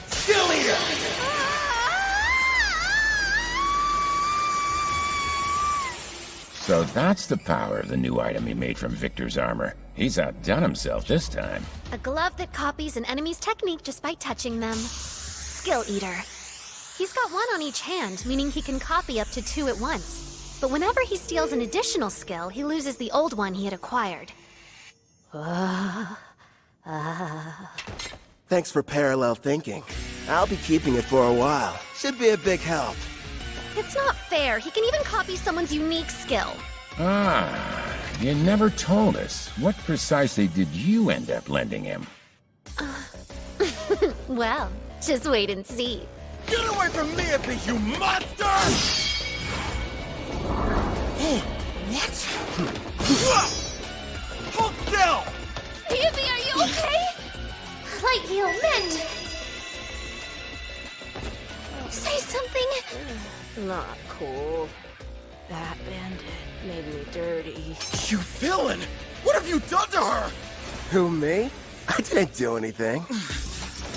Skill Eater! So that's the power of the new item he made from Victor's armor. He's outdone himself this time. A glove that copies an enemy's technique just by touching them. Skill Eater. He's got 1 on each hand, meaning he can copy up to 2 at once. But whenever he steals an additional skill, he loses the old one he had acquired. Thanks for parallel thinking. I'll be keeping it for a while. Should be a big help. It's not fair. He can even copy someone's unique skill. Ah, you never told us. What precisely did you end up lending him? Well, just wait and see. Get away from me, you monster! What? Hold still! Yubi, are you okay? Light heal, mend! Say something! Not cool. That bandit made me dirty. You villain! What have you done to her? Who, me? I didn't do anything.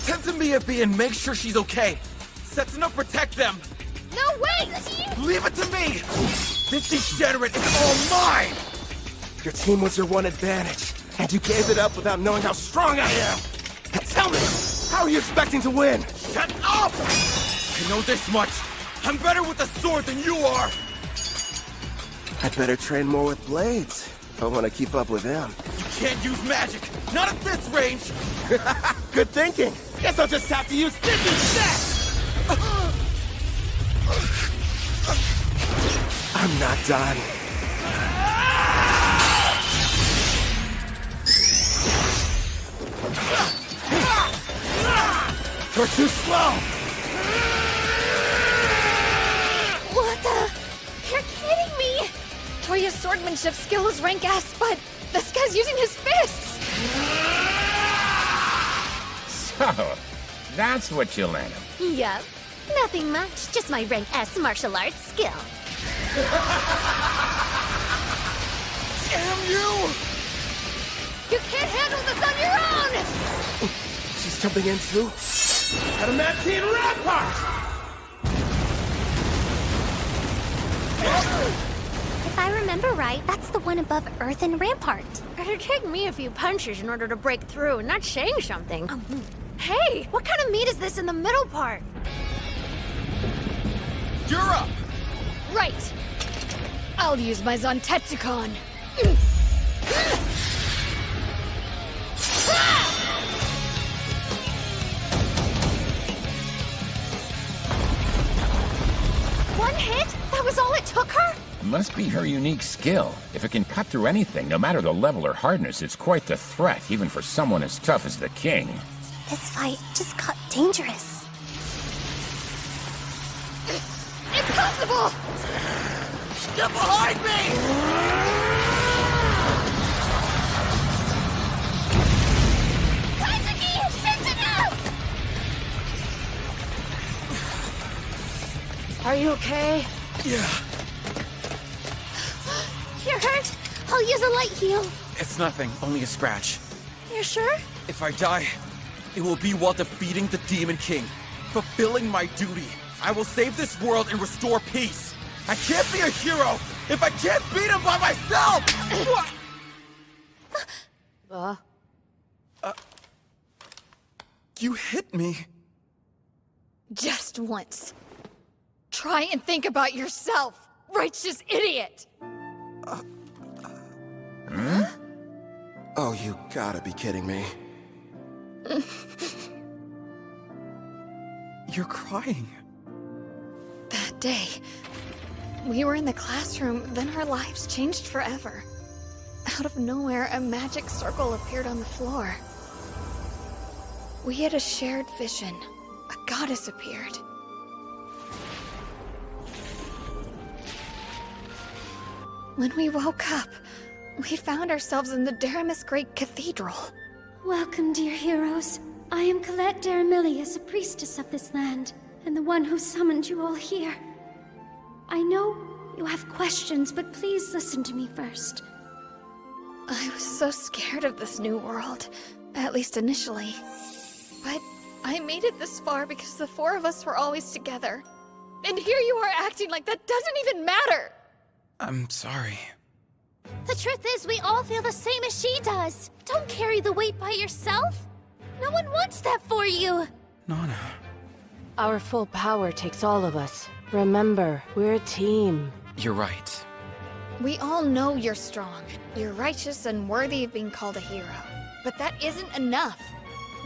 Tend to Miyabi and make sure she's okay. Setting up protect them. No, wait! Leave it to me! This degenerate is all mine! Your team was your one advantage, and you gave it up without knowing how strong I am! Tell me, how are you expecting to win? Shut up! I know this much. I'm better with a sword than you are! I'd better train more with blades. if I want to keep up with them. You can't use magic! Not at this range! Good thinking! Guess I'll just have to use this instead! I'm not done. You're too slow! What the? You're kidding me! Toya's swordmanship skill is rank S, but this guy's using his fists! So, that's what you lent him. Yup. Nothing much, just my rank S martial arts skill. Damn you! You can't handle this on your own! She's jumping in too. Adamantine Rampart! If I remember right, that's the one above Earthen Rampart. It'd take me a few punches in order to break through, not saying something. Hey, what kind of meat is this in the middle part? You're up! Right! I'll use my Zontetsucon. One hit? That was all it took her? Must be her unique skill. If it can cut through anything, no matter the level or hardness, it's quite the threat, even for someone as tough as the king. This fight just got dangerous. Impossible! Get behind me! Katsuki! Sentinel! Are you okay? Yeah. You're hurt? I'll use a light heal. It's nothing, only a scratch. You're sure? If I die, it will be while defeating the Demon King, fulfilling my duty. I will save this world and restore peace. I can't be a hero if I can't beat him by myself! You hit me. Just once. Try and think about yourself, righteous idiot! Oh, you gotta be kidding me. You're crying. That day, we were in the classroom, then our lives changed forever. Out of nowhere, a magic circle appeared on the floor. We had a shared vision. A goddess appeared. When we woke up, we found ourselves in the Daramus Great Cathedral. Welcome, dear heroes. I am Colette Daramilius, a priestess of this land, and the one who summoned you all here. I know you have questions, but please listen to me first. I was so scared of this new world, at least initially. But I made it this far because the four of us were always together. And here you are acting like that doesn't even matter! I'm sorry. The truth is, we all feel the same as she does. Don't carry the weight by yourself. No one wants that for you. Nana. Our full power takes all of us. Remember, we're a team. You're right. We all know you're strong. You're righteous and worthy of being called a hero. But that isn't enough.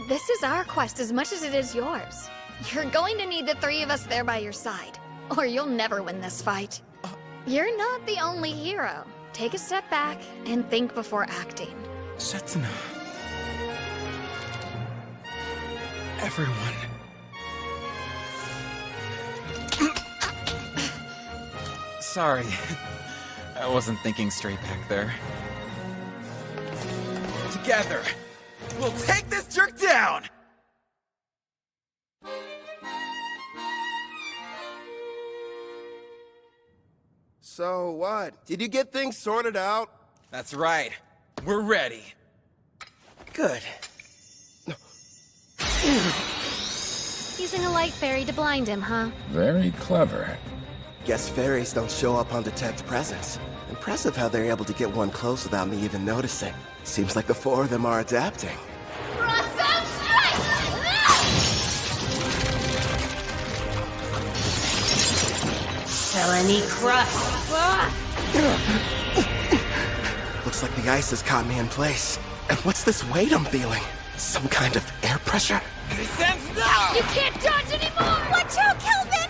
This is our quest as much as it is yours. You're going to need the three of us there by your side, or you'll never win this fight. You're not the only hero. Take a step back and think before acting. Setsuna. Everyone. Sorry. I wasn't thinking straight back there. Together, we'll take this jerk down! So what? Did you get things sorted out? That's right. We're ready. Good. Using a light fairy to blind him, huh? Very clever. Guess fairies don't show up on detect presence. Impressive how they're able to get one close without me even noticing. Seems like the four of them are adapting. Felony crush. Looks Looks like the ice has caught me in place. And what's this weight I'm feeling? Some kind of air pressure? Sense now! You can't dodge anymore! Watch out, Kelvin!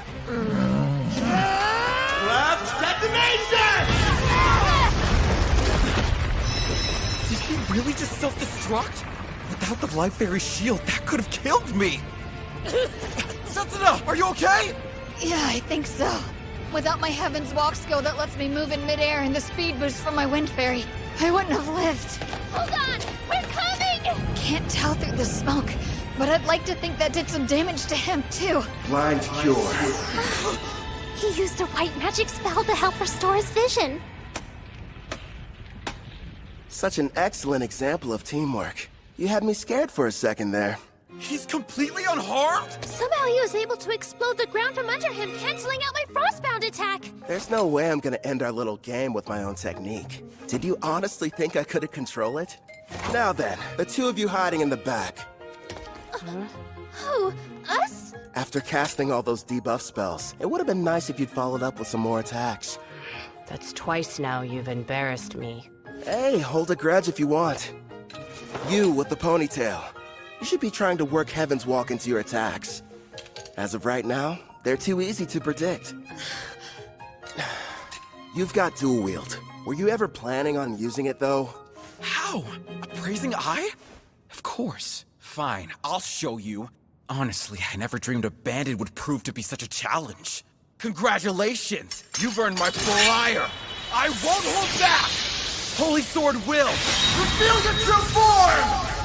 Left detonation! Did he really just self-destruct? Without the Life Fairy shield, that could have killed me! Setsuna, are you okay? Yeah, I think so. Without my Heaven's Walk skill that lets me move in midair and the speed boost from my Wind Fairy, I wouldn't have lived. Hold on! We're coming! Can't tell through the smoke, but I'd like to think that did some damage to him, too. Blind cure. He used a white magic spell to help restore his vision. Such an excellent example of teamwork. You had me scared for a second there. He's completely unharmed? Somehow he was able to explode the ground from under him, canceling out my frostbound attack. There's no way I'm gonna end our little game with my own technique. Did you honestly think I couldn't control it? Now then, the two of you hiding in the back. Who? Us? After casting all those debuff spells, it would have been nice if you'd followed up with some more attacks. That's twice now you've embarrassed me. Hey, hold a grudge if you want. You with the ponytail. You should be trying to work Heaven's Walk into your attacks. As of right now, they're too easy to predict. You've got dual wield. Were you ever planning on using it, though? How? A praising eye? Of course. Fine, I'll show you. Honestly, I never dreamed a bandit would prove to be such a challenge. Congratulations! You've earned my full ire! I won't hold back! Holy Sword will! Reveal your true form!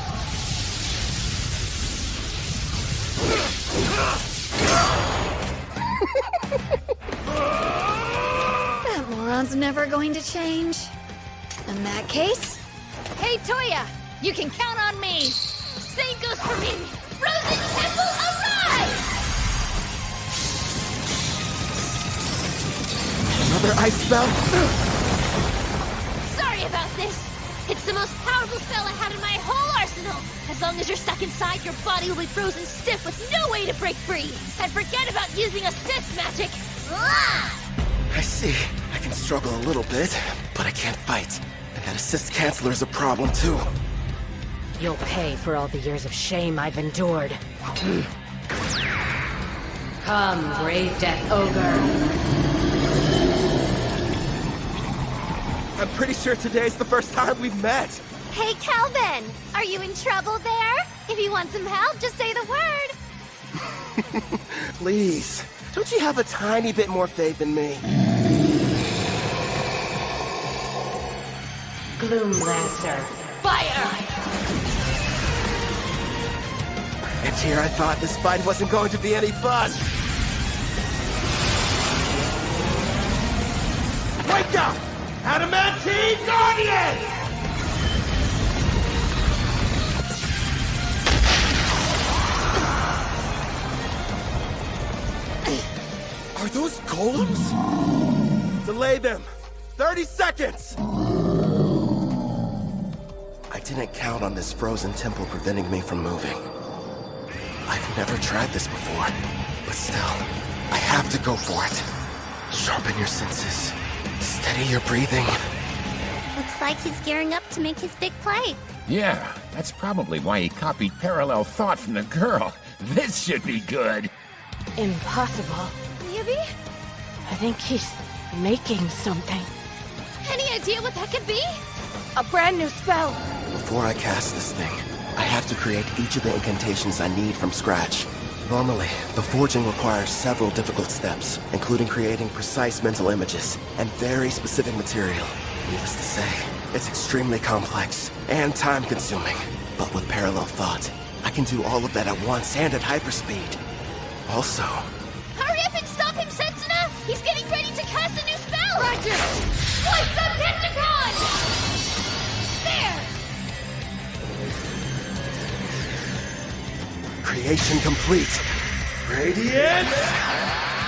That moron's never going to change. In that case, hey Toya, you can count on me. Same goes for me. Frozen Temple, arise! Another ice spell? Sorry about this. It's the most powerful spell I had in my whole arsenal. As long as you're stuck inside, your body will be frozen stiff with no way to break free. And forget about using assist magic. I see. I can struggle a little bit, but I can't fight. And that assist canceller is a problem, too. You'll pay for all the years of shame I've endured. Come, brave Death Ogre. I'm pretty sure today's the first time we've met. Hey, Kelvin! Are you in trouble there? If you want some help, just say the word. Please, don't you have a tiny bit more faith in me? Gloom Lancer. Fire! And here I thought this fight wasn't going to be any fun. Wake up! Adamantine Guardian! Are those golems? Delay them! 30 seconds! I didn't count on this frozen temple preventing me from moving. I've never tried this before, but still, I have to go for it. Sharpen your senses. Steady your breathing. Looks like he's gearing up to make his big play. Yeah, that's probably why he copied parallel thought from the girl. This should be good. Impossible. Maybe? I think he's making something. Any idea what that could be? A brand new spell. Before I cast this thing, I have to create each of the incantations I need from scratch. Normally, the forging requires several difficult steps, including creating precise mental images and very specific material. Needless to say, it's extremely complex and time-consuming. But with parallel thought, I can do all of that at once and at hyperspeed. Also, Hurry up and stop him, Setsuna! He's getting ready to cast a new spell! Roger! Slice the Pentacon! There! creation complete. Radiant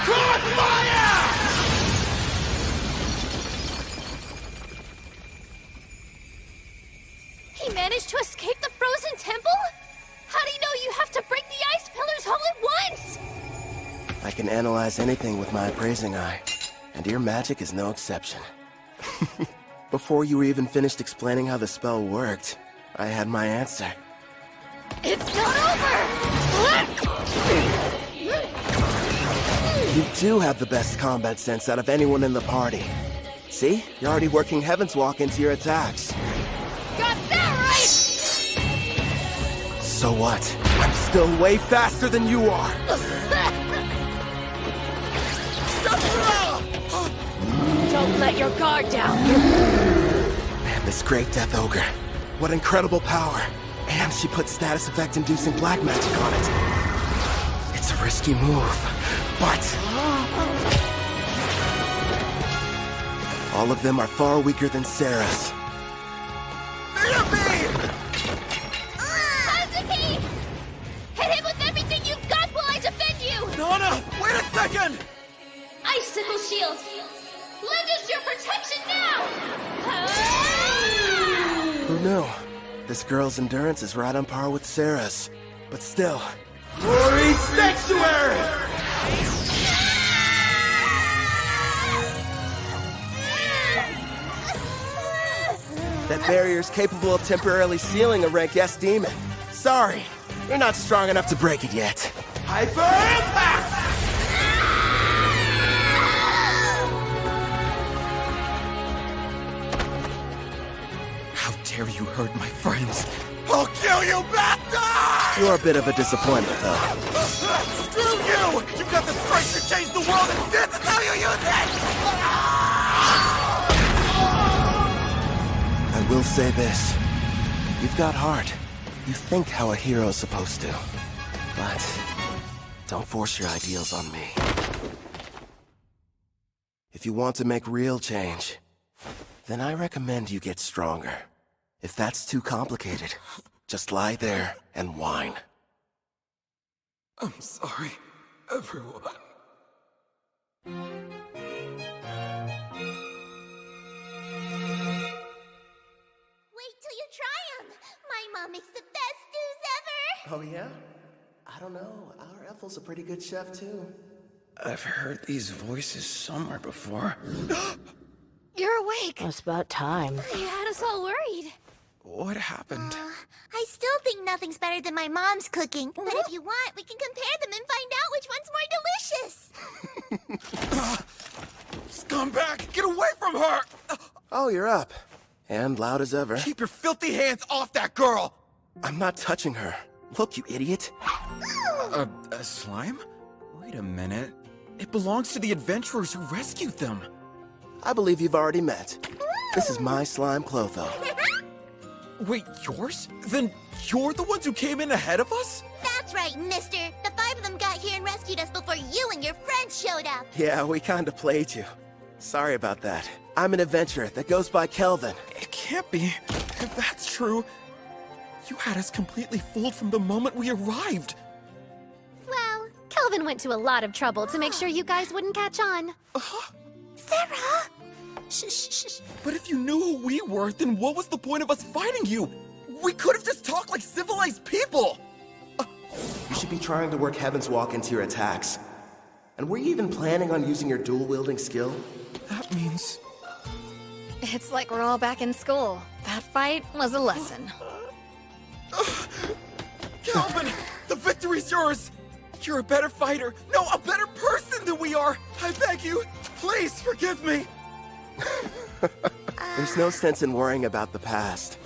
Crossfire! He managed to escape the frozen temple? How do you know you have to break the ice pillars all at once? I can analyze anything with my appraising eye, and your magic is no exception. Before you were even finished explaining how the spell worked, I had my answer. It's not over! You do have the best combat sense out of anyone in the party. See? You're already working Heaven's Walk into your attacks. Got that right! So what? I'm still way faster than you are! Don't let your guard down. Man, this Great Death Ogre. What incredible power. And she put status effect inducing black magic on it. It's a risky move, but... all of them are far weaker than Sarah's. Hazuki! Hit him with everything you've got while I defend you! Nana, wait a second! Icicle shield! Lend us your protection now! Who knew? This girl's endurance is right on par with Sarah's. But still... Glory Sanctuary! That barrier's capable of temporarily sealing a rank S demon. Sorry, you're not strong enough to break it yet. Hyper Impact! How dare you hurt my friends? I'll kill you, bastard! You're a bit of a disappointment, though. Screw you! You've got the strength to change the world, and this is how you use it! I will say this. You've got heart. You think how a hero's supposed to. But don't force your ideals on me. If you want to make real change, then I recommend you get stronger. If that's too complicated, just lie there and whine. I'm sorry, everyone. Wait till you try them! My mom makes the best stews ever! Oh, yeah? I don't know. Our Ethel's a pretty good chef, too. I've heard these voices somewhere before. You're awake! Well, it's about time. You had us all worried. What happened? I still think nothing's better than my mom's cooking. But if you want, we can compare them and find out which one's more delicious! Scumbag! Get away from her! Oh, you're up. And loud as ever. Keep your filthy hands off that girl! I'm not touching her. Look, you idiot. A slime? Wait a minute. It belongs to the adventurers who rescued them. I believe you've already met. This is my slime Clotho. Wait, yours? Then you're the ones who came in ahead of us? That's right, mister. The 5 of them got here and rescued us before you and your friends showed up. Yeah, we kinda played you. Sorry about that. I'm an adventurer that goes by Kelvin. It can't be. If that's true, you had us completely fooled from the moment we arrived. Well, Kelvin went to a lot of trouble to make sure you guys wouldn't catch on. Sarah! Shh. But if you knew who we were, then what was the point of us fighting you? We could have just talked like civilized people! You should be trying to work Heaven's Walk into your attacks. And were you even planning on using your dual-wielding skill? That means... It's like we're all back in school. That fight was a lesson. Calvin, the victory's yours! You're a better fighter, no, a better person than we are! I beg you, please forgive me! There's no sense in worrying about the past.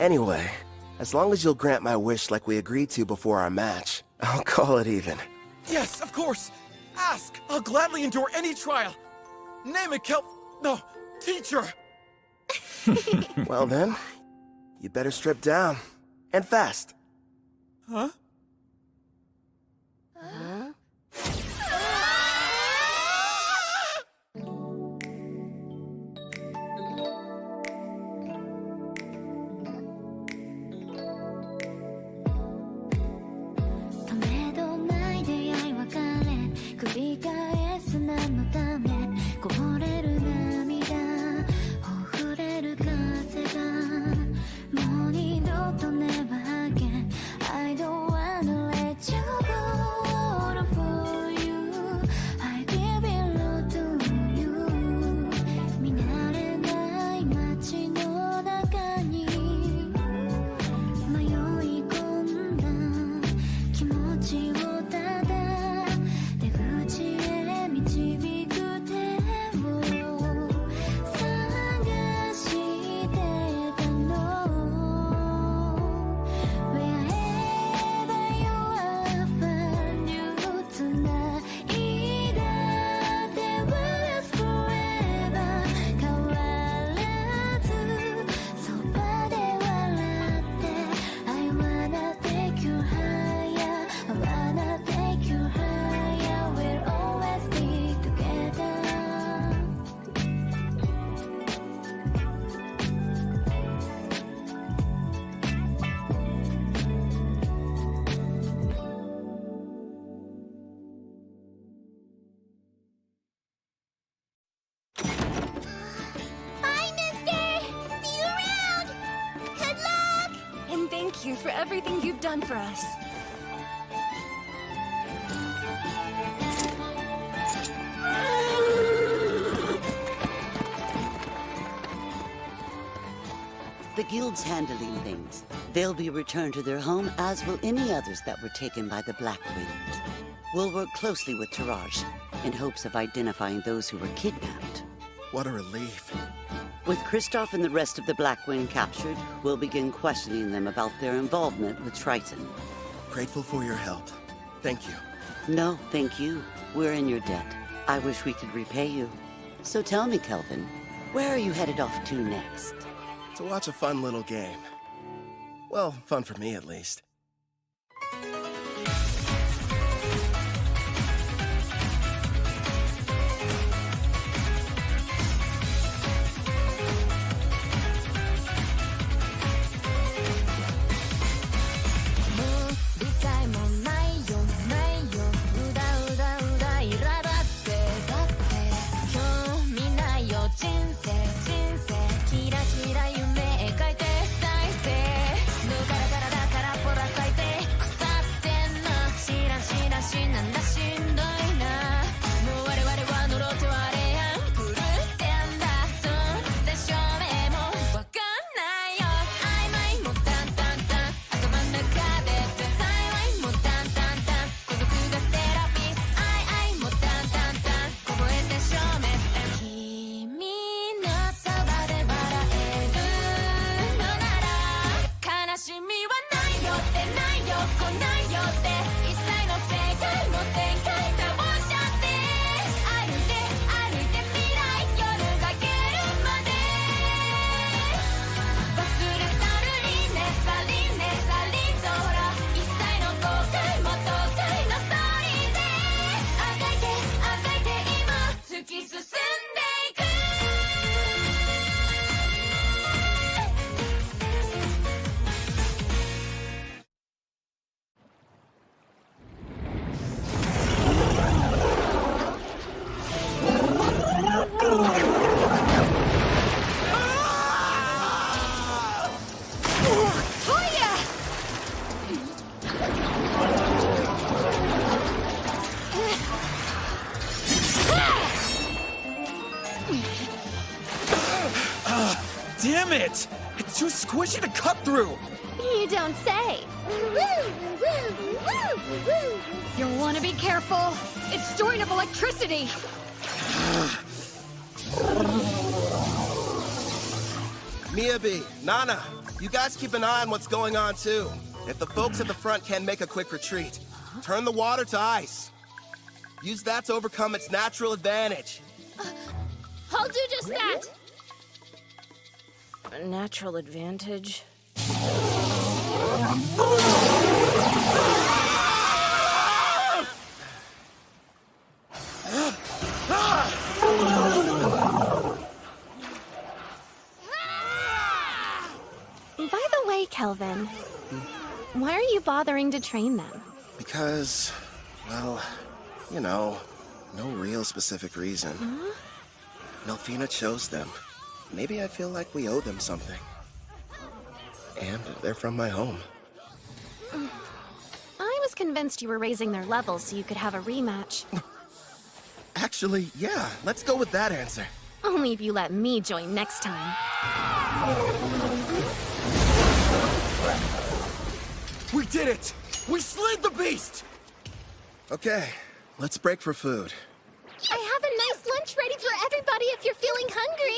Anyway, as long as you'll grant my wish like we agreed to before our match, I'll call it even. Yes, of course! Ask! I'll gladly endure any trial! Name it, No, teacher! Well then, you better strip down. And fast. Huh? I don't want And thank you for everything you've done for us. The guild's handling things. They'll be returned to their home, as will any others that were taken by the Black Wind. We'll work closely with Taraj, in hopes of identifying those who were kidnapped. What a relief. With Kristoff and the rest of the Black Wind captured, we'll begin questioning them about their involvement with Triton. Grateful for your help. Thank you. No, thank you. We're in your debt. I wish we could repay you. So tell me, Kelvin, where are you headed off to next? To watch a fun little game. Well, fun for me at least. Damn it! It's too squishy to cut through! You don't say. You'll want to be careful. It's storing up electricity. Miyabi, Nana, you guys keep an eye on what's going on too. If the folks at the front can't make a quick retreat, turn the water to ice. Use that to overcome its natural advantage. I'll do just that. A natural advantage? By the way, Kelvin, why are you bothering to train them? Because, well, you know, no real specific reason. Melfina chose them. Maybe I feel like we owe them something. And they're from my home. I was convinced you were raising their levels so you could have a rematch. Actually, yeah, let's go with that answer. Only if you let me join next time. We did it! We slayed the beast! Okay, let's break for food. I have a nice lunch ready for everybody if you're feeling hungry.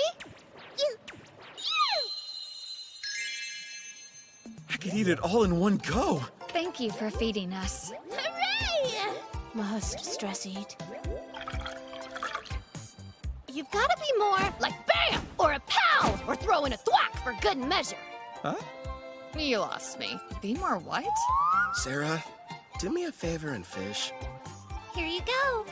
I could eat it all in one go. Thank you for feeding us. Hooray! Must stress eat. You've got to be more like BAM! Or a POW! Or throw in a thwack for good measure. Huh? You lost me. Be more what? Sarah, do me a favor and fish. Here you go.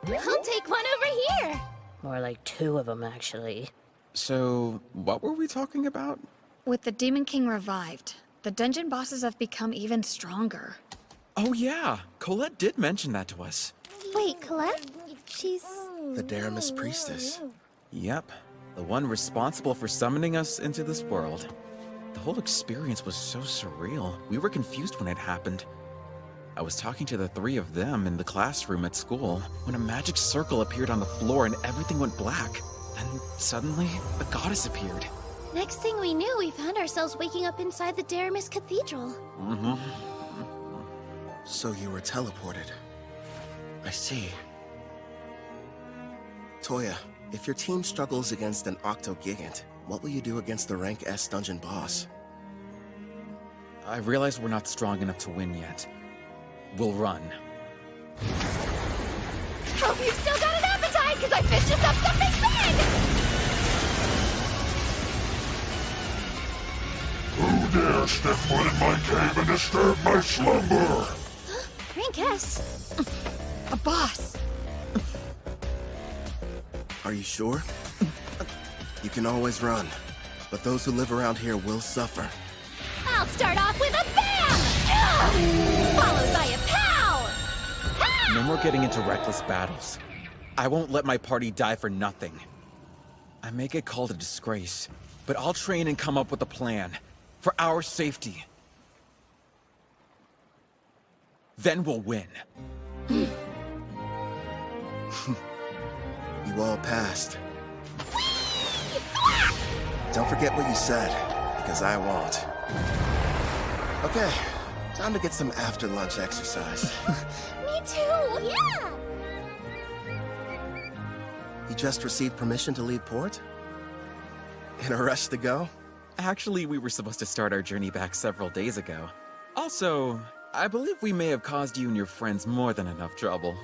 I'll take one over here. More like 2 of them, actually. So, what were we talking about? With the Demon King revived, the dungeon bosses have become even stronger. Oh yeah, Colette did mention that to us. Wait, Colette? She's... The Daramis priestess. Yep, the one responsible for summoning us into this world. The whole experience was so surreal. We were confused when it happened. I was talking to the three of them in the classroom at school when a magic circle appeared on the floor and everything went black. Then suddenly, the goddess appeared. Next thing we knew, we found ourselves waking up inside the Daramis Cathedral. Mm-hmm. So you were teleported. I see. Toya, if your team struggles against an Octo-Gigant, what will you do against the Rank S dungeon boss? I realize we're not strong enough to win yet. We'll run. Hope you've still got an appetite, because I fished us up something big! Who dare step foot in my cave and disturb my slumber? Rank S. A boss. Are you sure? You can always run, but those who live around here will suffer. I'll start off with a BAM! Ugh! Followed by a POW! Pow! No more getting into reckless battles. I won't let my party die for nothing. I may get called a disgrace, but I'll train and come up with a plan. For our safety. Then we'll win. You all passed. Don't forget what you said, because I won't. Okay, time to get some after-lunch exercise. Me too! Yeah! You just received permission to leave port? In a rush to go? Actually, we were supposed to start our journey back several days ago. Also, I believe we may have caused you and your friends more than enough trouble.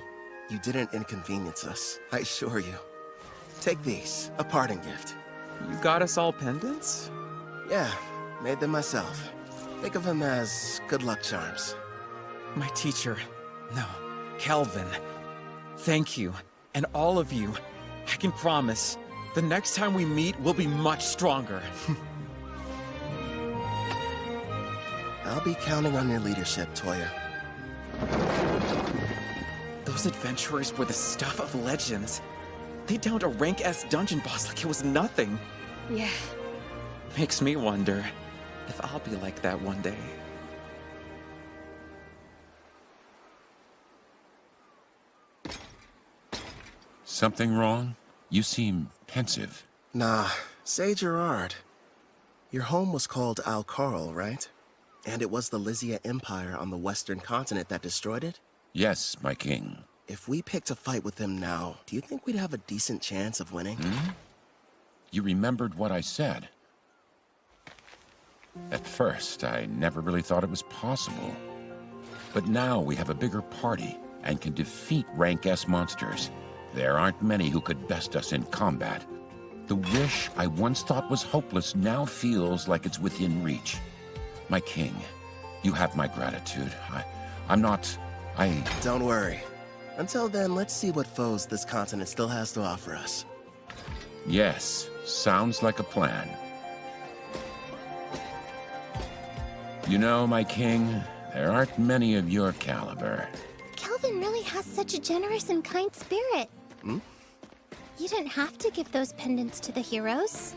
You didn't inconvenience us, I assure you. Take these, a parting gift. You got us all pendants? Yeah, made them myself. Think of them as good luck charms. My teacher, no, Calvin. Thank you, and all of you. I can promise, the next time we meet, we'll be much stronger. I'll be counting on your leadership, Toya. Those adventurers were the stuff of legends. They downed a Rank S dungeon boss like it was nothing. Yeah. Makes me wonder if I'll be like that one day. Something wrong? You seem pensive. Nah, say Gerard. Your home was called Alcarl, right? And it was the Lysia Empire on the western continent that destroyed it? Yes, my king. If we picked a fight with them now, do you think we'd have a decent chance of winning? You remembered what I said. At first, I never really thought it was possible. But now we have a bigger party and can defeat Rank S monsters. There aren't many who could best us in combat. The wish I once thought was hopeless now feels like it's within reach. My king, you have my gratitude. Don't worry. Until then, let's see what foes this continent still has to offer us. Yes, sounds like a plan. You know, my king, there aren't many of your caliber. Calvin really has such a generous and kind spirit. Hmm? You didn't have to give those pendants to the heroes.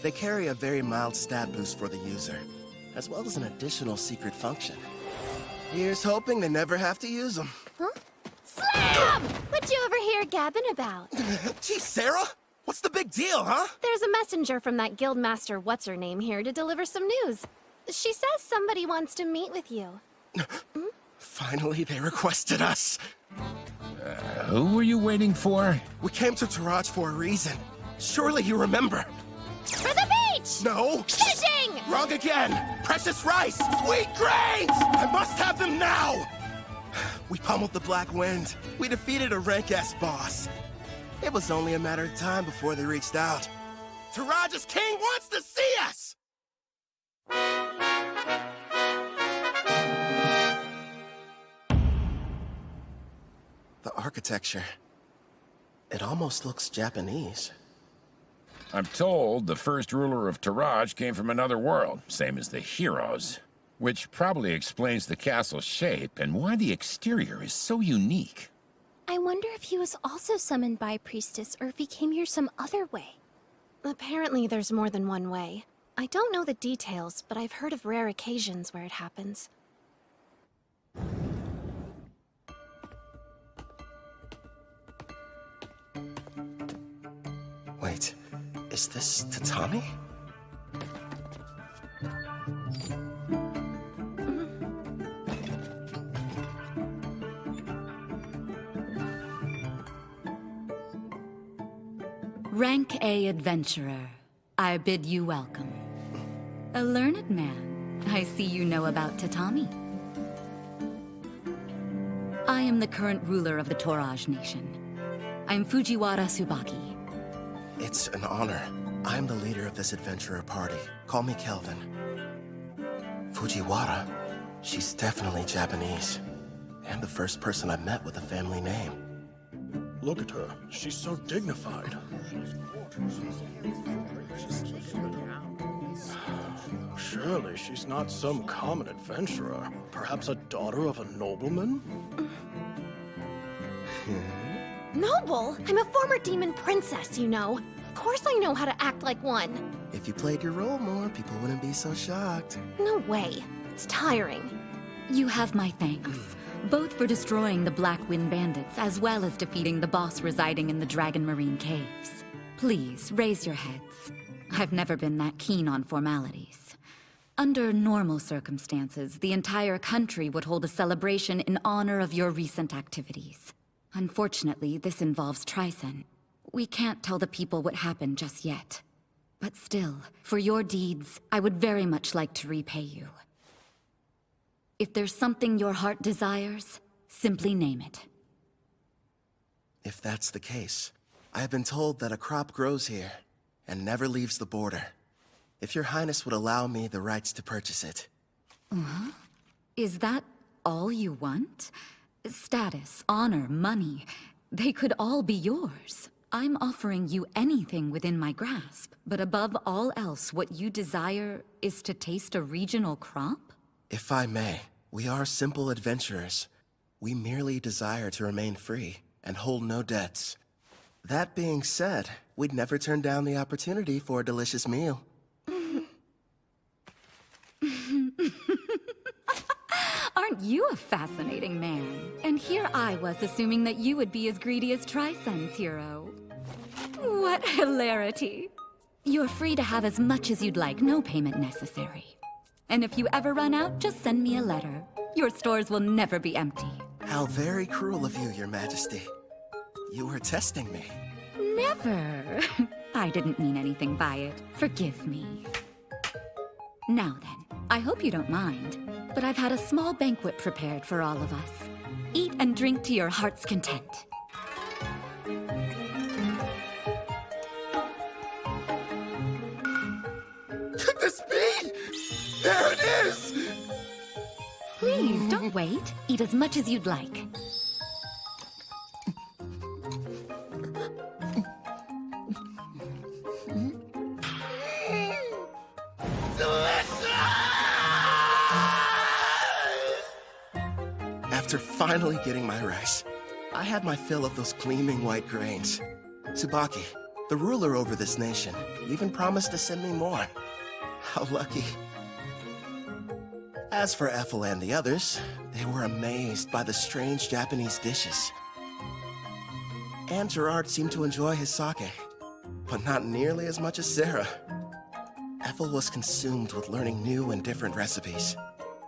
They carry a very mild stat boost for the user, as well as an additional secret function. Here's hoping they never have to use them. Huh? Slam! What you overhear gabbing about? Gee, Sarah! What's the big deal, huh? There's a messenger from that guildmaster what's-her-name here to deliver some news. She says somebody wants to meet with you. Finally, they requested us. Who were you waiting for? We came to Taraj for a reason. Surely you remember. For the beach! No! Fishing! Wrong again! Precious rice! Sweet grains! I must have them now! We pummeled the Black Wind. We defeated a Rank S boss. It was only a matter of time before they reached out. Taraj's king wants to see us! The architecture. It almost looks Japanese. I'm told the first ruler of Taraj came from another world, same as the heroes. Which probably explains the castle's shape and why the exterior is so unique. I wonder if he was also summoned by a priestess or if he came here some other way. Apparently there's more than one way. I don't know the details, but I've heard of rare occasions where it happens. Wait, is this Tatami? Rank A adventurer, I bid you welcome. A learned man, I see you know about Tatami. I am the current ruler of the Tourage Nation. I'm Fujiwara Tsubaki. It's an honor. I'm the leader of this adventurer party. Call me Kelvin. Fujiwara? She's definitely Japanese. And the first person I've met with a family name. Look at her. She's so dignified. Surely she's not some common adventurer. Perhaps a daughter of a nobleman? Noble? I'm a former demon princess, you know. Of course I know how to act like one. If you played your role more, people wouldn't be so shocked. No way. It's tiring. You have my thanks, both for destroying the Black Wind Bandits as well as defeating the boss residing in the Dragon Marine Caves. Please, raise your heads. I've never been that keen on formalities. Under normal circumstances, the entire country would hold a celebration in honor of your recent activities. Unfortunately, this involves Tryson. We can't tell the people what happened just yet. But still, for your deeds, I would very much like to repay you. If there's something your heart desires, simply name it. If that's the case, I have been told that a crop grows here and never leaves the border. If your highness would allow me the rights to purchase it. Is that all you want? Status, honor, money, they could all be yours. I'm offering you anything within my grasp, but above all else, what you desire is to taste a regional crop? If I may, we are simple adventurers. We merely desire to remain free and hold no debts. That being said, we'd never turn down the opportunity for a delicious meal. Aren't you a fascinating man? And here I was assuming that you would be as greedy as Tryson's hero. What hilarity. You're free to have as much as you'd like, no payment necessary. And if you ever run out, just send me a letter. Your stores will never be empty. How very cruel of you, Your Majesty. You were testing me. Never. I didn't mean anything by it. Forgive me. Now then, I hope you don't mind, but I've had a small banquet prepared for all of us. Eat and drink to your heart's content. Could this be? There it is! Please, don't wait. Eat as much as you'd like. After finally getting my rice, I had my fill of those gleaming white grains. Tsubaki, the ruler over this nation, even promised to send me more. How lucky. As for Ethel and the others, they were amazed by the strange Japanese dishes. And Gerard seemed to enjoy his sake, but not nearly as much as Sarah. Ethel was consumed with learning new and different recipes.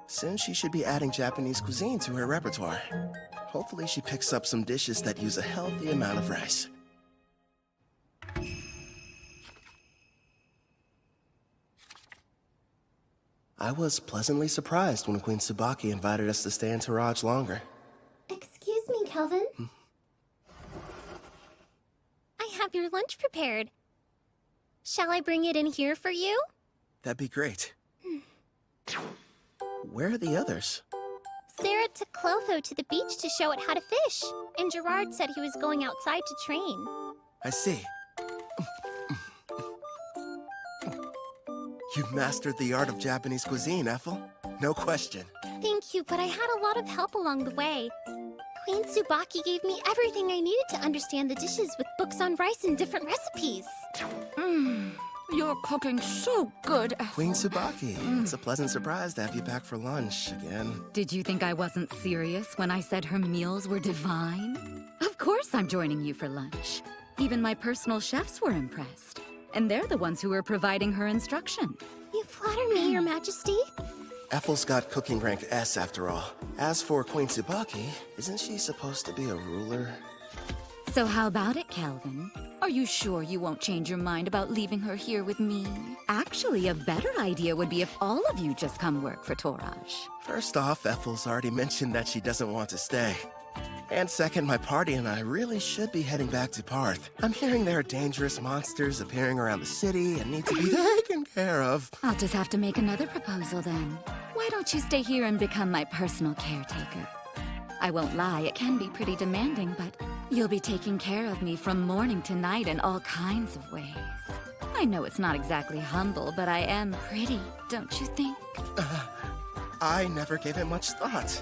Soon she should be adding Japanese cuisine to her repertoire. Hopefully she picks up some dishes that use a healthy amount of rice. I was pleasantly surprised when Queen Tsubaki invited us to stay in Tourage longer. Excuse me, Kelvin. I have your lunch prepared. Shall I bring it in here for you? That'd be great. Where are the others? Sarah took Clotho to the beach to show it how to fish, and Gerard said he was going outside to train. I see. You've mastered the art of Japanese cuisine, Ethel. No question. Thank you, but I had a lot of help along the way. Queen Tsubaki gave me everything I needed to understand the dishes with books on rice and different recipes. You're cooking so good, Ethel. Queen Tsubaki, it's a pleasant surprise to have you back for lunch again. Did you think I wasn't serious when I said her meals were divine? Of course I'm joining you for lunch. Even my personal chefs were impressed. And they're the ones who are providing her instruction. You flatter me, Your Majesty. Ethel's got cooking rank S after all. As for Queen Tsubaki, isn't she supposed to be a ruler? So how about it, Calvin? Are you sure you won't change your mind about leaving her here with me? Actually, a better idea would be if all of you just come work for Toraj. First off, Ethel's already mentioned that she doesn't want to stay. And second, my party and I really should be heading back to Parth. I'm hearing there are dangerous monsters appearing around the city and need to be taken care of. I'll just have to make another proposal then. Why don't you stay here and become my personal caretaker? I won't lie, it can be pretty demanding, but you'll be taking care of me from morning to night in all kinds of ways. I know it's not exactly humble, but I am pretty, don't you think? I never gave it much thought.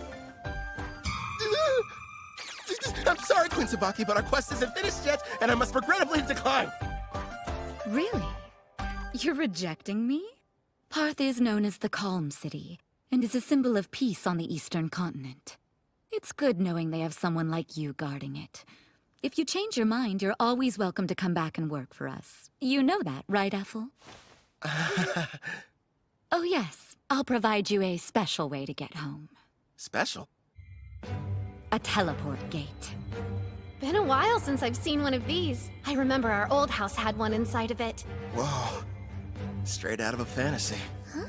I'm sorry, Queen Tsubaki, but our quest isn't finished yet, and I must regrettably decline. Really? You're rejecting me? Parth is known as the Calm City, and is a symbol of peace on the Eastern continent. It's good knowing they have someone like you guarding it. If you change your mind, you're always welcome to come back and work for us. You know that, right, Ethel? Oh yes, I'll provide you a special way to get home. Special? A teleport gate. Been a while since I've seen one of these. I remember our old house had one inside of it. Whoa. Straight out of a fantasy. Huh?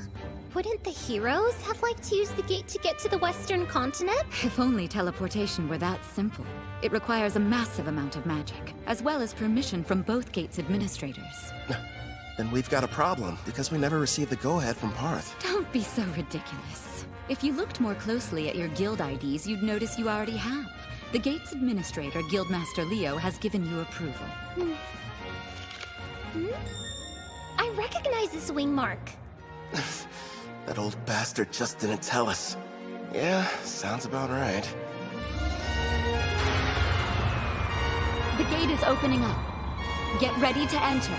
Wouldn't the heroes have liked to use the gate to get to the Western continent? If only teleportation were that simple. It requires a massive amount of magic, as well as permission from both gate's administrators. Then we've got a problem, because we never received the go-ahead from Parth. Don't be so ridiculous. If you looked more closely at your guild IDs, you'd notice you already have. The gate's administrator, Guildmaster Leo, has given you approval. I recognize this wing mark. That old bastard just didn't tell us. Yeah, sounds about right. The gate is opening up. Get ready to enter.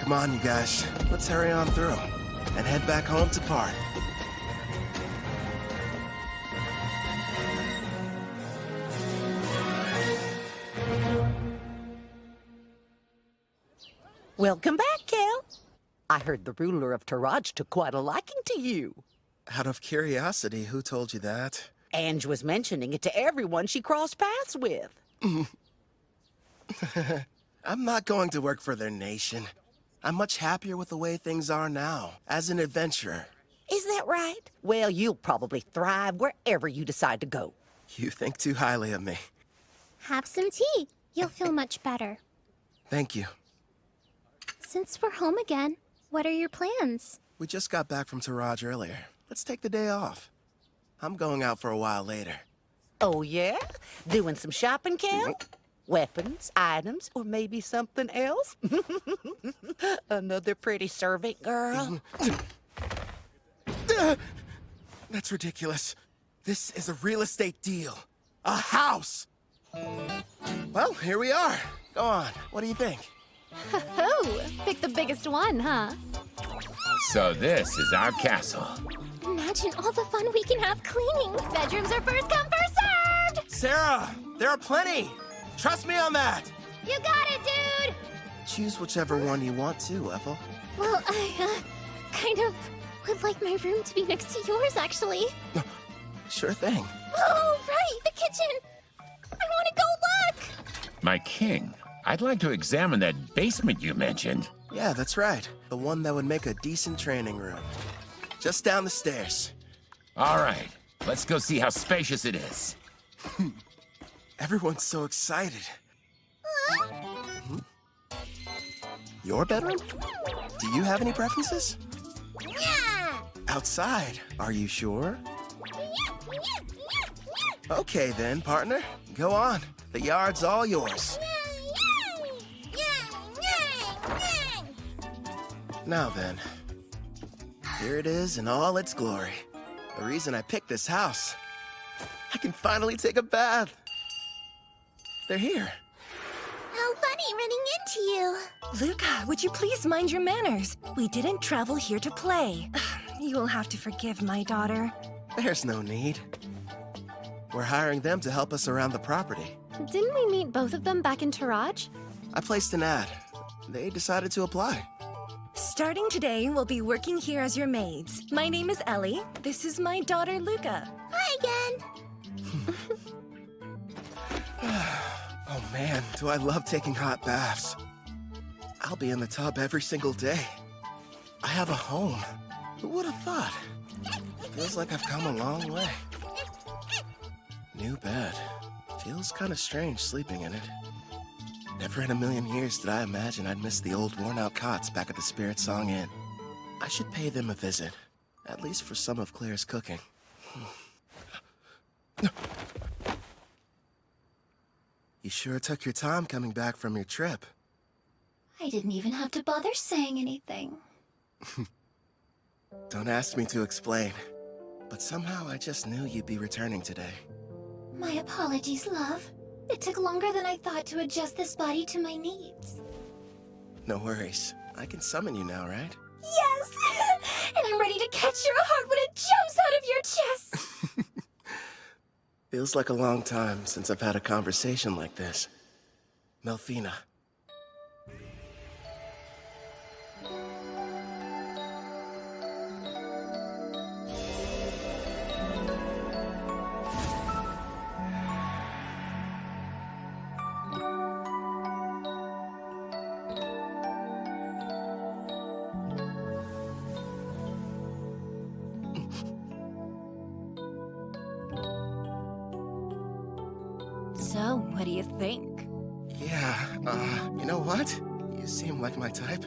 Come on, you guys. Let's hurry on through and head back home to Parth. Welcome back, Cal. I heard the ruler of Toraj took quite a liking to you. Out of curiosity, who told you that? Ange was mentioning it to everyone she crossed paths with. I'm not going to work for their nation. I'm much happier with the way things are now, as an adventurer. Is that right? Well, you'll probably thrive wherever you decide to go. You think too highly of me. Have some tea. You'll feel much better. Thank you. Since we're home again, what are your plans? We just got back from Toraj earlier. Let's take the day off. I'm going out for a while later. Oh, yeah? Doing some shopping, Cal? Weapons, items, or maybe something else? Another pretty servant girl? That's ridiculous. This is a real estate deal. A house! Well, here we are. Go on. What do you think? Oh, pick the biggest one, huh? So this is our castle. Imagine all the fun we can have cleaning. Bedrooms are first come, first served! Sarah, there are plenty. Trust me on that. You got it, dude! Choose whichever one you want to, Ethel. Well, I, kind of would like my room to be next to yours, actually. Sure thing. Oh, right, the kitchen! I want to go look! My king, I'd like to examine that basement you mentioned. Yeah, that's right. The one that would make a decent training room. Just down the stairs. All right, let's go see how spacious it is. Everyone's so excited. Your bedroom? Do you have any preferences? Yeah! Outside, are you sure? Okay then, partner. Go on. The yard's all yours. Now then, here it is in all its glory. The reason I picked this house. I can finally take a bath. They're here. How funny! hate running into you. Luca, would you please mind your manners? We didn't travel here to play. You will have to forgive my daughter. There's no need. We're hiring them to help us around the property. Didn't we meet both of them back in Taraj? I placed an ad. They decided to apply. Starting today, we'll be working here as your maids. My name is Ellie. This is my daughter, Luca. Hi again. Oh man, do I love taking hot baths. I'll be in the tub every single day. I have a home. Who would have thought? Feels like I've come a long way. New bed. Feels kind of strange sleeping in it. Never in a million years did I imagine I'd miss the old worn-out cots back at the Spirit Song Inn. I should pay them a visit, at least for some of Claire's cooking. You sure took your time coming back from your trip. I didn't even have to bother saying anything. Don't ask me to explain, but somehow I just knew you'd be returning today. My apologies, love. It took longer than I thought to adjust this body to my needs. No worries. I can summon you now, right? Yes! And I'm ready to catch your heart when it jumps out of your chest! Feels like a long time since I've had a conversation like this. Melfina. So, what do you think? Yeah, you know what? You seem like my type.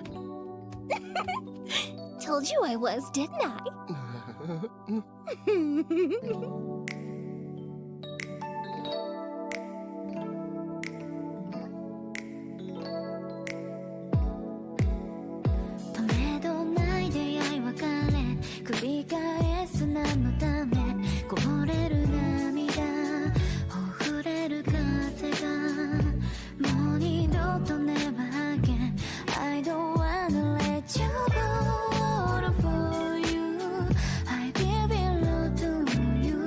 Told you I was, didn't I? I don't wanna let you go for you. I give it all to you.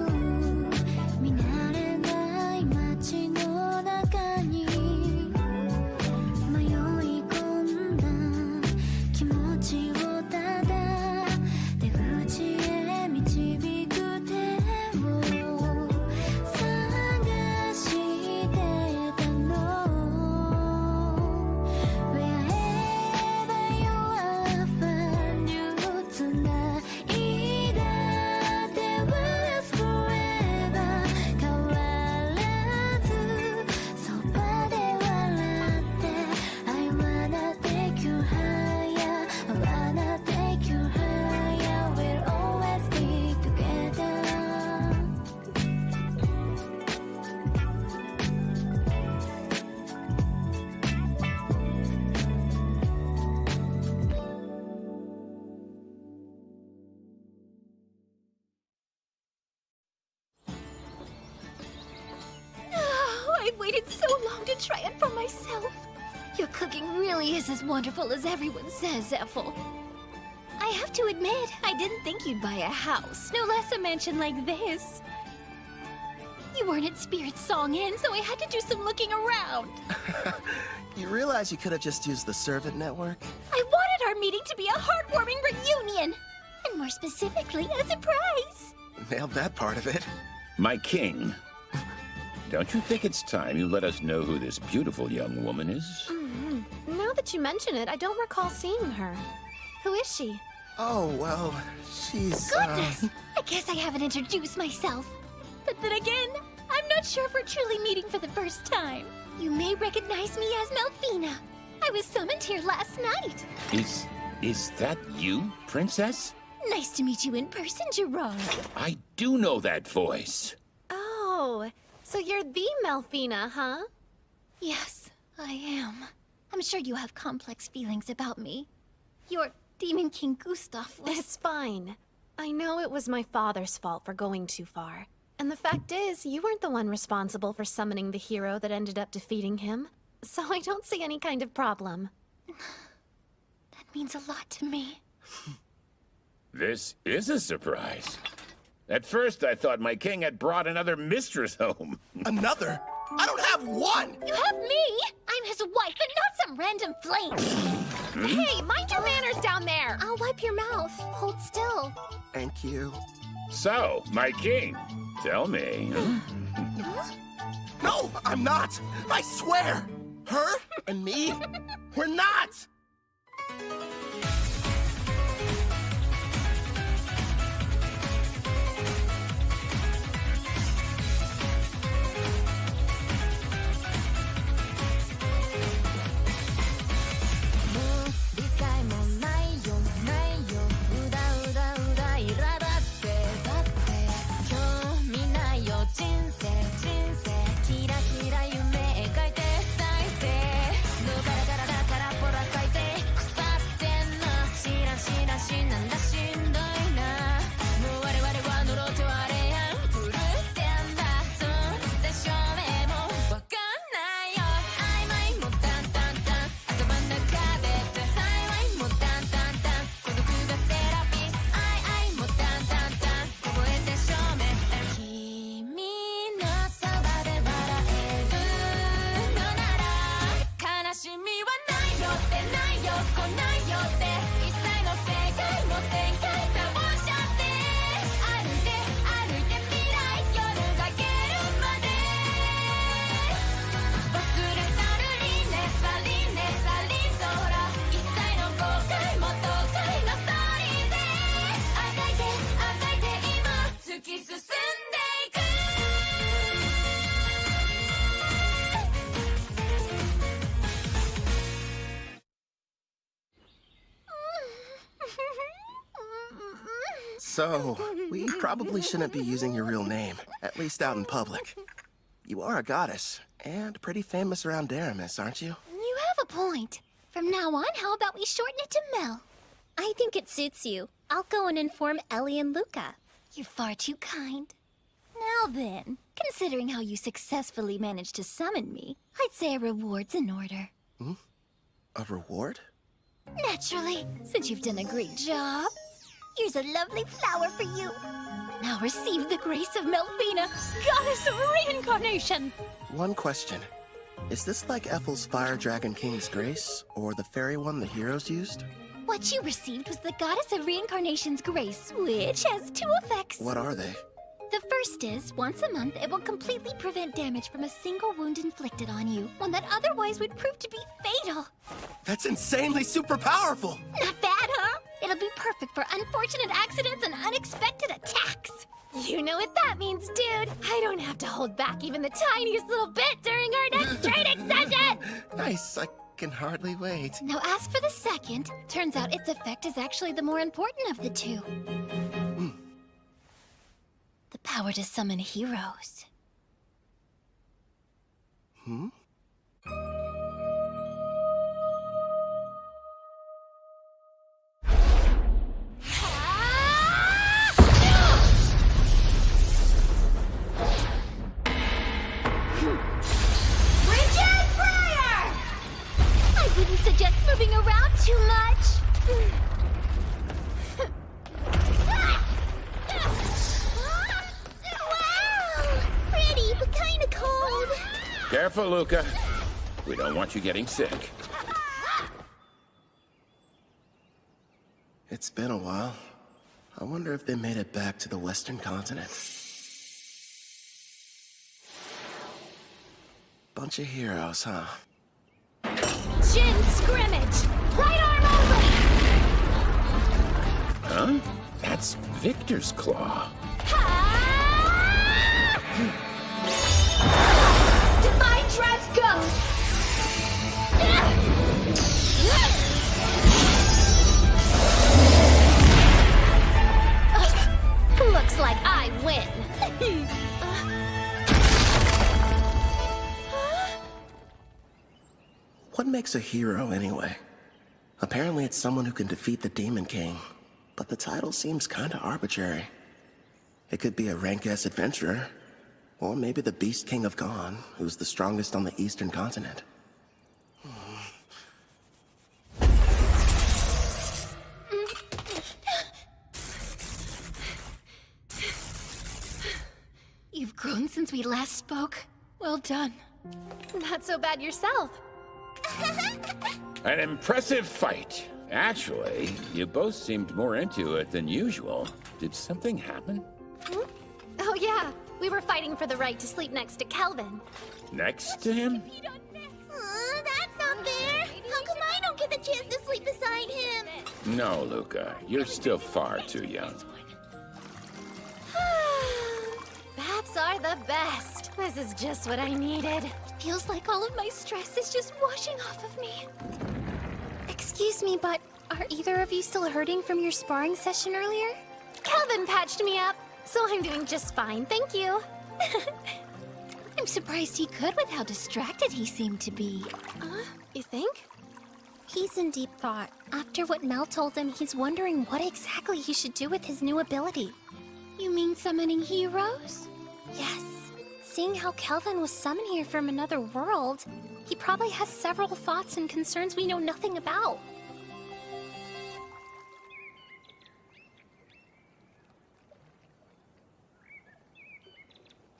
見慣れない街の中に迷い込んだ気持ちをただ出口へ導く手を探してたの Wherever you are, find you tonight. だって was forever 変わらずそばで笑って I wanna take you higher. I wanna take you higher. We'll always be together. Oh, I've waited so long to try it for myself. Your cooking really is as wonderful as everyone says, Ethel. I have to admit, I didn't think you'd buy a house, no less a mansion like this. You weren't at Spirit Song Inn, so I had to do some looking around. You realize you could have just used the servant network? I wanted our meeting to be a heartwarming reunion, and more specifically, a surprise. Nailed that part of it. My king, don't you think it's time you let us know who this beautiful young woman is? Now that you mention it, I don't recall seeing her. Who is she? Oh, well, she's, Goodness! I guess I haven't introduced myself. But then again, I'm not sure if we're truly meeting for the first time. You may recognize me as Melfina. I was summoned here last night. Is that you, princess? Nice to meet you in person, Gerard. I do know that voice. Oh, so you're the Melfina, huh? Yes, I am. I'm sure you have complex feelings about me. Your Demon King Gustav was... It's fine. I know it was my father's fault for going too far. And the fact is, you weren't the one responsible for summoning the hero that ended up defeating him. so I don't see any kind of problem. That means a lot to me. This is a surprise. At first, I thought my king had brought another mistress home. Another? I don't have one! You have me! I'm his wife and not some random flame! Hey, mind your manners down there! I'll wipe your mouth. Hold still. Thank you. So, my king, tell me. No, I'm not! I swear! Her and me, we're not! So, we probably shouldn't be using your real name, at least out in public. You are a goddess, and pretty famous around Daramis, aren't you? You have a point. From now on, how about we shorten it to Mel? I think it suits you. I'll go and inform Ellie and Luca. You're far too kind. Now then, considering how you successfully managed to summon me, I'd say a reward's in order. A reward? Naturally, since you've done a great job. Here's a lovely flower for you. Now receive the grace of Melfina, goddess of reincarnation. One question. Is this like Ethel's Fire Dragon King's grace, or the fairy one the heroes used? What you received was the goddess of reincarnation's grace, which has two effects. What are they? The first is, once a month, it will completely prevent damage from a single wound inflicted on you, one that otherwise would prove to be fatal. That's insanely super powerful! Not bad, huh? It'll be perfect for unfortunate accidents and unexpected attacks. You know what that means, dude. I don't have to hold back even the tiniest little bit during our next training session! Nice, I can hardly wait. Now as for the second, turns out its effect is actually the more important of the two. The power to summon heroes. I wouldn't suggest moving around too much. Wow! Pretty, but kinda cold. Careful, Luca. We don't want you getting sick. It's been a while. I wonder if they made it back to the Western continent. Bunch of heroes, huh? Jin scrimmage! Right arm over! Huh? That's Victor's claw. Divine Drive, go! Looks like I win. What makes a hero, anyway? Apparently it's someone who can defeat the Demon King, but the title seems kinda arbitrary. It could be a rank-S adventurer, or maybe the Beast King of Gone, who's the strongest on the Eastern continent. since we last spoke. Well done. Not so bad yourself. An impressive fight. Actually, you both seemed more into it than usual. Did something happen? Oh yeah, we were fighting for the right to sleep next to Kelvin. Next to him? That's not fair! How come I don't get the chance to sleep beside him? No, Luca. You're still far too young. Baths are the best. This is just what I needed. Feels like all of my stress is just washing off of me. Excuse me, but are either of you still hurting from your sparring session earlier? Kelvin patched me up, so I'm doing just fine, thank you. I'm surprised he could with how distracted he seemed to be. You think? He's in deep thought. After what Mel told him, he's wondering what exactly he should do with his new ability. You mean summoning heroes? Yes. Seeing how Kelvin was summoned here from another world, he probably has several thoughts and concerns we know nothing about.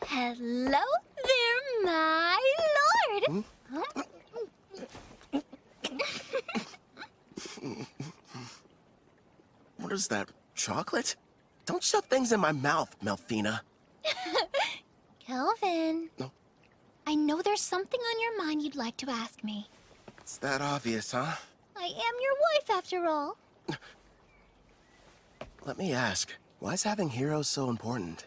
Hello there, my lord! What is that, chocolate? Don't shove things in my mouth, Melfina. Kelvin. No. I know there's something on your mind you'd like to ask me. It's that obvious, huh? I am your wife, after all. Let me ask, why is having heroes so important?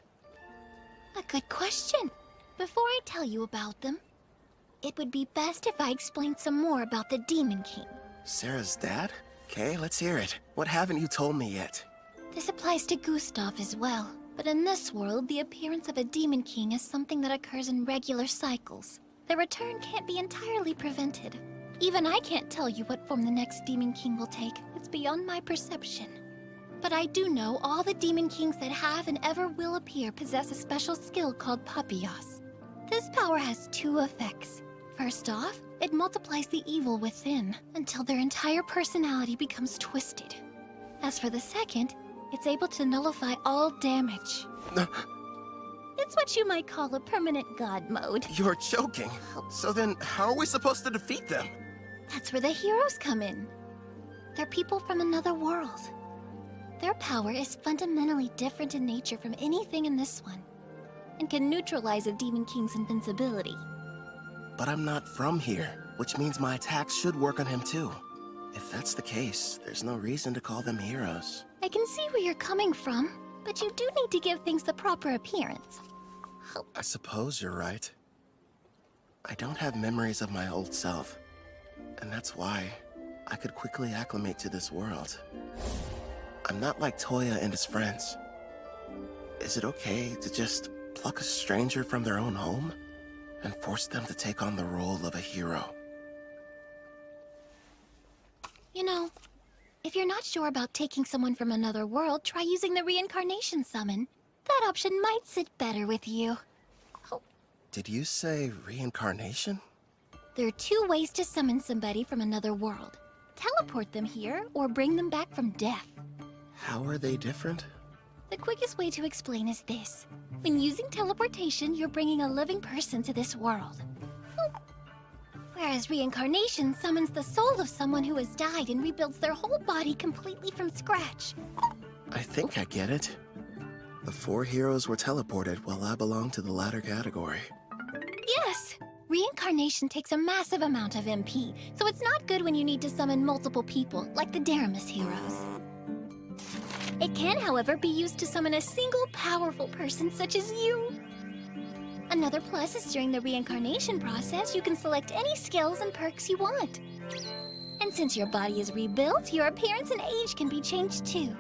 A good question. Before I tell you about them, it would be best if I explained some more about the Demon King. Sarah's dad? Okay, let's hear it. What haven't you told me yet? This applies to Gustav as well. But in this world, the appearance of a Demon King is something that occurs in regular cycles. Their return can't be entirely prevented. Even I can't tell you what form the next Demon King will take. It's beyond my perception. But I do know all the Demon Kings that have and ever will appear possess a special skill called Papillas. This power has two effects. First off, it multiplies the evil within until their entire personality becomes twisted. As for the second, it's able to nullify all damage. It's what you might call a permanent god mode. You're joking. So then, how are we supposed to defeat them? That's where the heroes come in. They're people from another world. Their power is fundamentally different in nature from anything in this one, and can neutralize a Demon King's invincibility. But I'm not from here, which means my attacks should work on him too. If that's the case, there's no reason to call them heroes. I can see where you're coming from, but you do need to give things the proper appearance. I suppose you're right. I don't have memories of my old self, and that's why I could quickly acclimate to this world. I'm not like Toya and his friends. Is it okay to just pluck a stranger from their own home and force them to take on the role of a hero? You know, if you're not sure about taking someone from another world, try using the reincarnation summon. That option might sit better with you. Did you say reincarnation? There are two ways to summon somebody from another world. Teleport them here, or bring them back from death. How are they different? The quickest way to explain is this. When using teleportation, you're bringing a living person to this world. Whereas reincarnation summons the soul of someone who has died and rebuilds their whole body completely from scratch. I think I get it. The 4 heroes were teleported while I belong to the latter category. Yes! Reincarnation takes a massive amount of MP, so it's not good when you need to summon multiple people, like the Daramus heroes. It can, however, be used to summon a single powerful person such as you. Another plus is during the reincarnation process, you can select any skills and perks you want. And since your body is rebuilt, your appearance and age can be changed too.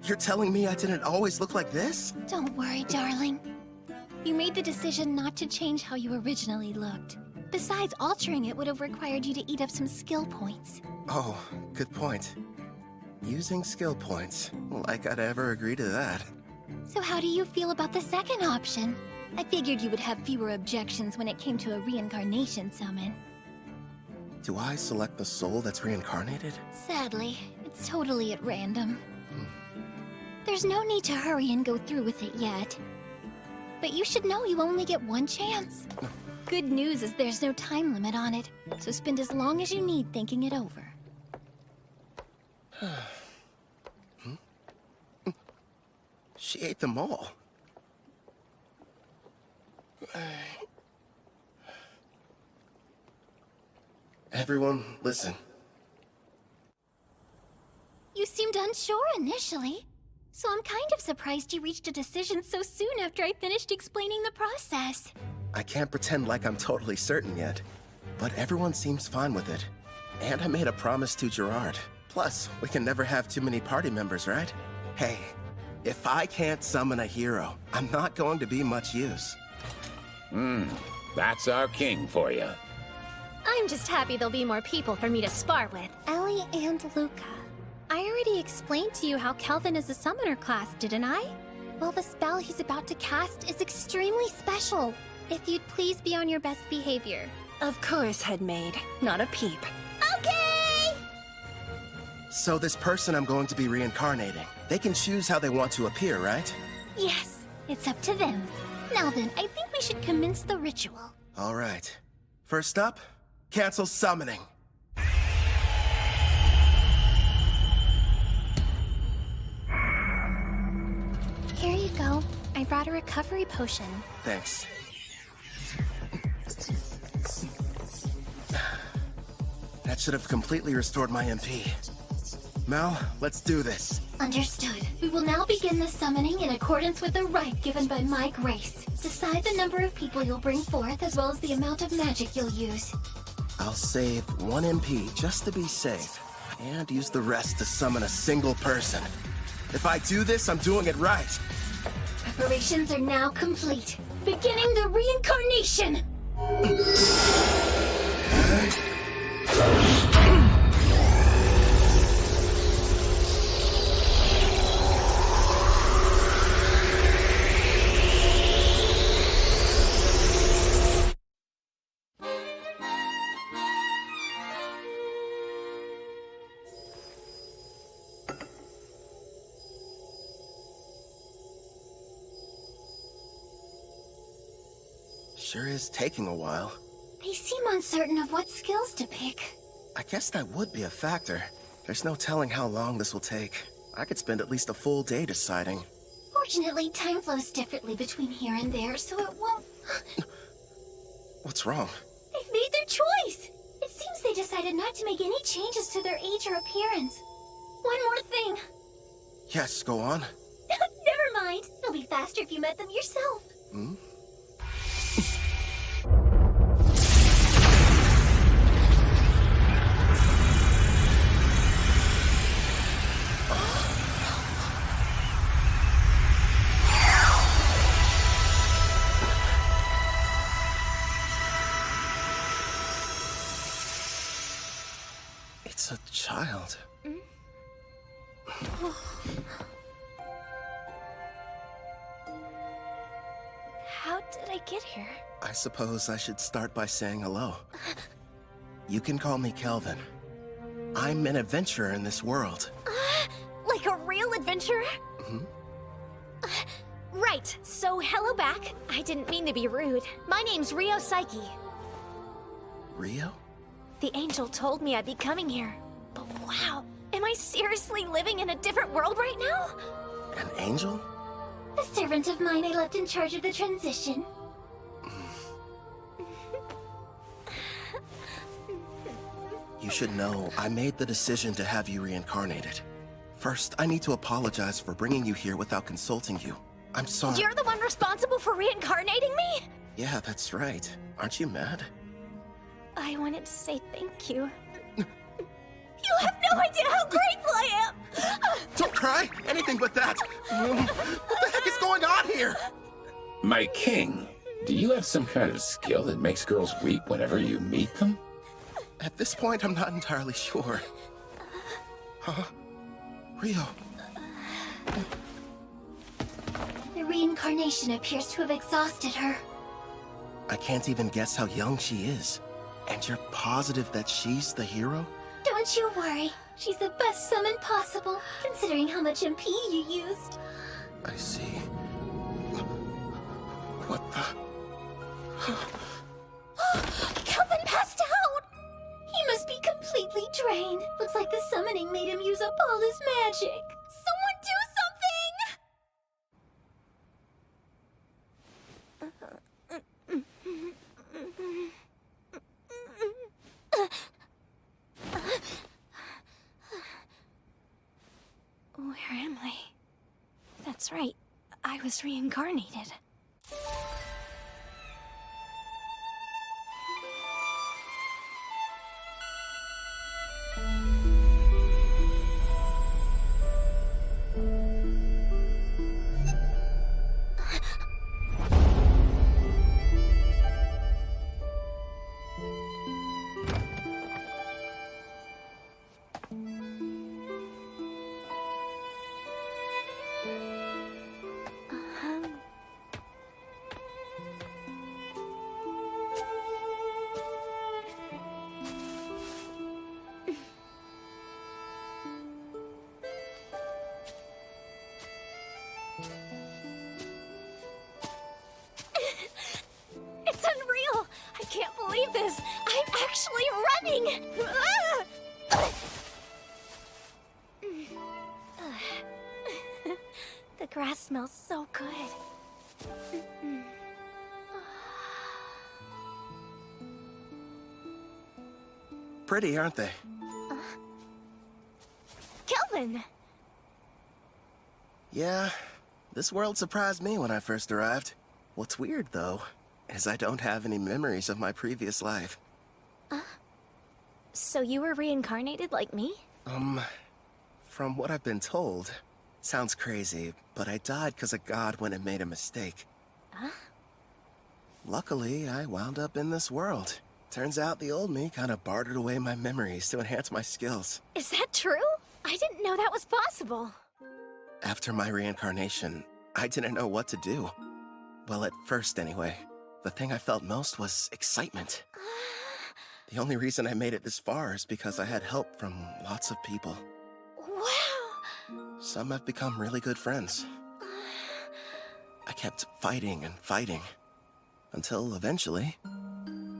You're telling me I didn't always look like this? Don't worry, darling. You made the decision not to change how you originally looked. Besides, altering it would have required you to eat up some skill points. Oh, good point. Using skill points. Like I'd ever agree to that. So how do you feel about the second option? I figured you would have fewer objections when it came to a reincarnation summon. Do I select the soul that's reincarnated? Sadly, it's totally at random. There's no need to hurry and go through with it yet. but you should know you only get one chance. Good news is there's no time limit on it, so spend as long as you need thinking it over. She ate them all. Everyone, listen. You seemed unsure initially, so I'm kind of surprised you reached a decision so soon after I finished explaining the process. I can't pretend like I'm totally certain yet, but everyone seems fine with it. And I made a promise to Gerard. Plus, we can never have too many party members, right? Hey, if I can't summon a hero, I'm not going to be much use. That's our king for you. I'm just happy there'll be more people for me to spar with. Ellie and Luca. I already explained to you how Kelvin is a summoner class, didn't I? Well, the spell he's about to cast is extremely special. If you'd please be on your best behavior. Of course, Headmaid. Not a peep. Okay! So this person I'm going to be reincarnating, they can choose how they want to appear, right? Yes, it's up to them. Now then, I think we should commence the ritual. All right. First up, cancel summoning. Here you go. I brought a recovery potion. Thanks. That should have completely restored my MP. Mel, let's do this. Understood. We will now begin the summoning in accordance with the rite given by my grace. Decide the number of people you'll bring forth, as well as the amount of magic you'll use. I'll save 1 MP just to be safe, and use the rest to summon a single person. If I do this, I'm doing it right. Preparations are now complete. Beginning the reincarnation! Sure is taking a while. They seem uncertain of what skills to pick. I guess that would be a factor. There's no telling how long this will take. I could spend at least a full day deciding. Fortunately, time flows differently between here and there, so it won't... What's wrong? They've made their choice! It seems they decided not to make any changes to their age or appearance. One more thing. Yes, go on. Never mind. It'll be faster if you met them yourself. Hmm? It's a child. How did I get here? I suppose I should start by saying hello. You can call me Kelvin. I'm an adventurer in this world. Like a real adventurer? Hmm? Right, so hello back. I didn't mean to be rude. My name's Rio Psyche. Rio? The angel told me I'd be coming here. But wow, am I seriously living in a different world right now? An angel? A servant of mine I left in charge of the transition. You should know, I made the decision to have you reincarnated. First, I need to apologize for bringing you here without consulting you. I'm sorry. You're the one responsible for reincarnating me? Yeah, that's right. Aren't you mad? I wanted to say thank you. You have no idea how grateful I am! Don't cry! Anything but that! What the heck is going on here? My king, do you have some kind of skill that makes girls weep whenever you meet them? At this point, I'm not entirely sure. Huh? Rio. The reincarnation appears to have exhausted her. I can't even guess how young she is. And you're positive that she's the hero? Don't you worry. She's the best summon possible, considering how much MP you used. I see. What the? Kelvin passed out! He must be completely drained. Looks like the summoning made him use up all his magic. Someone do Where am I? That's right. I was reincarnated. It's unreal! I can't believe this! I'm actually running! The grass smells so good. Pretty, aren't they? Kelvin! Yeah, this world surprised me when I first arrived. What's weird, though, is I don't have any memories of my previous life. So you were reincarnated like me? From what I've been told, sounds crazy, but I died because a god went and made a mistake. Huh? Luckily, I wound up in this world. Turns out the old me kind of bartered away my memories to enhance my skills. Is that true? I didn't know that was possible. After my reincarnation, I didn't know what to do. Well, at first anyway. The thing I felt most was excitement. The only reason I made it this far is because I had help from lots of people. Wow! Some have become really good friends. I kept fighting and fighting, until eventually,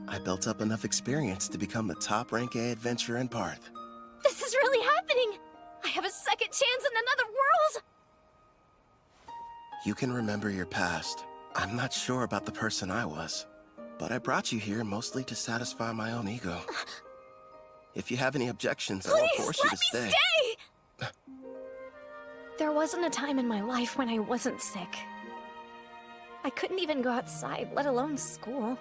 I built up enough experience to become the top rank A adventurer in Parth. This is really happening! I have a second chance in another world! You can remember your past. I'm not sure about the person I was, but I brought you here mostly to satisfy my own ego. If you have any objections, I won't force you to stay. Stay! There wasn't a time in my life when I wasn't sick. I couldn't even go outside, let alone school.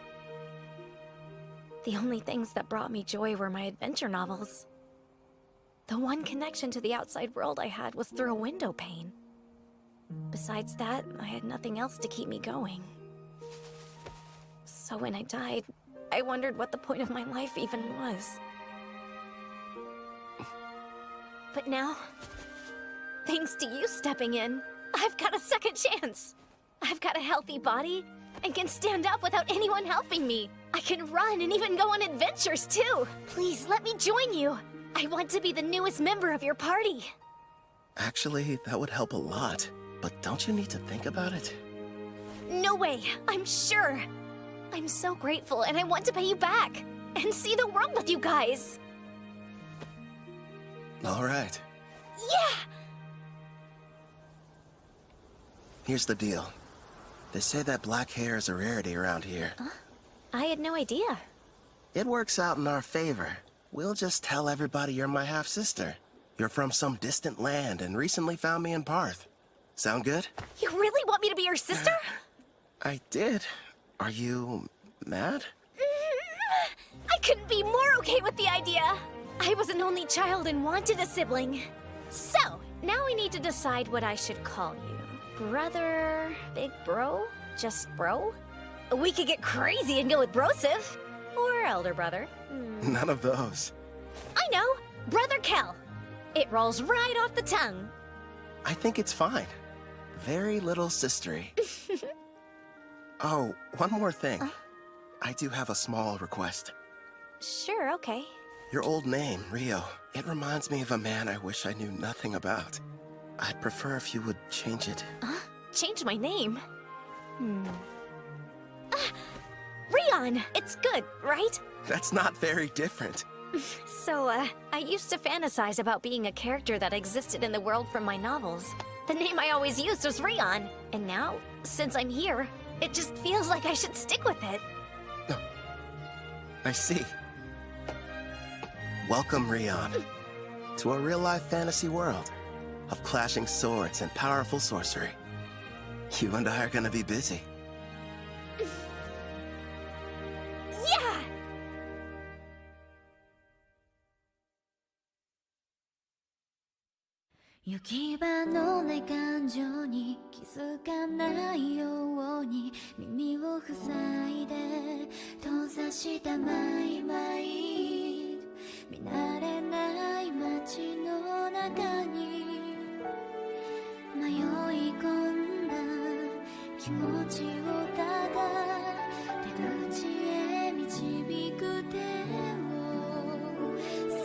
The only things that brought me joy were my adventure novels. The one connection to the outside world I had was through a window pane. Besides that, I had nothing else to keep me going. So when I died, I wondered what the point of my life even was. But now, thanks to you stepping in, I've got a second chance. I've got a healthy body and can stand up without anyone helping me. I can run and even go on adventures too. Please let me join you. I want to be the newest member of your party. Actually, that would help a lot. But don't you need to think about it? No way, I'm sure. I'm so grateful and I want to pay you back and see the world with you guys. All right. Yeah! Here's the deal. They say that black hair is a rarity around here. Huh? I had no idea. It works out in our favor. We'll just tell everybody you're my half-sister. You're from some distant land and recently found me in Parth. Sound good? You really want me to be your sister? I did. Are you mad? I couldn't be more okay with the idea. I was an only child and wanted a sibling. So, now we need to decide what I should call you. Brother, big bro, just bro? We could get crazy and go with brosive. Or elder brother. None of those. I know, Brother Kel. It rolls right off the tongue. I think it's fine. Very little sistery. Oh, one more thing. I do have a small request. Sure, okay. Your old name, Rio, it reminds me of a man I wish I knew nothing about. I'd prefer if you would change it. Change my name? Rion. It's good, right? That's not very different. So, I used to fantasize about being a character that existed in the world from my novels. The name I always used was Rion. And now, since I'm here, it just feels like I should stick with it. I see. Welcome, Rion, to a real-life fantasy world of clashing swords and powerful sorcery. You and I are gonna be busy. Yeah!「行き場のない感情に気づかないように耳を塞いで閉ざしたマイマイ」「見慣れない街の中に迷い込んだ気持ちをただ出口へ導く手を探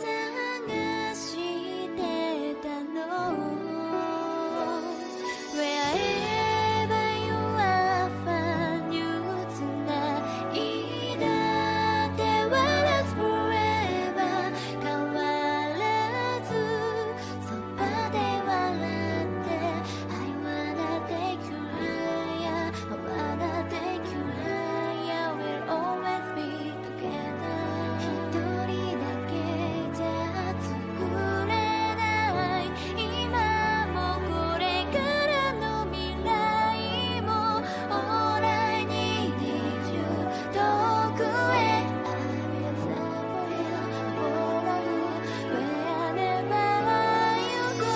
してたの」Wherever you are, find you tonight だって笑う forever 変わらずそばで笑って I wanna take you higher I wanna take you higher We'll always be together 一人だけじゃ作れない今もこれからの未来も All I need is you 遠くへ I'll be there for you follow you wherever you go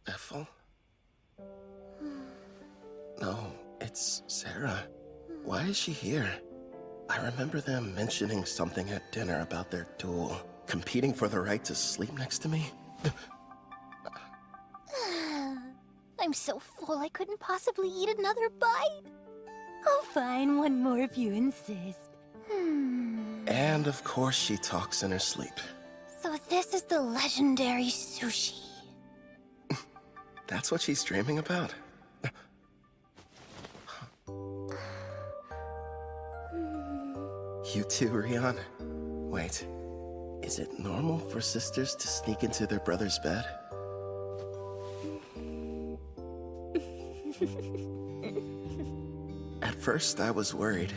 Ethel? No, it's Sarah. Why is she here? I remember them mentioning something at dinner about their duel. Competing for the right to sleep next to me? I'm so full I couldn't possibly eat another bite. Oh, fine, one more if you insist. And of course she talks in her sleep. So this is the legendary sushi. That's what she's dreaming about? You too, Rion? Wait, is it normal for sisters to sneak into their brother's bed? At first, I was worried,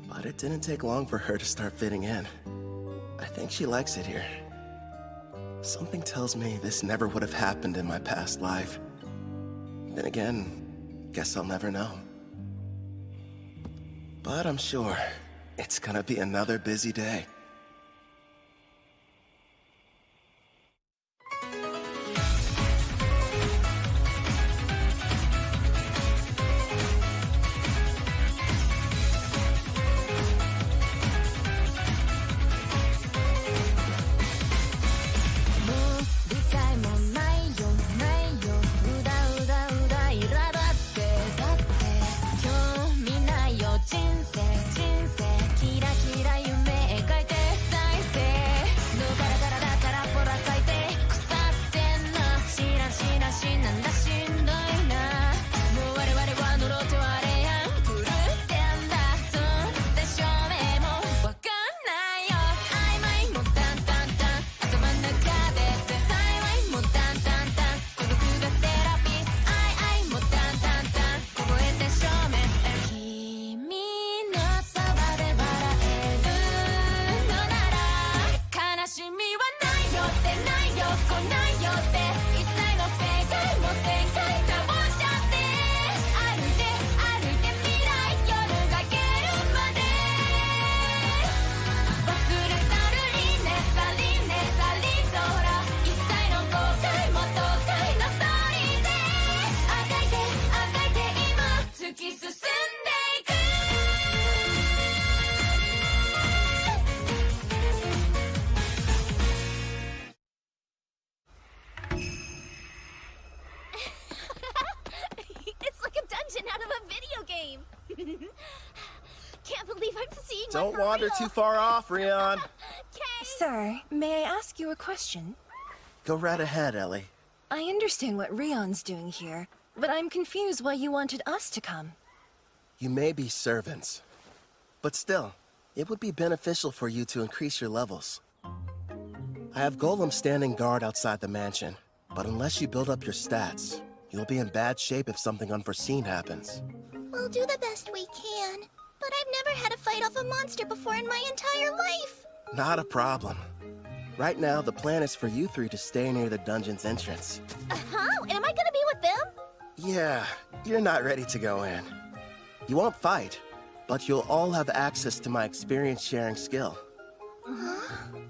but it didn't take long for her to start fitting in. I think she likes it here. Something tells me this never would have happened in my past life. Then again, guess I'll never know. But I'm sure it's gonna be another busy day. Don't wander too far off, Rion. Sir, may I ask you a question? Go right ahead, Ellie. I understand what Rion's doing here, but I'm confused why you wanted us to come. You may be servants, but still, it would be beneficial for you to increase your levels. I have Golem standing guard outside the mansion, but unless you build up your stats, you'll be in bad shape if something unforeseen happens. We'll do the best we can, but I've never had to fight off a monster before in my entire life. Not a problem. Right now, the plan is for you three to stay near the dungeon's entrance. Huh? Am I gonna be with them? Yeah, you're not ready to go in. You won't fight, but you'll all have access to my experience-sharing skill.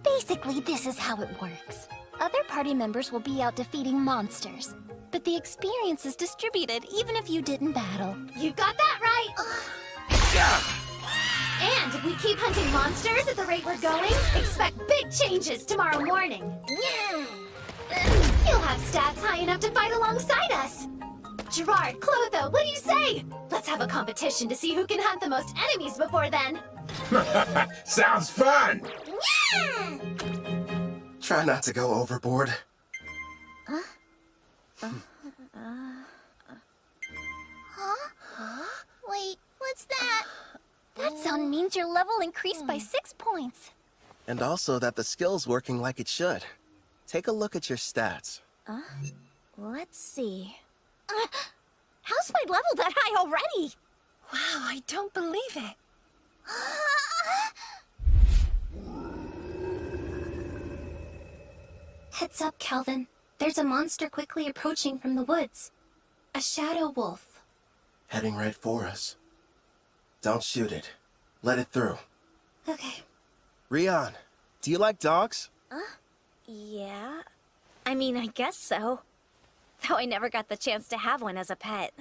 Basically, this is how it works. Other party members will be out defeating monsters, but the experience is distributed even if you didn't battle. You got that right! And if we keep hunting monsters at the rate we're going, expect big changes tomorrow morning. Yeah. You'll have stats high enough to fight alongside us. Gerard, Clotho, what do you say? Let's have a competition to see who can hunt the most enemies before then. Sounds fun! Yeah! Try not to go overboard. Wait, what's that? That sound means your level increased by 6 points. And also that the skill's working like it should. Take a look at your stats. Let's see. How's my level that high already? Wow, I don't believe it. Heads up, Calvin. There's a monster quickly approaching from the woods. A shadow wolf. Heading right for us. Don't shoot it. Let it through. Okay. Rion, do you like dogs? Yeah. I mean, I guess so. Though I never got the chance to have one as a pet.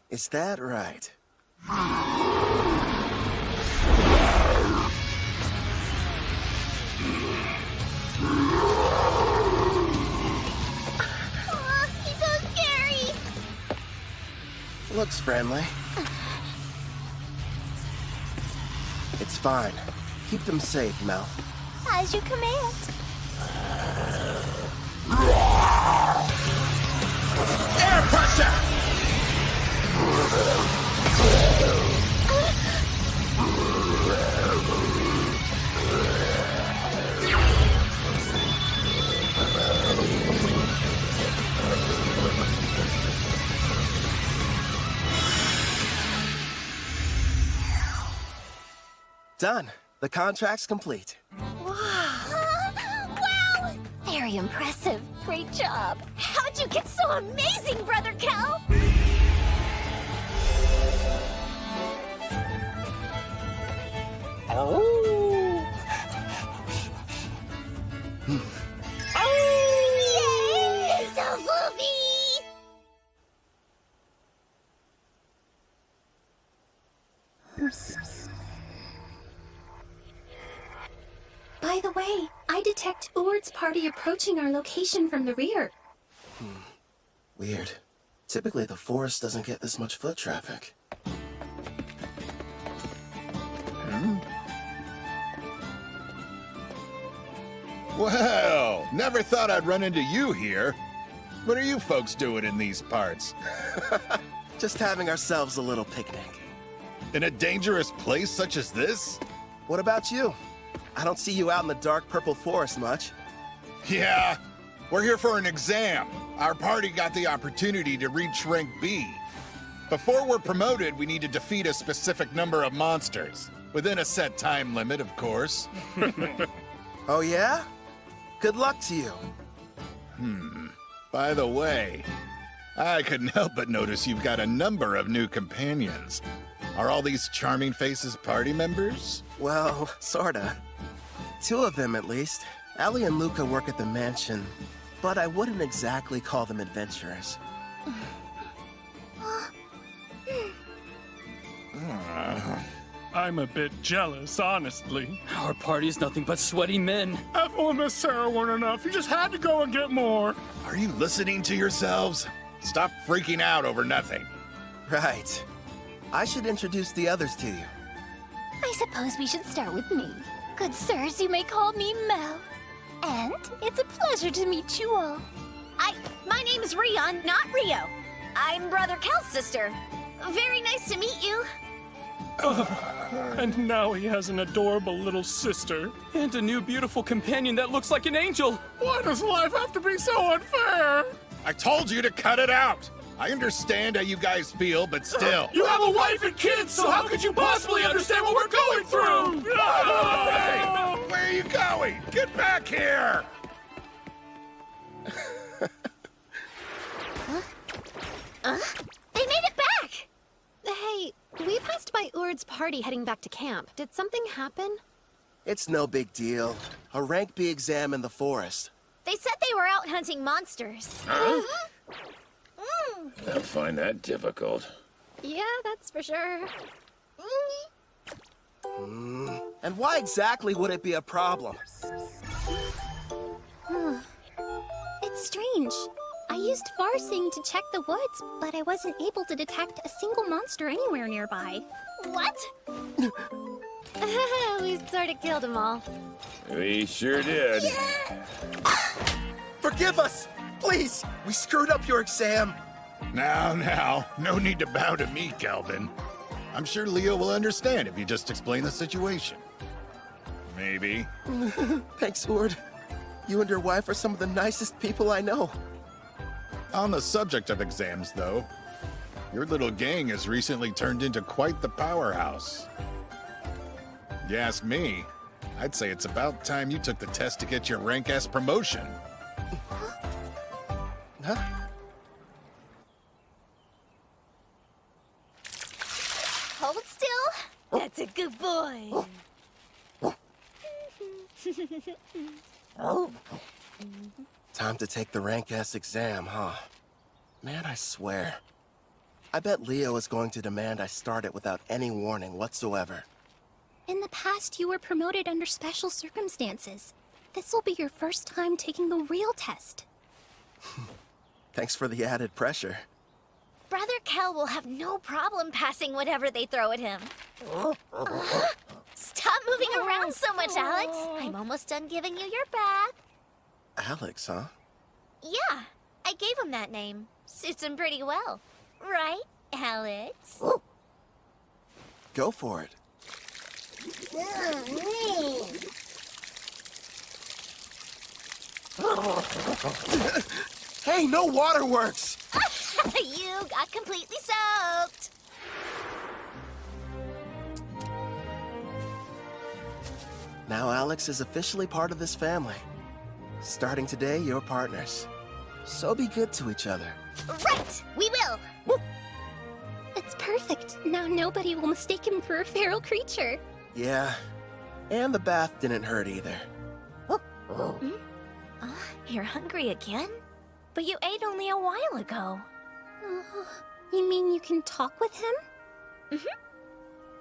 Is that right? He's so scary! Looks friendly. It's fine. Keep them safe, Mel. As you command. Air pressure! Done. The contract's complete. Wow! Very impressive. Great job. How'd you get so amazing, Brother Kel? Yay! It's a movie! By the way, I detect Urd's party approaching our location from the rear. Weird. Typically, the forest doesn't get this much foot traffic. Well, never thought I'd run into you here. What are you folks doing in these parts? Just having ourselves a little picnic. In a dangerous place such as this? What about you? I don't see you out in the dark purple forest much. Yeah, we're here for an exam. Our party got the opportunity to reach rank B. Before we're promoted, we need to defeat a specific number of monsters. Within a set time limit, of course. Oh yeah? Good luck to you. By the way, I couldn't help but notice you've got a number of new companions. Are all these charming faces party members? Well, sorta. 2 of them, at least. Allie and Luca work at the mansion, but I wouldn't exactly call them adventurers. I'm a bit jealous, honestly. Our party's nothing but sweaty men. Ethel and Miss Sarah weren't enough. You just had to go and get more. Are you listening to yourselves? Stop freaking out over nothing. Right. I should introduce the others to you. I suppose we should start with me. Good sirs, you may call me Mel. And it's a pleasure to meet you all. My name is Rion, not Rio. I'm Brother Kel's sister. Very nice to meet you. And now he has an adorable little sister. And a new beautiful companion that looks like an angel. Why does life have to be so unfair? I told you to cut it out! I understand how you guys feel, but still. You have a wife and kids, so how could you possibly understand what we're going through? Hey, where are you going? Get back here! They made it back! Hey, we passed by Urd's party heading back to camp. Did something happen? It's no big deal. A rank B exam in the forest. They said they were out hunting monsters. Huh? I'll find that difficult. Yeah, that's for sure. And why exactly would it be a problem? It's strange. I used Farsing to check the woods, but I wasn't able to detect a single monster anywhere nearby. What? We sort of killed them all. We sure did. Forgive us! Please! We screwed up your exam! Now, no need to bow to me, Calvin. I'm sure Leo will understand if you just explain the situation. Maybe. Thanks, Urd. You and your wife are some of the nicest people I know. On the subject of exams, though, your little gang has recently turned into quite the powerhouse. You ask me, I'd say it's about time you took the test to get your rank S promotion. Huh? Hold still. That's a good boy. Time to take the rank S exam, huh? Man, I swear. I bet Leo is going to demand I start it without any warning whatsoever. In the past, you were promoted under special circumstances. This will be your first time taking the real test. Thanks for the added pressure. Brother Kel will have no problem passing whatever they throw at him. Stop moving around so much, Alex. I'm almost done giving you your bath. Alex, huh? Yeah, I gave him that name. Suits him pretty well. Right, Alex? Go for it. Hey, no waterworks! You got completely soaked. Now Alex is officially part of this family. Starting today, you're partners. So be good to each other. Right, we will. It's perfect. Now nobody will mistake him for a feral creature. Yeah, and the bath didn't hurt either. You're hungry again? But you ate only a while ago. You mean you can talk with him?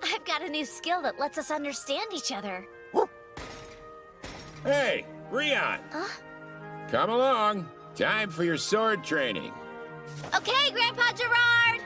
I've got a new skill that lets us understand each other. Hey, Rion! Come along. Time for your sword training. Okay, Grandpa Gerard!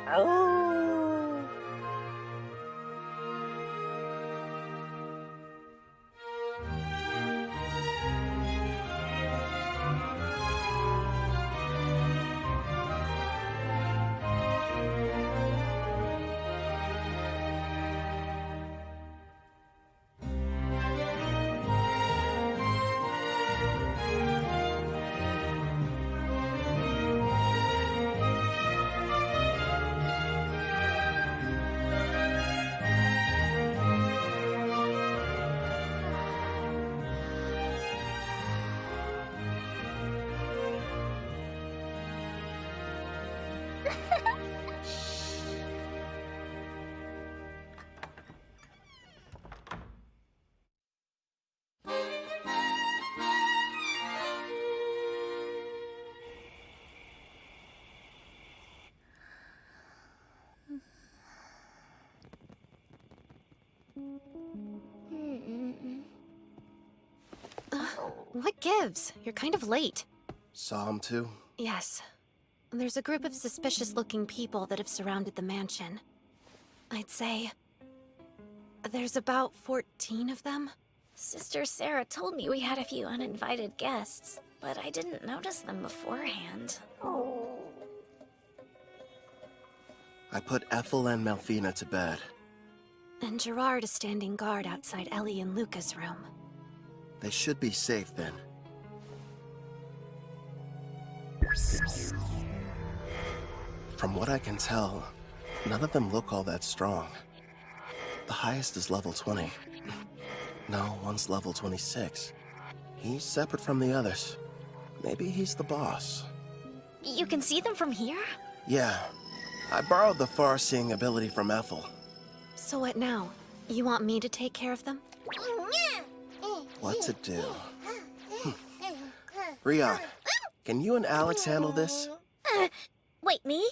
What gives? You're kind of late. Saw him too? Yes. There's a group of suspicious-looking people that have surrounded the mansion. I'd say There's about 14 of them. Sister Sarah told me we had a few uninvited guests, but I didn't notice them beforehand. I put Ethel and Melfina to bed. And Gerard is standing guard outside Ellie and Luca's room. They should be safe then. From what I can tell, none of them look all that strong. The highest is level 20. No, one's level 26. He's separate from the others. Maybe he's the boss. You can see them from here? Yeah. I borrowed the far-seeing ability from Ethel. So what now? You want me to take care of them? What to do? Rion, can you and Alex handle this? Wait, me?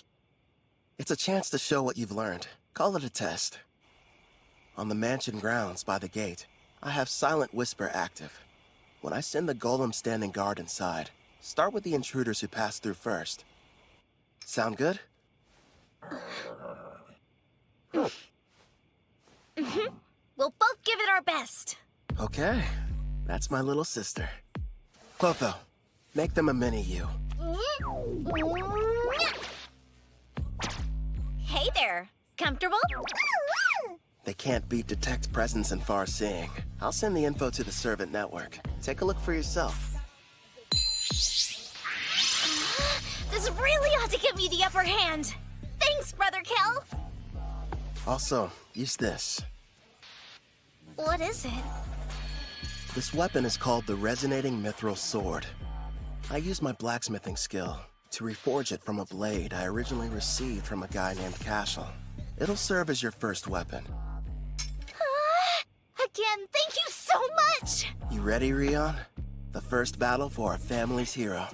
It's a chance to show what you've learned. Call it a test. On the mansion grounds by the gate, I have Silent Whisper active. When I send the golem standing guard inside, start with the intruders who pass through first. Sound good? We'll both give it our best. Okay. That's my little sister. Clotho, make them a mini-you. Hey there. Comfortable? They can't beat Detect Presence and Far Seeing. I'll send the info to the servant network. Take a look for yourself. This really ought to give me the upper hand. Thanks, Brother Kel. Also, use this. What is it? This weapon is called the Resonating Mithril Sword. I use my blacksmithing skill to reforge it from a blade I originally received from a guy named Cashel. It'll serve as your first weapon. Again, thank you so much! You ready, Rion? The first battle for our family's hero.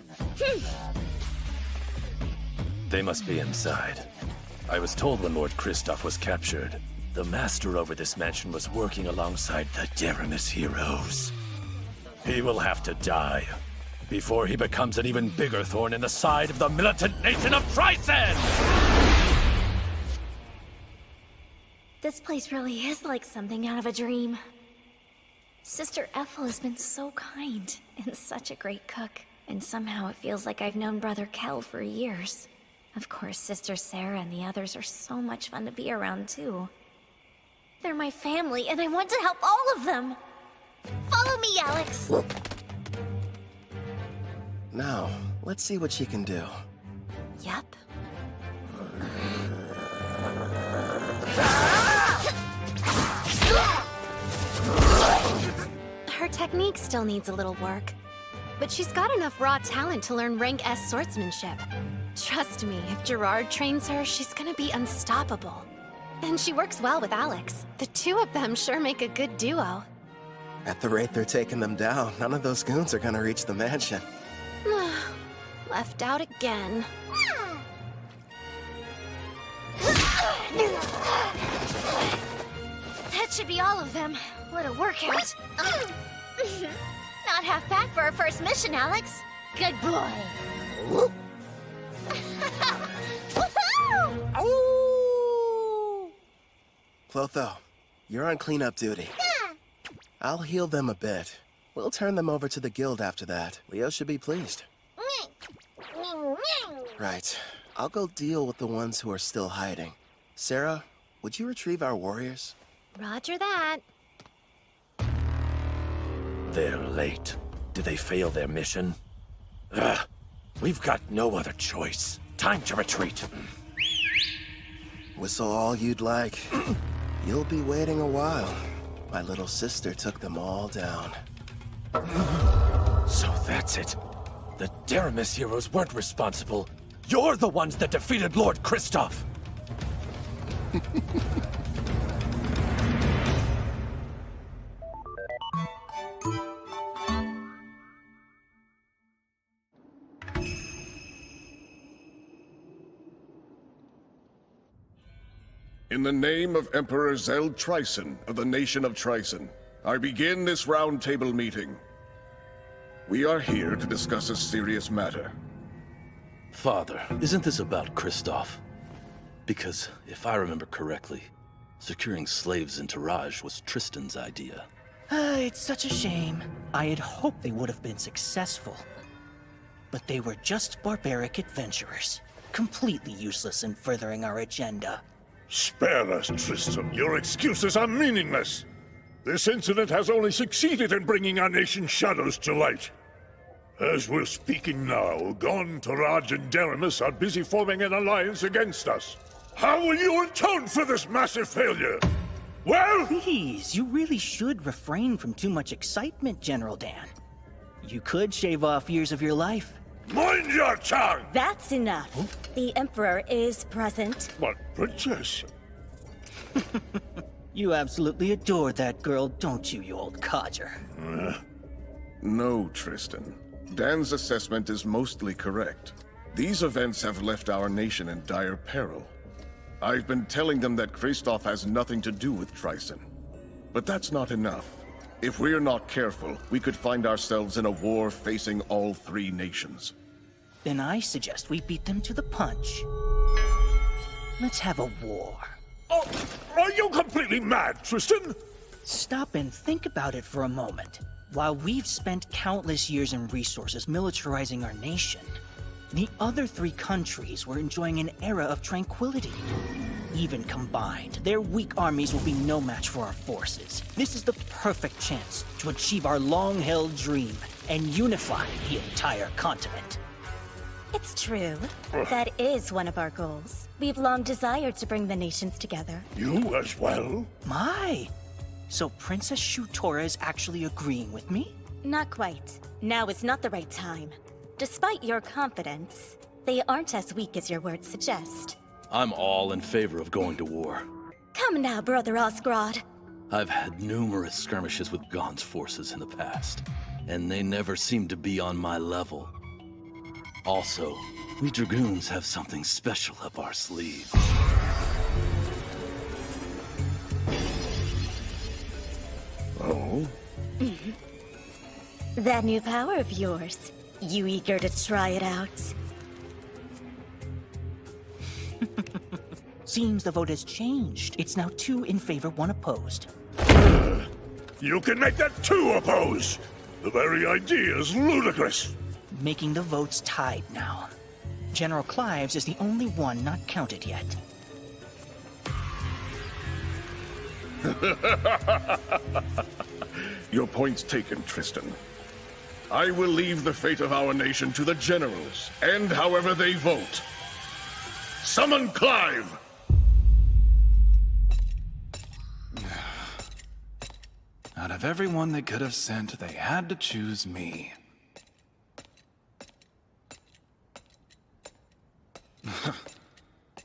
They must be inside. I was told when Lord Kristoff was captured, the master over this mansion was working alongside the Deramis heroes. He will have to die before he becomes an even bigger thorn in the side of the militant nation of Tryson! This place really is like something out of a dream. Sister Ethel has been so kind and such a great cook. And somehow it feels like I've known Brother Kel for years. Of course, Sister Sarah and the others are so much fun to be around, too. They're my family, and I want to help all of them! Follow me, Alex! Now, let's see what she can do. Yep. Her technique still needs a little work, but she's got enough raw talent to learn rank S swordsmanship. Trust me, if Gerard trains her, she's gonna be unstoppable. And she works well with Alex. The two of them sure make a good duo. At the rate they're taking them down, none of those goons are gonna reach the mansion. Left out again. That should be all of them. What a workout. Not half bad for our first mission, Alex. Good boy. Clotho, you're on cleanup duty. I'll heal them a bit. We'll turn them over to the guild after that. Leo should be pleased. Right. I'll go deal with the ones who are still hiding. Sarah, would you retrieve our warriors? Roger that. They're late. Did they fail their mission? Ugh. We've got no other choice. Time to retreat. Whistle all you'd like. You'll be waiting a while. My little sister took them all down. So that's it. The Deramis heroes weren't responsible. You're the ones that defeated Lord Kristoff! In the name of Emperor Zeld Tryson of the nation of Tryson, I begin this round table meeting. We are here to discuss a serious matter. Father, isn't this about Kristoff? Because, if I remember correctly, Securing slaves in Taraj was Tristan's idea. It's such a shame. I had hoped they would have been successful. But they were just barbaric adventurers, completely useless in furthering our agenda. Spare us, Tristan. Your excuses are meaningless. This incident has only succeeded in bringing our nation's shadows to light. As we're speaking now, Gon, Taraj, and Deramus are busy forming an alliance against us. How will you atone for this massive failure? Well... Please, you really should refrain from too much excitement, General Dan. You could shave off years of your life. Mind your tongue! That's enough. Huh? The Emperor is present. But, Princess... You absolutely adore that girl, don't you old codger? No, Tristan. Dan's assessment is mostly correct. These events have left our nation in dire peril. I've been telling them that Kristoff has nothing to do with Tryson. But that's not enough. If we're not careful, we could find ourselves in a war facing all three nations. Then I suggest we beat them to the punch. Let's have a war. Oh, are you completely mad, Tristan? Stop and think about it for a moment. While we've spent countless years and resources militarizing our nation, the other three countries were enjoying an era of tranquility. Even combined, their weak armies will be no match for our forces. This is the perfect chance to achieve our long-held dream and unify the entire continent. It's true. That is one of our goals. We've long desired to bring the nations together. You as well? My! So Princess Shutora is actually agreeing with me? Not quite. Now is not the right time. Despite your confidence, they aren't as weak as your words suggest. I'm all in favor of going to war. Come now, Brother Osgrod. I've had numerous skirmishes with Gon's forces in the past, and they never seemed to be on my level. Also, we Dragoons have something special up our sleeves. Oh? That new power of yours. You eager to try it out? Seems the vote has changed. It's now 2 in favor, 1 opposed. You can make that 2 oppose! The very idea is ludicrous! Making the votes tied now. General Clives is the only one not counted yet. Your point's taken, Tristan. I will leave the fate of our nation to the generals, and however they vote. Summon Clive! Out of everyone they could have sent, they had to choose me.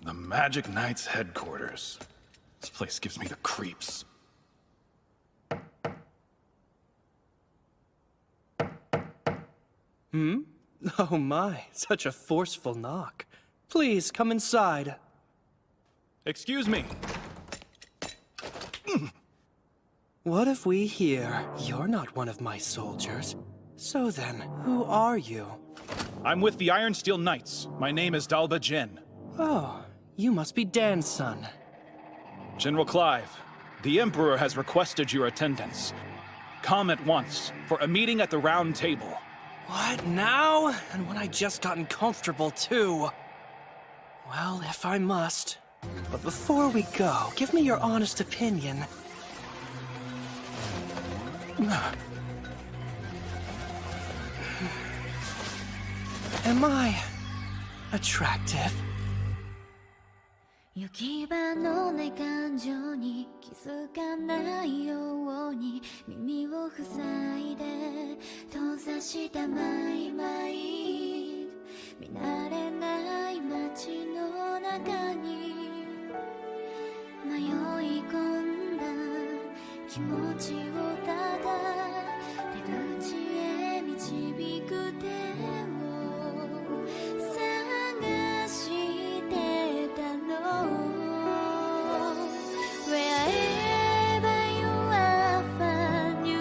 The Magic Knight's headquarters. This place gives me the creeps. Hmm? Oh my, such a forceful knock. Please, come inside. Excuse me. What if we hear you're not one of my soldiers? So then, who are you? I'm with the Iron Steel Knights. My name is Dalba Jin. Oh, you must be Dan's son. General Clive, the Emperor has requested your attendance. Come at once for a meeting at the Round Table. What, now? And when I just gotten comfortable, too. Well, if I must. But before we go, give me your honest opinion. Am I attractive? 行き場のない感情に気づかないように耳を塞いで閉ざしたマイマイ見慣れない街の中に迷い込んだ気持ちをただ出口へ導く手を探してたの Wherever you are, find you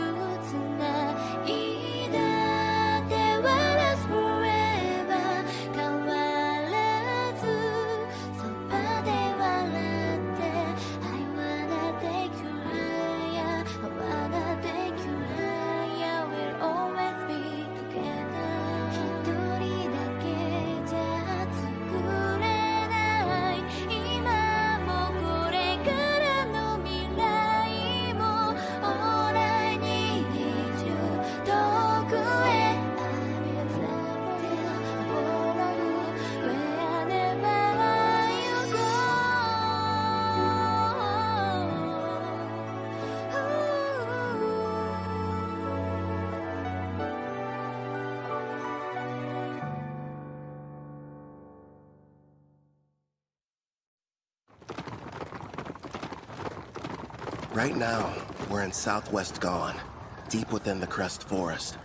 tonight だって Whereas forever 変わらずそばで笑って I wanna Right now, we're in southwest Gone, deep within the Crest Forest.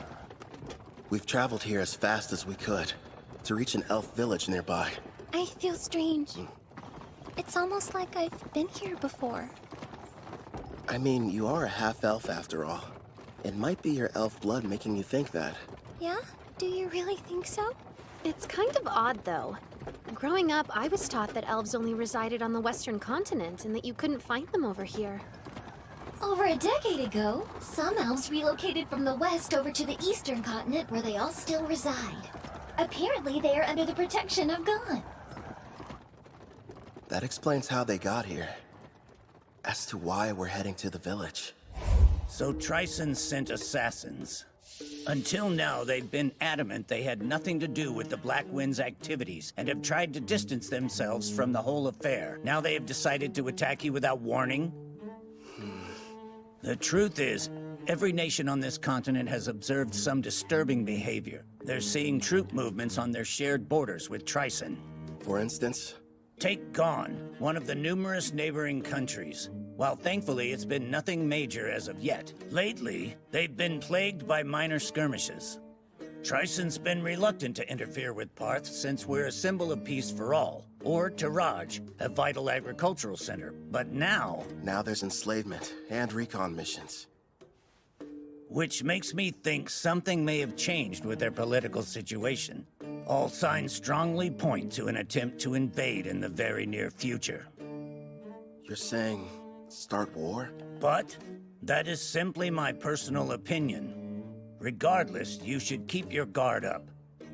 We've traveled here as fast as we could, to reach an elf village nearby. I feel strange. It's almost like I've been here before. I mean, you are a half-elf after all. It might be your elf blood making you think that. Yeah? Do you really think so? It's kind of odd, though. Growing up, I was taught that elves only resided on the western continent and that you couldn't find them over here. Over a decade ago, some elves relocated from the west over to the eastern continent where they all still reside. Apparently, they are under the protection of Gone. That explains how they got here. As to why we're heading to the village. So Tryson sent assassins. Until now, they've been adamant they had nothing to do with the Black Wind's activities and have tried to distance themselves from the whole affair. Now they have decided to attack you without warning? The truth is, every nation on this continent has observed some disturbing behavior. They're seeing troop movements on their shared borders with Tryson. For instance? Take Gone, one of the numerous neighboring countries. While thankfully it's been nothing major as of yet, lately they've been plagued by minor skirmishes. Tryson's been reluctant to interfere with Parth since we're a symbol of peace for all, or Taraj, a vital agricultural center. But now... Now there's enslavement and recon missions. Which makes me think something may have changed with their political situation. All signs strongly point to an attempt to invade in the very near future. You're saying start war? But that is simply my personal opinion. Regardless, you should keep your guard up.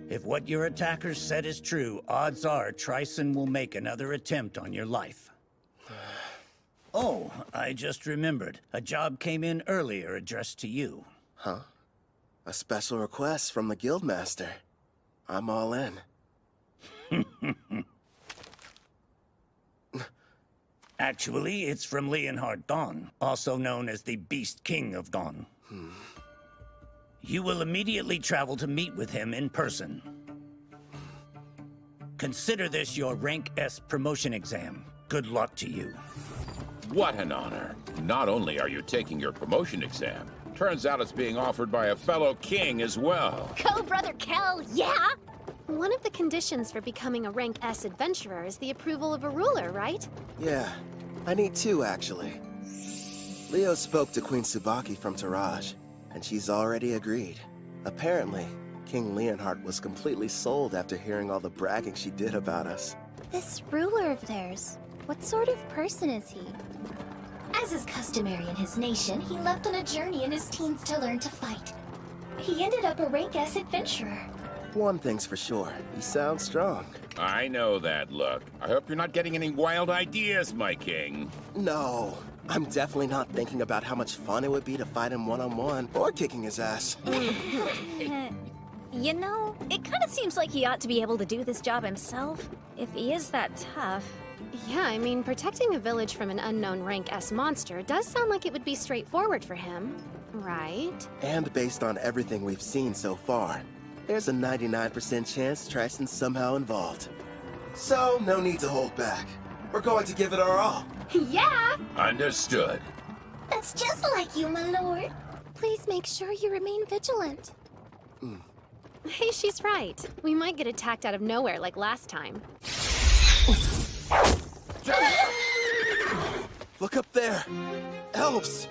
If what your attackers said is true, odds are Tryson will make another attempt on your life. Oh, I just remembered. A job came in earlier addressed to you. Huh? A special request from the Guildmaster. I'm all in. Actually, it's from Leonhard Dawn, also known as the Beast King of Dawn. You will immediately travel to meet with him in person. Consider this your Rank S promotion exam. Good luck to you. What an honor. Not only are you taking your promotion exam, turns out it's being offered by a fellow king as well. Go, Brother Kel, yeah? One of the conditions for becoming a Rank S adventurer is the approval of a ruler, right? Yeah, I need two, actually. Leo spoke to Queen Tsubaki from Taraj, and she's already agreed. Apparently, King Leonhard was completely sold after hearing all the bragging she did about us. This ruler of theirs, what sort of person is he? As is customary in his nation, he left on a journey in his teens to learn to fight. He ended up a Rank S adventurer. One thing's for sure, he sounds strong. I know that look. I hope you're not getting any wild ideas, my king. No, I'm definitely not thinking about how much fun it would be to fight him one-on-one or kicking his ass. You know, it kind of seems like he ought to be able to do this job himself, if he is that tough. Yeah, I mean, protecting a village from an unknown Rank S monster does sound like it would be straightforward for him, right? And based on everything we've seen so far, there's a 99% chance Tryson's somehow involved. So, no need to hold back. We're going to give it our all. Yeah! Understood. That's just like you, my lord. Please make sure you remain vigilant. Hey, she's right. We might get attacked out of nowhere like last time. Look up there! Elves!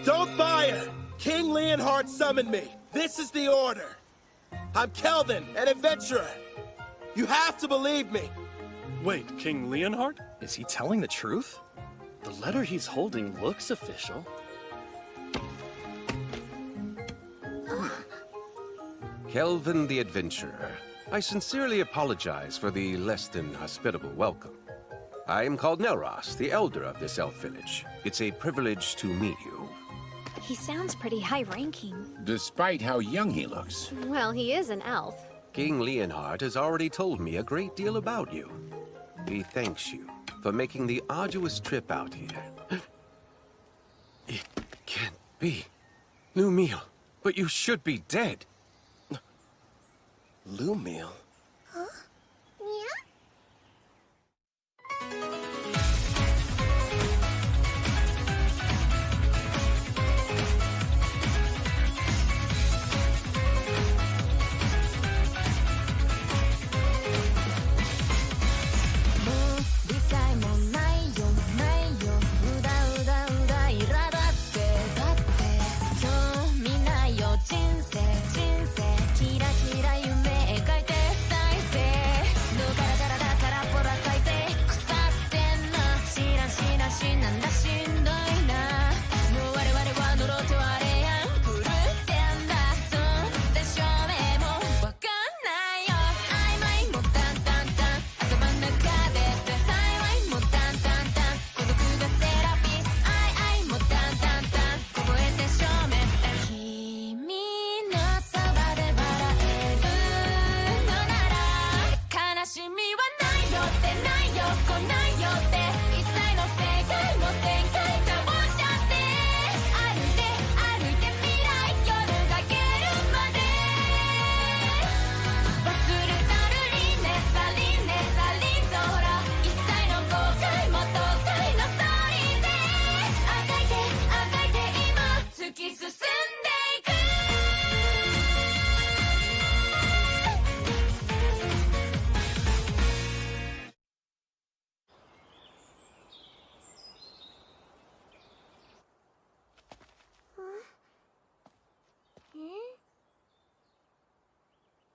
Don't fire! King Leonhard summoned me. This is the order. I'm Kelvin, an adventurer. You have to believe me. Wait, King Leonhard? Is he telling the truth? The letter he's holding looks official. Kelvin the Adventurer. I sincerely apologize for the less than hospitable welcome. I am called Nelros, the elder of this elf village. It's a privilege to meet you. He sounds pretty high-ranking. Despite how young he looks. Well, he is an elf. King Leonhard has already told me a great deal about you. He thanks you for making the arduous trip out here. It can't be. Lumiel, but you should be dead. Lumiel? Huh? Yeah?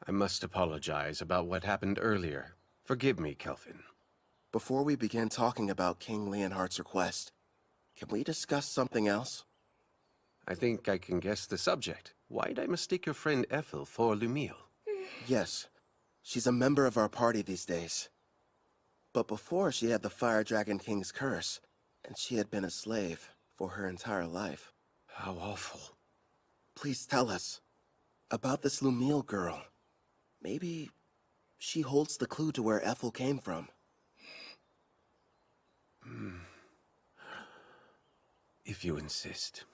I must apologize about what happened earlier. Forgive me, Kelvin. Before we begin talking about King Leonhardt's request, can we discuss something else? I think I can guess the subject. Why'd I mistake your friend Ethel for Lumiel? Yes, she's a member of our party these days. But before, she had the Fire Dragon King's curse, and she had been a slave for her entire life. How awful. Please tell us about this Lumiel girl. Maybe she holds the clue to where Ethel came from. If you insist.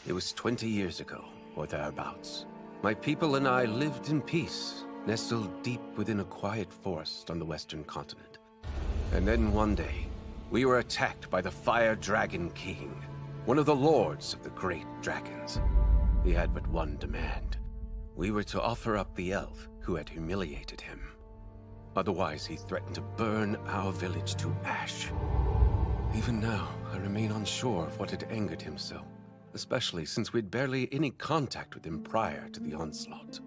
It was 20 years ago, or thereabouts. My people and I lived in peace, nestled deep within a quiet forest on the western continent. And then one day, we were attacked by the Fire Dragon King, one of the lords of the great dragons. He had but one demand. We were to offer up the elf who had humiliated him. Otherwise, he threatened to burn our village to ash. Even now, I remain unsure of what had angered him so, especially since we'd barely any contact with him prior to the onslaught.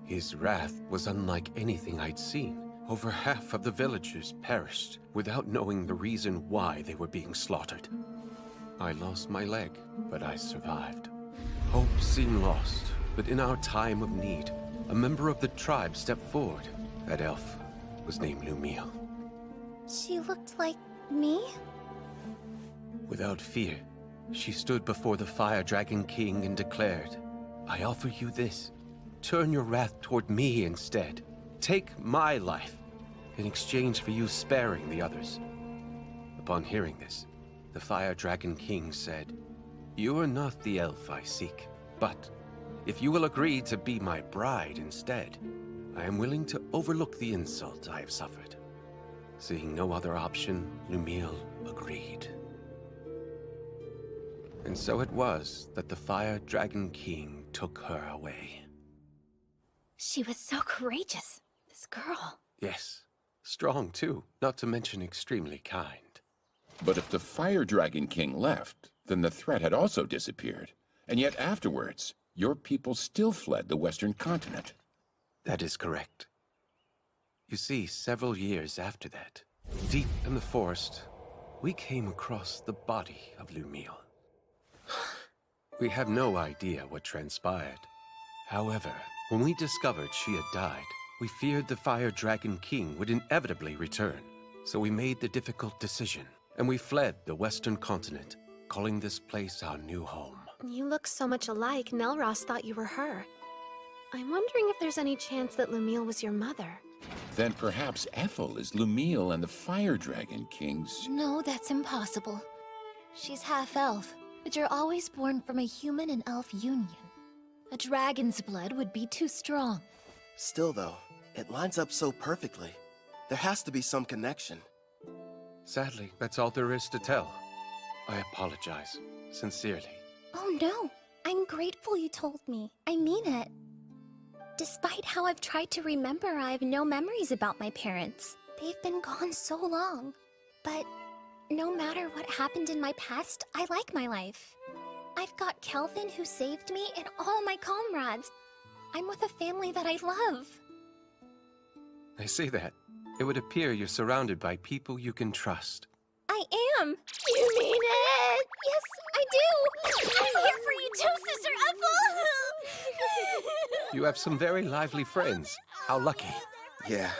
His wrath was unlike anything I'd seen. Over half of the villagers perished without knowing the reason why they were being slaughtered. I lost my leg, but I survived. Hope seemed lost, but in our time of need, a member of the tribe stepped forward. That elf was named Lumiel. She looked like me? Without fear, she stood before the Fire Dragon King and declared, I offer you this. Turn your wrath toward me instead. Take my life in exchange for you sparing the others. Upon hearing this, the Fire Dragon King said, You are not the elf I seek, but if you will agree to be my bride instead, I am willing to overlook the insult I have suffered. Seeing no other option, Lumiel agreed. And so it was that the Fire Dragon King took her away. She was so courageous, this girl. Yes, strong too, not to mention extremely kind. But if the Fire Dragon King left, then the threat had also disappeared. And yet afterwards, your people still fled the western continent. That is correct. You see, several years after that, deep in the forest, we came across the body of Lumiel. We have no idea what transpired. However, when we discovered she had died, we feared the Fire Dragon King would inevitably return. So we made the difficult decision, and we fled the western continent, calling this place our new home. You look so much alike, Nelros thought you were her. I'm wondering if there's any chance that Lumiel was your mother. Then perhaps Ethel is Lumiel and the Fire Dragon King's... No, that's impossible. She's half-elf, but you're always born from a human and elf union. A dragon's blood would be too strong. Still though, it lines up so perfectly. There has to be some connection. Sadly, that's all there is to tell. I apologize, sincerely. Oh no, I'm grateful you told me. I mean it. Despite how I've tried to remember, I have no memories about my parents. They've been gone so long. But no matter what happened in my past, I like my life. I've got Kelvin who saved me and all my comrades. I'm with a family that I love. I see that. It would appear you're surrounded by people you can trust. I am! You mean it? Yes, I do! I'm here for you too, Sister Ethel! You have some very lively friends. How lucky. Yeah.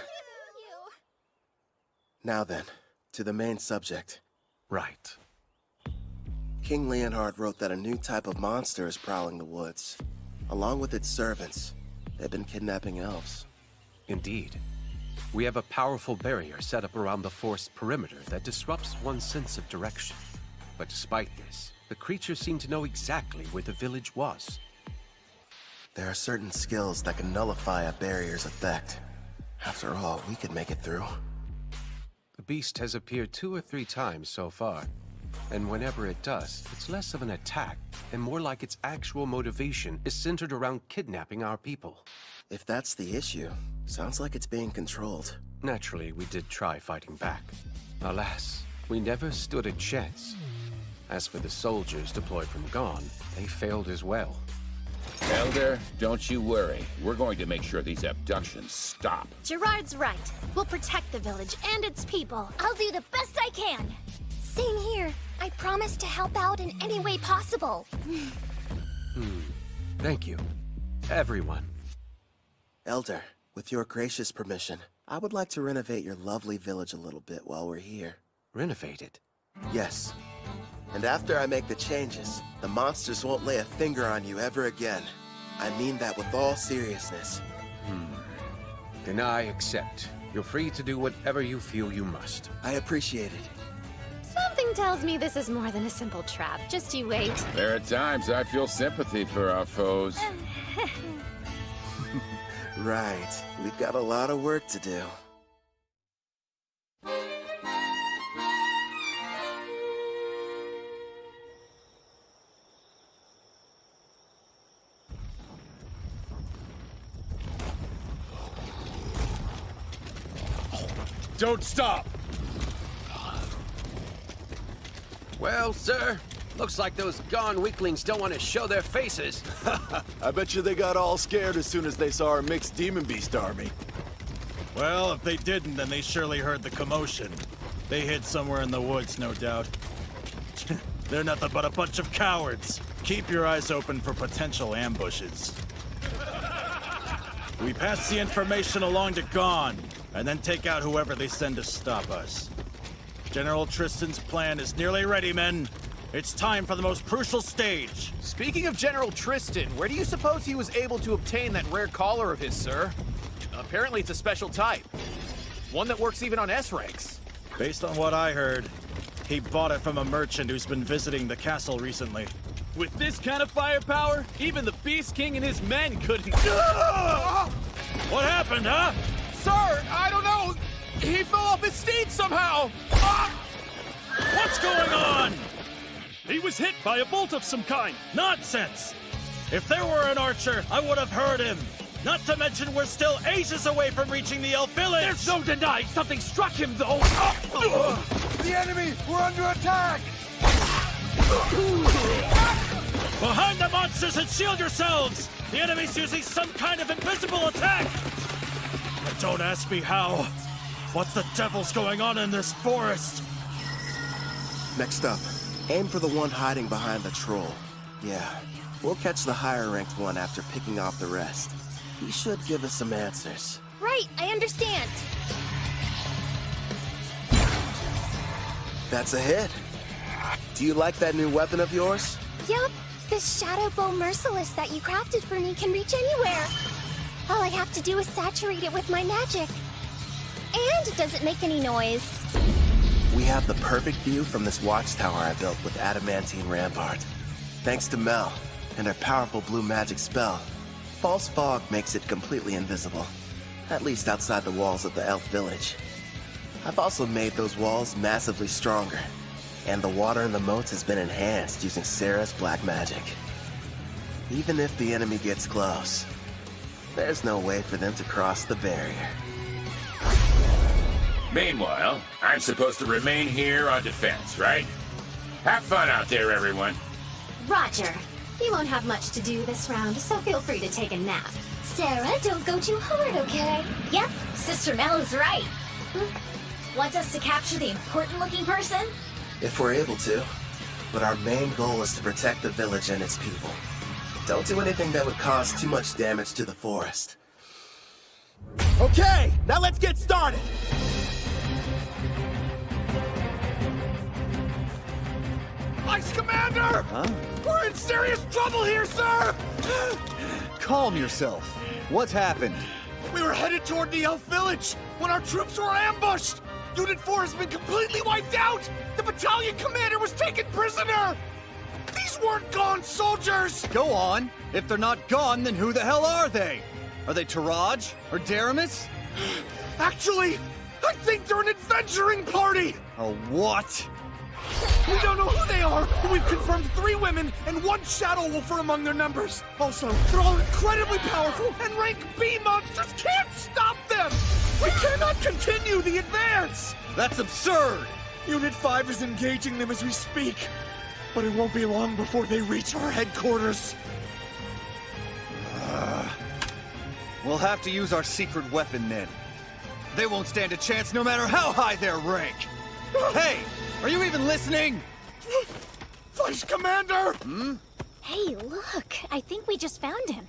Now then, to the main subject. Right. King Leonhard wrote that a new type of monster is prowling the woods. Along with its servants, they've been kidnapping elves. Indeed. We have a powerful barrier set up around the forest perimeter that disrupts one's sense of direction. But despite this, the creatures seem to know exactly where the village was. There are certain skills that can nullify a barrier's effect. After all, we could make it through. The beast has appeared 2 or 3 times so far. And whenever it does, it's less of an attack and more like its actual motivation is centered around kidnapping our people. If that's the issue, sounds like it's being controlled. Naturally, we did try fighting back. Alas, we never stood a chance. As for the soldiers deployed from Gone, they failed as well. Elder, don't you worry. We're going to make sure these abductions stop. Gerard's right. We'll protect the village and its people. I'll do the best I can. Same here. I promise to help out in any way possible. Thank you, everyone. Elder, with your gracious permission, I would like to renovate your lovely village a little bit while we're here. Renovate it? Yes. And after I make the changes, the monsters won't lay a finger on you ever again. I mean that with all seriousness. Then I accept. You're free to do whatever you feel you must. I appreciate it. Something tells me this is more than a simple trap. Just you wait. There are times I feel sympathy for our foes. Right. We've got a lot of work to do. Don't stop! Well, sir, looks like those gone weaklings don't want to show their faces. I bet you they got all scared as soon as they saw our mixed demon beast army. Well, if they didn't, then they surely heard the commotion. They hid somewhere in the woods, no doubt. They're nothing but a bunch of cowards. Keep your eyes open for potential ambushes. We pass the information along to Gone, and then take out whoever they send to stop us. General Tristan's plan is nearly ready, men. It's time for the most crucial stage. Speaking of General Tristan, where do you suppose he was able to obtain that rare collar of his, sir? Apparently it's a special type. One that works even on S-ranks. Based on what I heard, he bought it from a merchant who's been visiting the castle recently. With this kind of firepower, even the Beast King and his men couldn't... What happened, huh? Sir, I don't know. He fell off his steed somehow. What's going on? He was hit by a bolt of some kind. Nonsense! If there were an archer, I would have heard him. Not to mention we're still ages away from reaching the elf village! There's no denying something struck him, though! The enemy! We're under attack! Behind the monsters and shield yourselves! The enemy's using some kind of invisible attack! But don't ask me how. What the devil's going on in this forest? Next up, aim for the one hiding behind the troll. Yeah, we'll catch the higher-ranked one after picking off the rest. He should give us some answers. Right, I understand. That's a hit. Do you like that new weapon of yours? Yup, this Shadow Bow Merciless that you crafted for me can reach anywhere. All I have to do is saturate it with my magic. And it doesn't make any noise. We have the perfect view from this watchtower I built with adamantine rampart. Thanks to Mel and her powerful blue magic spell, false fog makes it completely invisible, at least outside the walls of the elf village. I've also made those walls massively stronger, and the water in the moats has been enhanced using Sarah's black magic. Even if the enemy gets close, there's no way for them to cross the barrier. Meanwhile, I'm supposed to remain here on defense, right? Have fun out there, everyone. Roger. You won't have much to do this round, so feel free to take a nap. Sarah, don't go too hard, okay? Yep, Sister Mel is right. Want us to capture the important-looking person? If we're able to. But our main goal is to protect the village and its people. Don't do anything that would cause too much damage to the forest. Okay, now let's get started! Ice Commander! Huh? We're in serious trouble here, sir! Calm yourself. What's happened? We were headed toward the elf village when our troops were ambushed! Unit 4 has been completely wiped out! The battalion commander was taken prisoner! These weren't gone soldiers! Go on. If they're not gone, then who the hell are they? Are they Taraj or Daramus? Actually, I think they're an adventuring party! A what? We don't know who they are, but we've confirmed 3 women and 1 Shadow Wolfer among their numbers. Also, they're all incredibly powerful, and rank B monsters can't stop them! We cannot continue the advance! That's absurd! Unit 5 is engaging them as we speak, but it won't be long before they reach our headquarters. We'll have to use our secret weapon then. They won't stand a chance no matter how high their rank. Hey, are you even listening? Vice Commander! Hey, look. I think we just found him.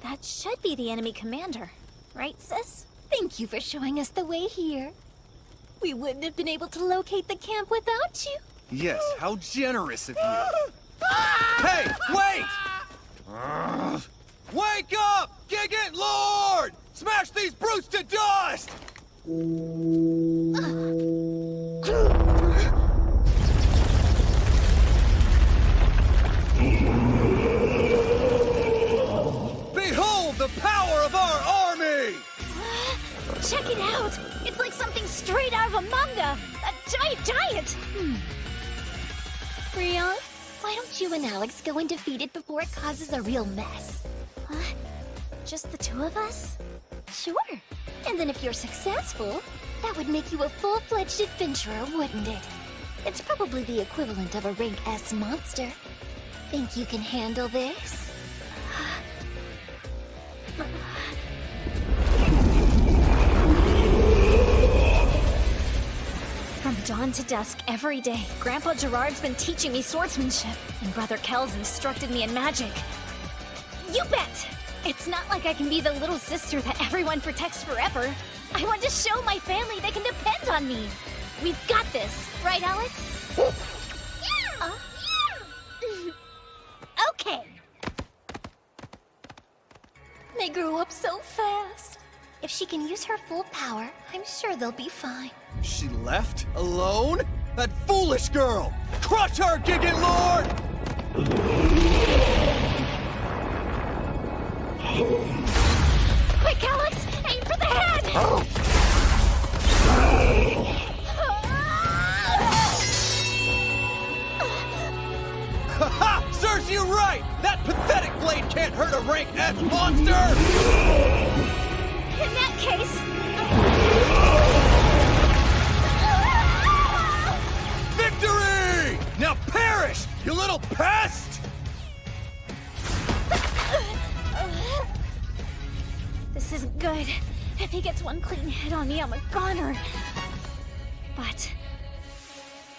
That should be the enemy commander. Right, sis? Thank you for showing us the way here. We wouldn't have been able to locate the camp without you. Yes, how generous of you. Hey, wait! Wake up! Gigant Lord! Smash these brutes to dust! Behold the power of our army! Check it out! It's like something straight out of a manga! A giant! Rion, why don't you and Alex go and defeat it before it causes a real mess? What? Just the two of us? Sure. And then if you're successful, that would make you a full-fledged adventurer, wouldn't it? It's probably the equivalent of a rank S monster. Think you can handle this? From dawn to dusk every day, Grandpa Gerard's been teaching me swordsmanship, and Brother Kel's instructed me in magic. You bet! It's not like I can be the little sister that everyone protects forever. I want to show my family they can depend on me. We've got this, right, Alex? Yeah! Okay. They grew up so fast. If she can use her full power, I'm sure they'll be fine. She left? Alone? That foolish girl! Crush her, Gigant Lord! Quick, Alex! Aim for the head! Ha-ha! Serves you right! That pathetic blade can't hurt a rank S monster! In that case... Victory! Now perish, you little pest! This isn't good. If he gets one clean hit on me, I'm a goner. But...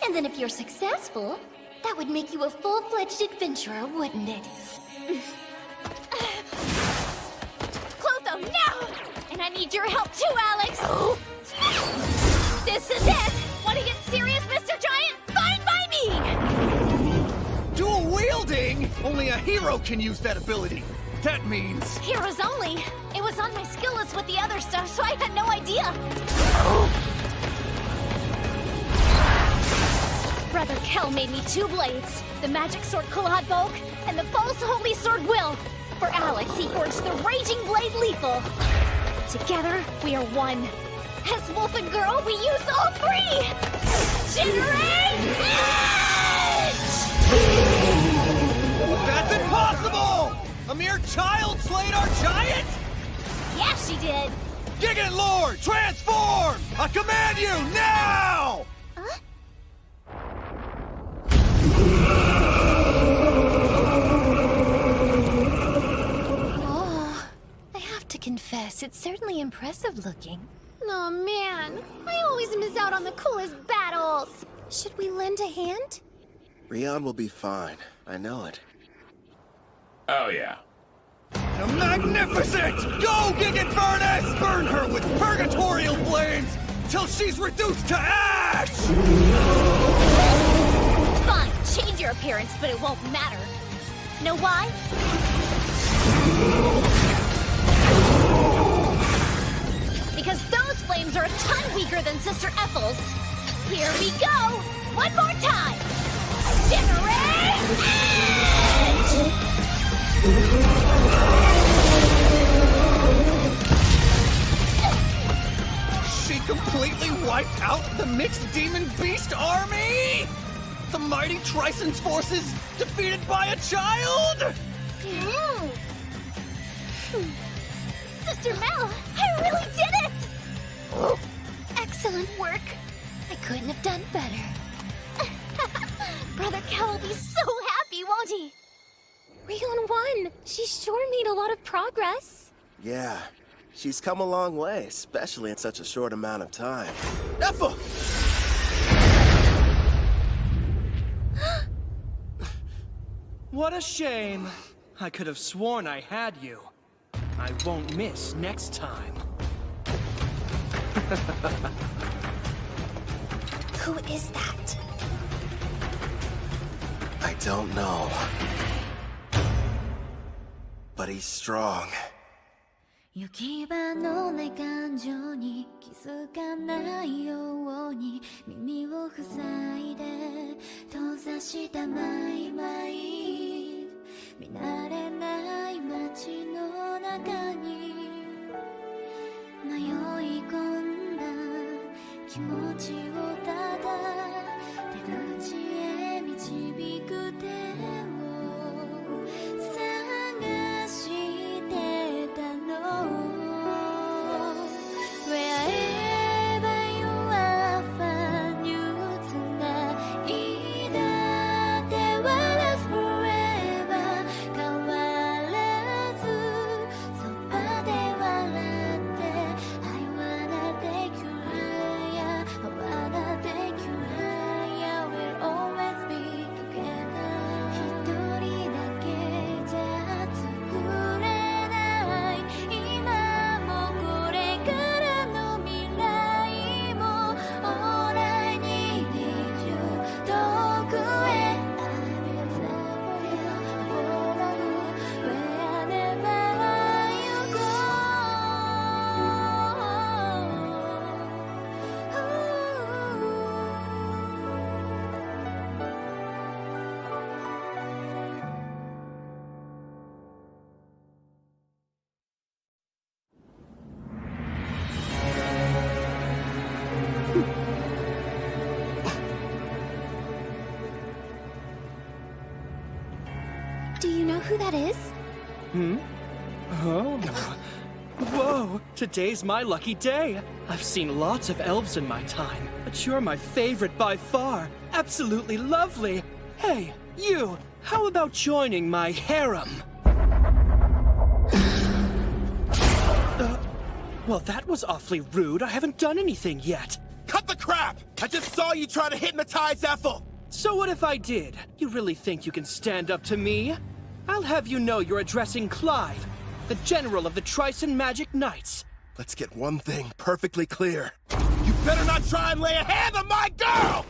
And then if you're successful, that would make you a full-fledged adventurer, wouldn't it? Clotho, now! And I need your help too, Alex! This is it! Want to get serious, Mr. Giant? Fine by me! Dual wielding? Only a hero can use that ability. That means... Heroes only. It was on my skill list with the other stuff, so I had no idea. Brother Kel made me two blades. The magic sword Kalad Volk and the false holy sword Will. For Alex, he forged the raging blade Lethal. Together, we are one. As Wolf and Girl, we use all three! Generate That's impossible! A mere child slayed our giant? Yeah, she did. Gigant Lord, transform! I command you, now! Oh, I have to confess, it's certainly impressive looking. Oh man, I always miss out on the coolest battles. Should we lend a hand? Rion will be fine. I know it. Oh, yeah. Magnificent! Go, Gigant Furnace! Burn her with purgatorial flames till she's reduced to ash! Fine, change your appearance, but it won't matter. Know why? Because those flames are a ton weaker than Sister Ethel's. Here we go! One more time! Generate Edge! She completely wiped out the mixed demon beast army? The mighty Trison's forces defeated by a child? Sister Mel, I really did it! Excellent work. I couldn't have done better. Brother Kel will be so happy, won't he? Rion won. She sure made a lot of progress. Yeah, she's come a long way, especially in such a short amount of time. Ethel! What a shame. I could have sworn I had you. I won't miss next time. Who is that? I don't know. But he's strong. 行き場のない感情に気づかないように耳を塞いで閉ざしたマイマイ見慣れない街の中に迷い込んだ気持ちをただ出口へ導く手を探してたの Wherever you are, find you tonight だっては last forever 変わらずそばで笑って I wanna take you higher I wanna take you higher We'll always be together 一人だけじゃ作れない今もこれからの未来も All I need is you 遠くへ I'll be there for you follow you wherever you go Do you know who that is? Hmm? Oh. Whoa, today's my lucky day. I've seen lots of elves in my time, but you're my favorite by far. Absolutely lovely. Hey, you, how about joining my harem? Well, that was awfully rude. I haven't done anything yet. Cut the crap! I just saw you try to hypnotize Ethel! So what if I did? You really think you can stand up to me? I'll have you know you're addressing Clive, the general of the Tryson Magic Knights. Let's get one thing perfectly clear. You better not try and lay a hand on my girl!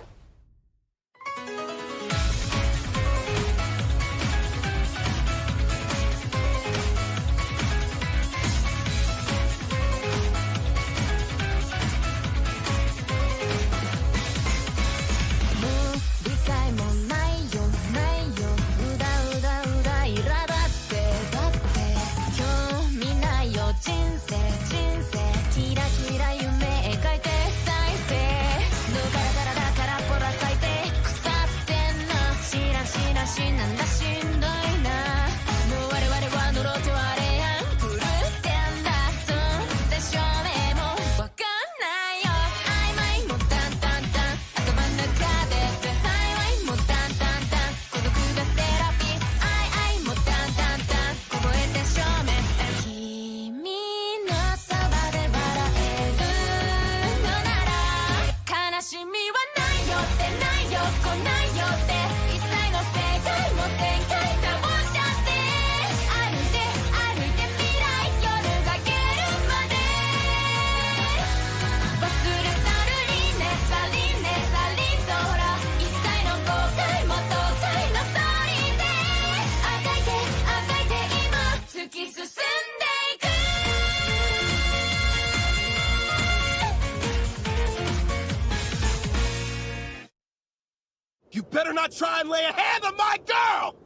You better not try and lay a hand on my girl!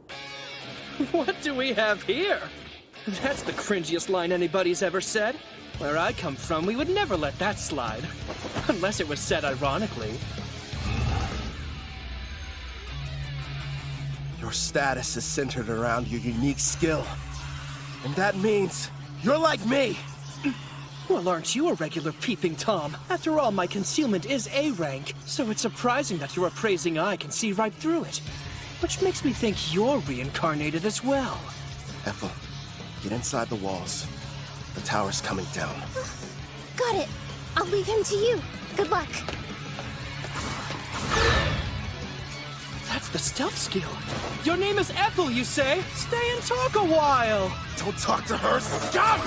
What do we have here? That's the cringiest line anybody's ever said. Where I come from, we would never let that slide. Unless it was said ironically. Your status is centered around your unique skill. And that means you're like me! Well, aren't you a regular peeping Tom? After all, my concealment is A rank, so it's surprising that your appraising eye can see right through it. Which makes me think you're reincarnated as well. Ethel, get inside the walls. The tower's coming down. Got it. I'll leave him to you. Good luck. That's the stealth skill. Your name is Ethel, you say? Stay and talk a while. Don't talk to her. Stop!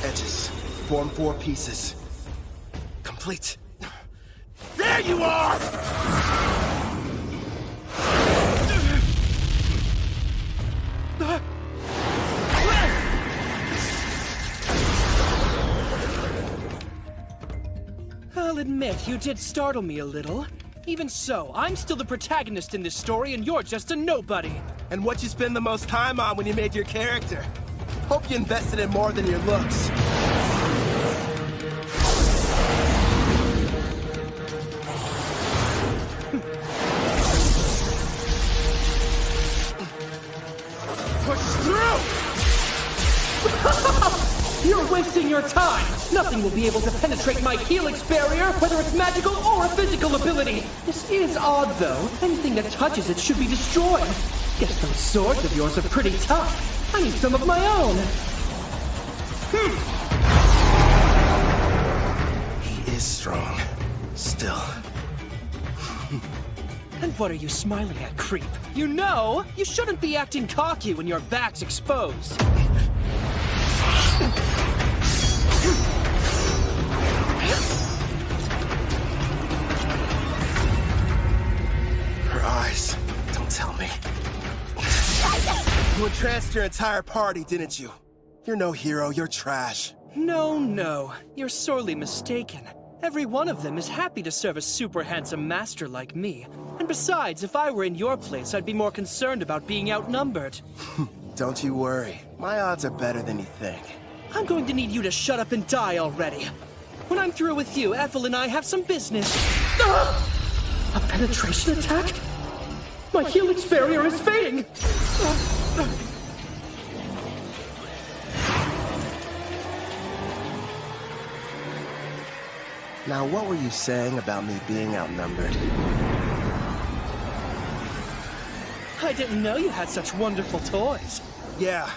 Edges. Form 4 pieces. Complete. There you are! I'll admit, you did startle me a little. Even so, I'm still the protagonist in this story, and you're just a nobody. And what'd you spend the most time on when you made your character? Hope you invested in more than your looks. Push through! You're wasting your time! Nothing will be able to penetrate my helix barrier, whether it's magical or a physical ability! This is odd, though. Anything that touches it should be destroyed. Guess those swords of yours are pretty tough. I need some of my own. He is strong. Still. And what are you smiling at, creep? You know, you shouldn't be acting cocky when your back's exposed. Her eyes. Don't tell me. You entranced your entire party, didn't you? You're no hero, you're trash. No. You're sorely mistaken. Every one of them is happy to serve a super handsome master like me. And besides, if I were in your place, I'd be more concerned about being outnumbered. Don't you worry. My odds are better than you think. I'm going to need you to shut up and die already. When I'm through with you, Ethel and I have some business. A penetration attack? My helix barrier is fading! Now, what were you saying about me being outnumbered? I didn't know you had such wonderful toys. Yeah,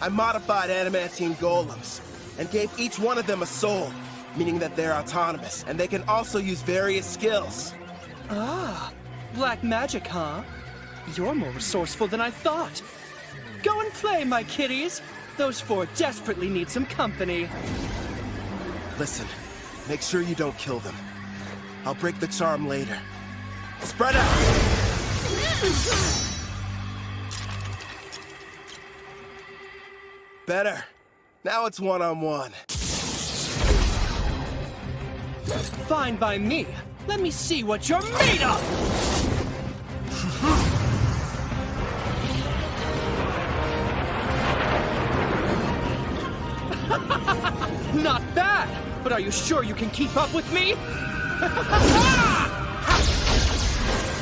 I modified adamantine golems and gave each one of them a soul, meaning that they're autonomous, and they can also use various skills. Ah, black magic, huh? You're more resourceful than I thought. Go and play, my kitties. Those 4 desperately need some company. Listen, make sure you don't kill them. I'll break the charm later. Spread out! Better. Now it's one-on-one. Fine by me. Let me see what you're made of! Not bad, but are you sure you can keep up with me?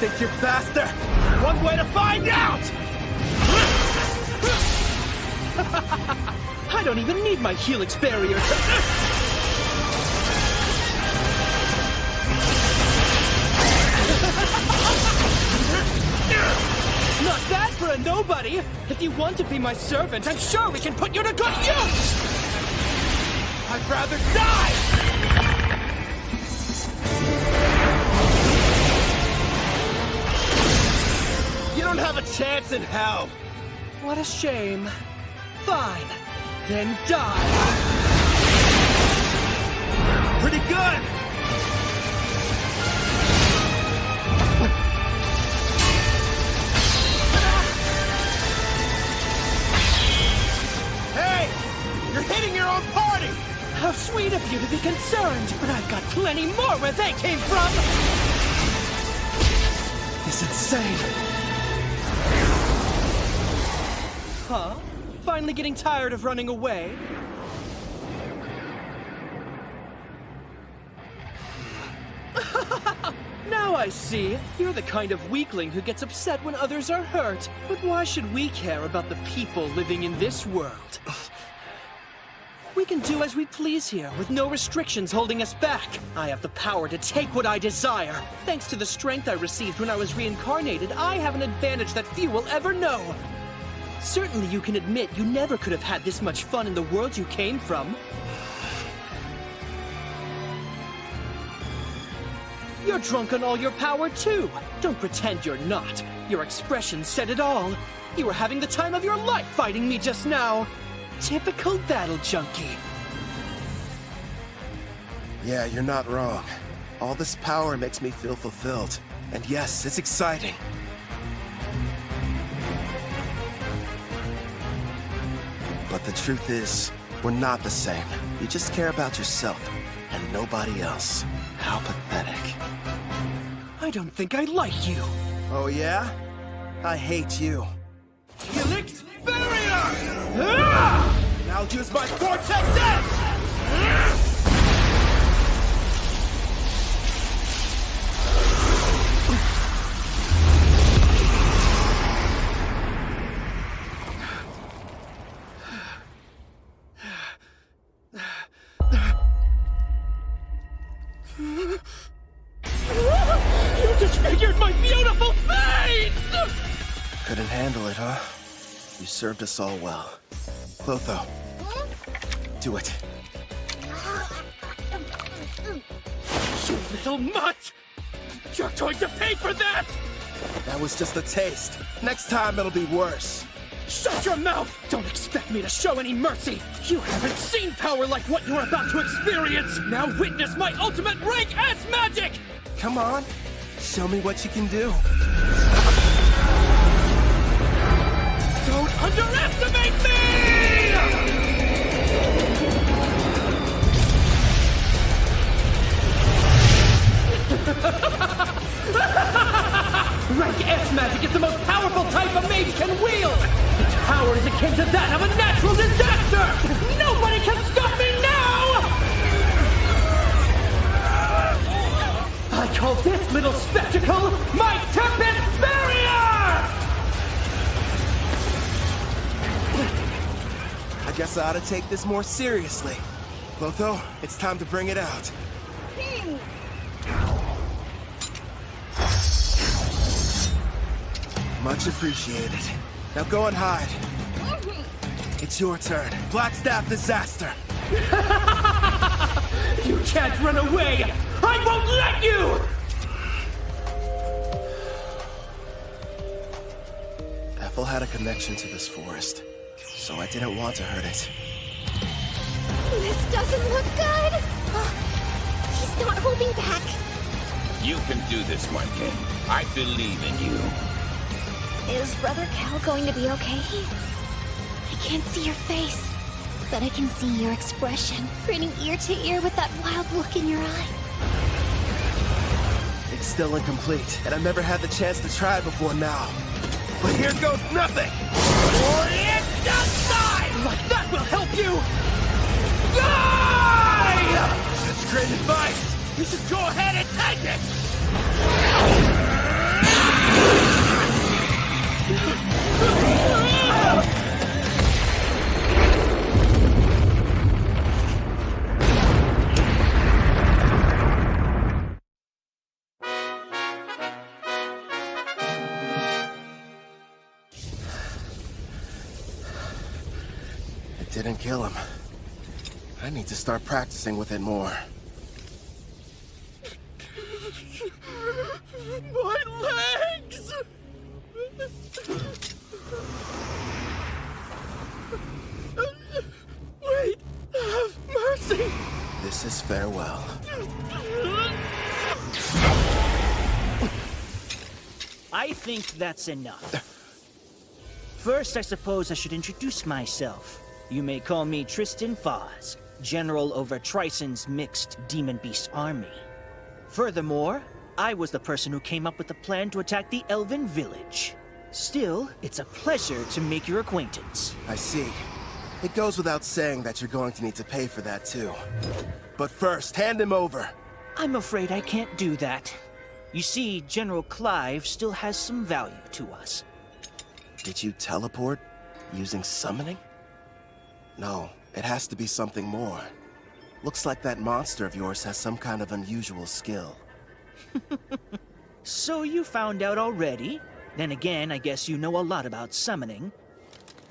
Think you're faster? One way to find out! I don't even need my helix barrier to... Not bad for a nobody! If you want to be my servant, I'm sure we can put you to good use! I'd rather die! You don't have a chance in hell! What a shame. Fine. Then die. Pretty good! Hey! You're hitting your own party! How sweet of you to be concerned, but I've got plenty more where they came from! It's insane! Huh? Finally getting tired of running away? Now I see. You're the kind of weakling who gets upset when others are hurt. But why should we care about the people living in this world? We can do as we please here, with no restrictions holding us back. I have the power to take what I desire. Thanks to the strength I received when I was reincarnated, I have an advantage that few will ever know. Certainly you can admit you never could have had this much fun in the world you came from. You're drunk on all your power, too. Don't pretend you're not. Your expression said it all. You were having the time of your life fighting me just now. Typical battle junkie. Yeah, you're not wrong. All this power makes me feel fulfilled. And yes, it's exciting. But the truth is, we're not the same. You just care about yourself and nobody else. How pathetic. I don't think I like you. Oh yeah? I hate you. Helix Barrier! Now use my Vortex Edge! You disfigured my beautiful face! Couldn't handle it, huh? You served us all well. Clotho, do it. You little mutt! You're going to pay for that! That was just a taste. Next time it'll be worse. Shut your mouth! Don't expect me to show any mercy! You haven't seen power like what you're about to experience! Now witness my ultimate rank S magic! Come on, show me what you can do. Don't underestimate me! Rank S magic is the most powerful type a mage can wield! Its power is akin to that of a natural disaster! Nobody can stop me now! I call this little spectacle my Tempest Barrier! I guess I ought to take this more seriously. Clotho, it's time to bring it out. Much appreciated. Now go and hide. It's your turn. Blackstaff disaster. You can't run away! I won't let you! Ethel had a connection to this forest, so I didn't want to hurt it. This doesn't look good! He's not holding back. You can do this one, kid. I believe in you. Is Brother Cal going to be okay? I can't see your face, but I can see your expression, grinning ear to ear with that wild look in your eye. It's still incomplete, and I've never had the chance to try before now. But here goes nothing! It's just die! Like that will help you! Die! That's great advice! You should go ahead and take it! It didn't kill him. I need to start practicing with it more. My legs! Wait, have mercy! This is farewell. I think that's enough. First, I suppose I should introduce myself. You may call me Tristan Foz, General over Trison's mixed demon-beast army. Furthermore, I was the person who came up with the plan to attack the Elven village. Still, it's a pleasure to make your acquaintance. I see. It goes without saying that you're going to need to pay for that too. But first, hand him over. I'm afraid I can't do that. You see, General Clive still has some value to us. Did you teleport using summoning? No, It has to be something more. Looks like that monster of yours has some kind of unusual skill. So you found out already? Then again, I guess you know a lot about summoning.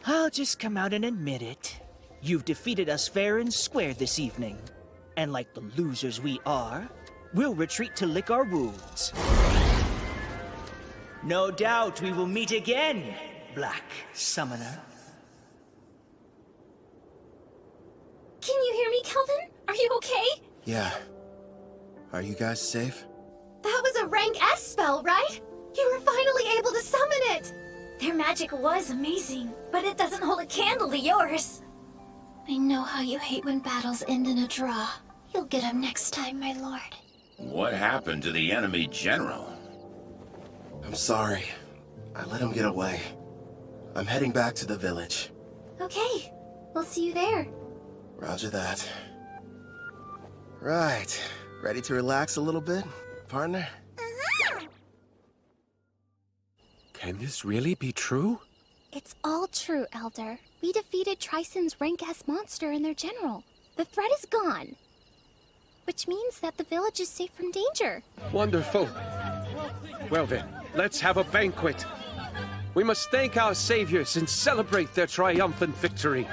I'll just come out and admit it. You've defeated us fair and square this evening. And like the losers we are, we'll retreat to lick our wounds. No doubt we will meet again, Black Summoner. Can you hear me, Kelvin? Are you okay? Yeah. Are you guys safe? That was a rank S spell, right? You were finally able to summon it! Their magic was amazing, but it doesn't hold a candle to yours. I know how you hate when battles end in a draw. You'll get him next time, my lord. What happened to the enemy general? I'm sorry. I let him get away. I'm heading back to the village. Okay, we'll see you there. Roger that. Right. Ready to relax a little bit, partner? Can this really be true? It's all true, Elder. We defeated Trison's rank S monster and their general. The threat is gone. Which means that the village is safe from danger. Wonderful. Well then, let's have a banquet. We must thank our saviors and celebrate their triumphant victory.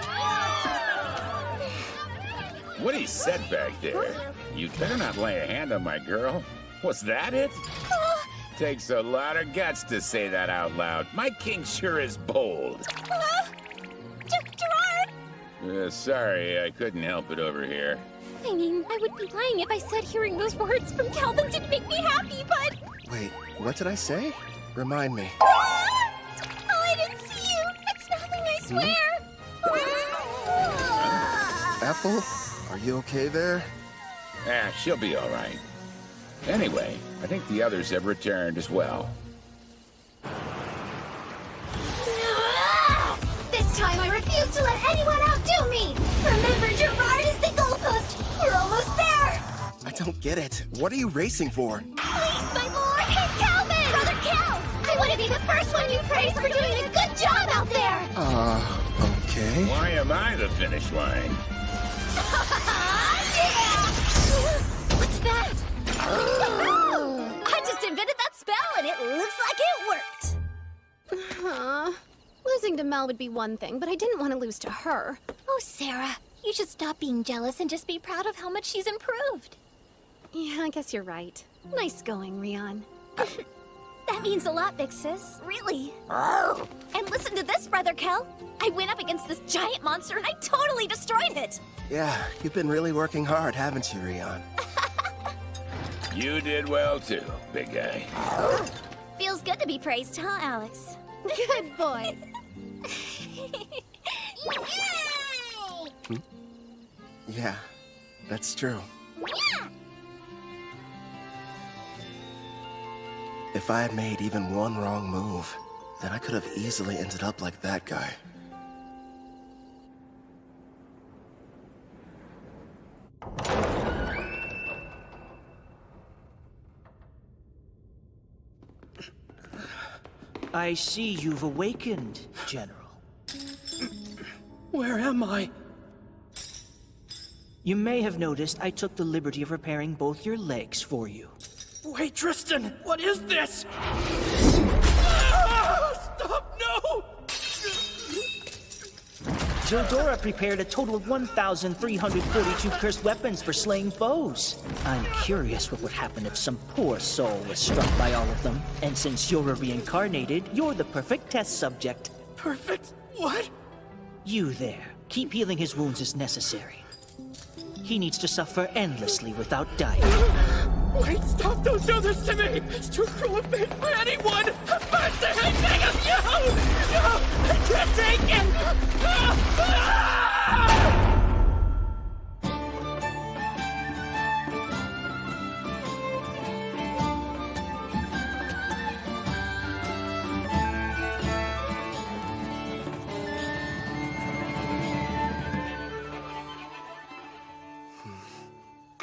What he said back there? You better not lay a hand on my girl. Was that it? Takes a lot of guts to say that out loud. My king sure is bold. Gerard! Sorry, I couldn't help it over here. I mean, I would be lying if I said hearing those words from Kelvin didn't make me happy, but... Wait, what did I say? Remind me. Oh, I didn't see you! It's nothing, I swear! Ethel, are you okay there? She'll be all right. Anyway, I think the others have returned as well. This time I refuse to let anyone outdo me! Remember, Gerard is the goalpost! We're almost there! I don't get it. What are you racing for? Please, my lord! Hey, Calvin! Brother Cal! I want to be the first one you praise for doing a good job out there! Okay. Why am I the finish line? What's that? I just invented that spell and it looks like it worked. Losing to Mel would be one thing, but I didn't want to lose to her. Oh, Sarah, you should stop being jealous and just be proud of how much she's improved. Yeah, I guess you're right. Nice going, Rion. That means a lot, big sis. Really. And listen to this, Brother Kel. I went up against this giant monster and I totally destroyed it. Yeah, you've been really working hard, haven't you, Rion? You did well too, big guy. Feels good to be praised, huh, Alex? Good boy. Yeah, that's true. If I had made even one wrong move, then I could have easily ended up like that guy. I see you've awakened, General. Where am I? You may have noticed I took the liberty of repairing both your legs for you. Wait, Tristan! What is this? Ah! Stop! No! Zildora prepared a total of 1,342 cursed weapons for slaying foes. I'm curious what would happen if some poor soul was struck by all of them. And since you're a reincarnated, you're the perfect test subject. Perfect? What? You there. Keep healing his wounds as necessary. He needs to suffer endlessly without dying. Wait, stop! Don't do this to me! It's too cruel a fate for anyone! First, I beg of you! No! I can't take it!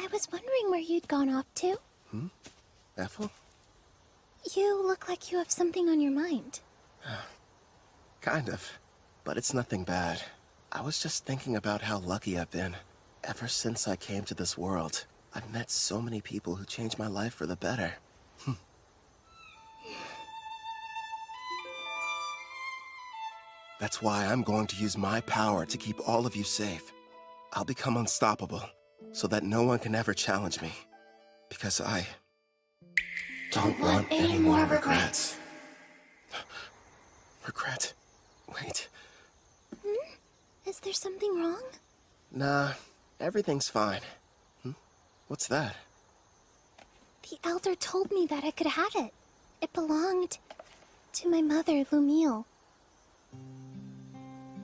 I was wondering where you'd gone off to. Ethel? You look like you have something on your mind. Kind of. But it's nothing bad. I was just thinking about how lucky I've been. Ever since I came to this world, I've met so many people who changed my life for the better. That's why I'm going to use my power to keep all of you safe. I'll become unstoppable, so that no one can ever challenge me. Because I don't want any more regrets. Regret? Wait. Is there something wrong? Nah, everything's fine. What's that? The Elder told me that I could have it. It belonged to my mother, Lumiel.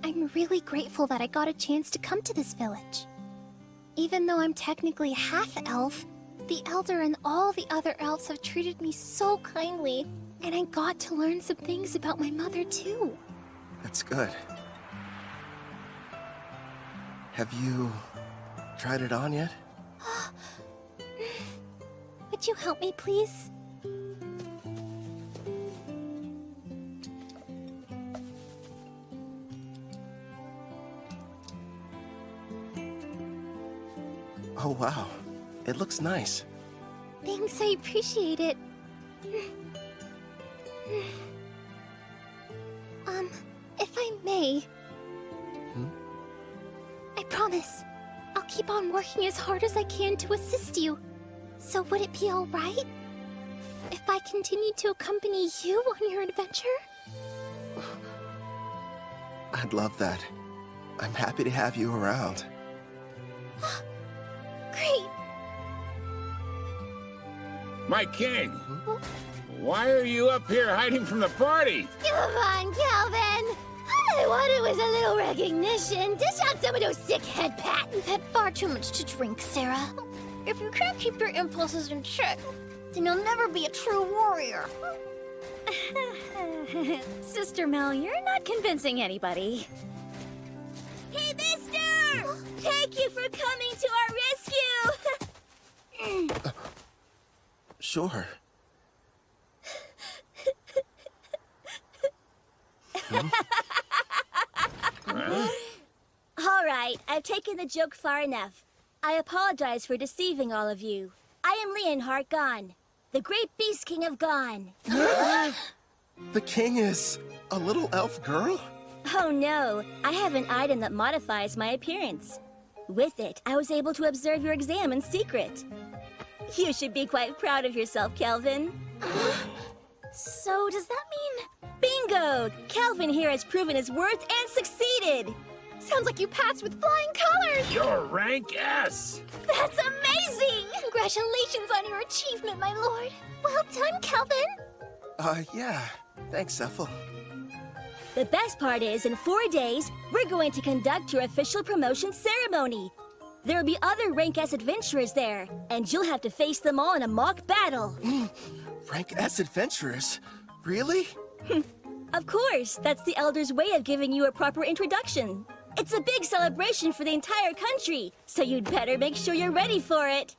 I'm really grateful that I got a chance to come to this village. Even though I'm technically half-elf, the Elder and all the other elves have treated me so kindly, and I got to learn some things about my mother, too. That's good. Have you tried it on yet? Would you help me, please? Oh, wow. It looks nice. Thanks, I appreciate it. If I may... I promise, I'll keep on working as hard as I can to assist you. So would it be alright if I continued to accompany you on your adventure? I'd love that. I'm happy to have you around. Great! My king! Why are you up here hiding from the party? Come on, Calvin! All I wanted was a little recognition. Dish out some of those sick head pats. You've had far too much to drink, Sarah. If you can't keep your impulses in check, then you'll never be a true warrior. Sister Mel, you're not convincing anybody. Hey, mister! Thank you for coming to our rescue! Sure. All right, I've taken the joke far enough. I apologize for deceiving all of you. I am Leonhardt Gon, the great beast king of Gon. The king is a little elf girl? Oh no, I have an item that modifies my appearance. With it, I was able to observe your exam in secret. You should be quite proud of yourself, Kelvin. So does that mean... Bingo! Kelvin here has proven his worth and succeeded! Sounds like you passed with flying colors! You're rank S! That's amazing! Congratulations on your achievement, my lord. Well done, Kelvin. Yeah. Thanks, Ethel. The best part is, in 4 days, we're going to conduct your official promotion ceremony. There will be other Rank S adventurers there, and you'll have to face them all in a mock battle. Rank S adventurers? Really? Of course, that's the Elder's way of giving you a proper introduction. It's a big celebration for the entire country, so you'd better make sure you're ready for it.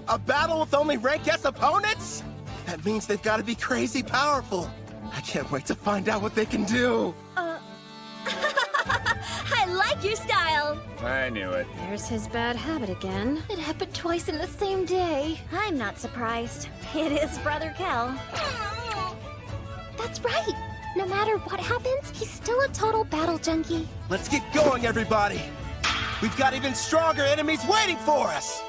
A battle with only Rank S opponents? That means they've got to be crazy powerful. I can't wait to find out what they can do. I like your style. I knew it. There's his bad habit again. It happened twice in the same day. I'm not surprised. It is Brother Kel. That's right. No matter what happens, he's still a total battle junkie. Let's get going, everybody. We've got even stronger enemies waiting for us.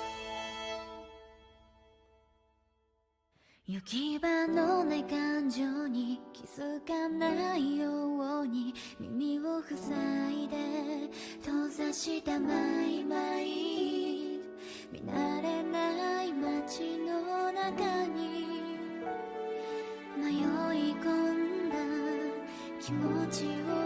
行き場のない感情に気づかないように耳を塞いで閉ざしたマイマイ見慣れない街の中に迷い込んだ気持ちを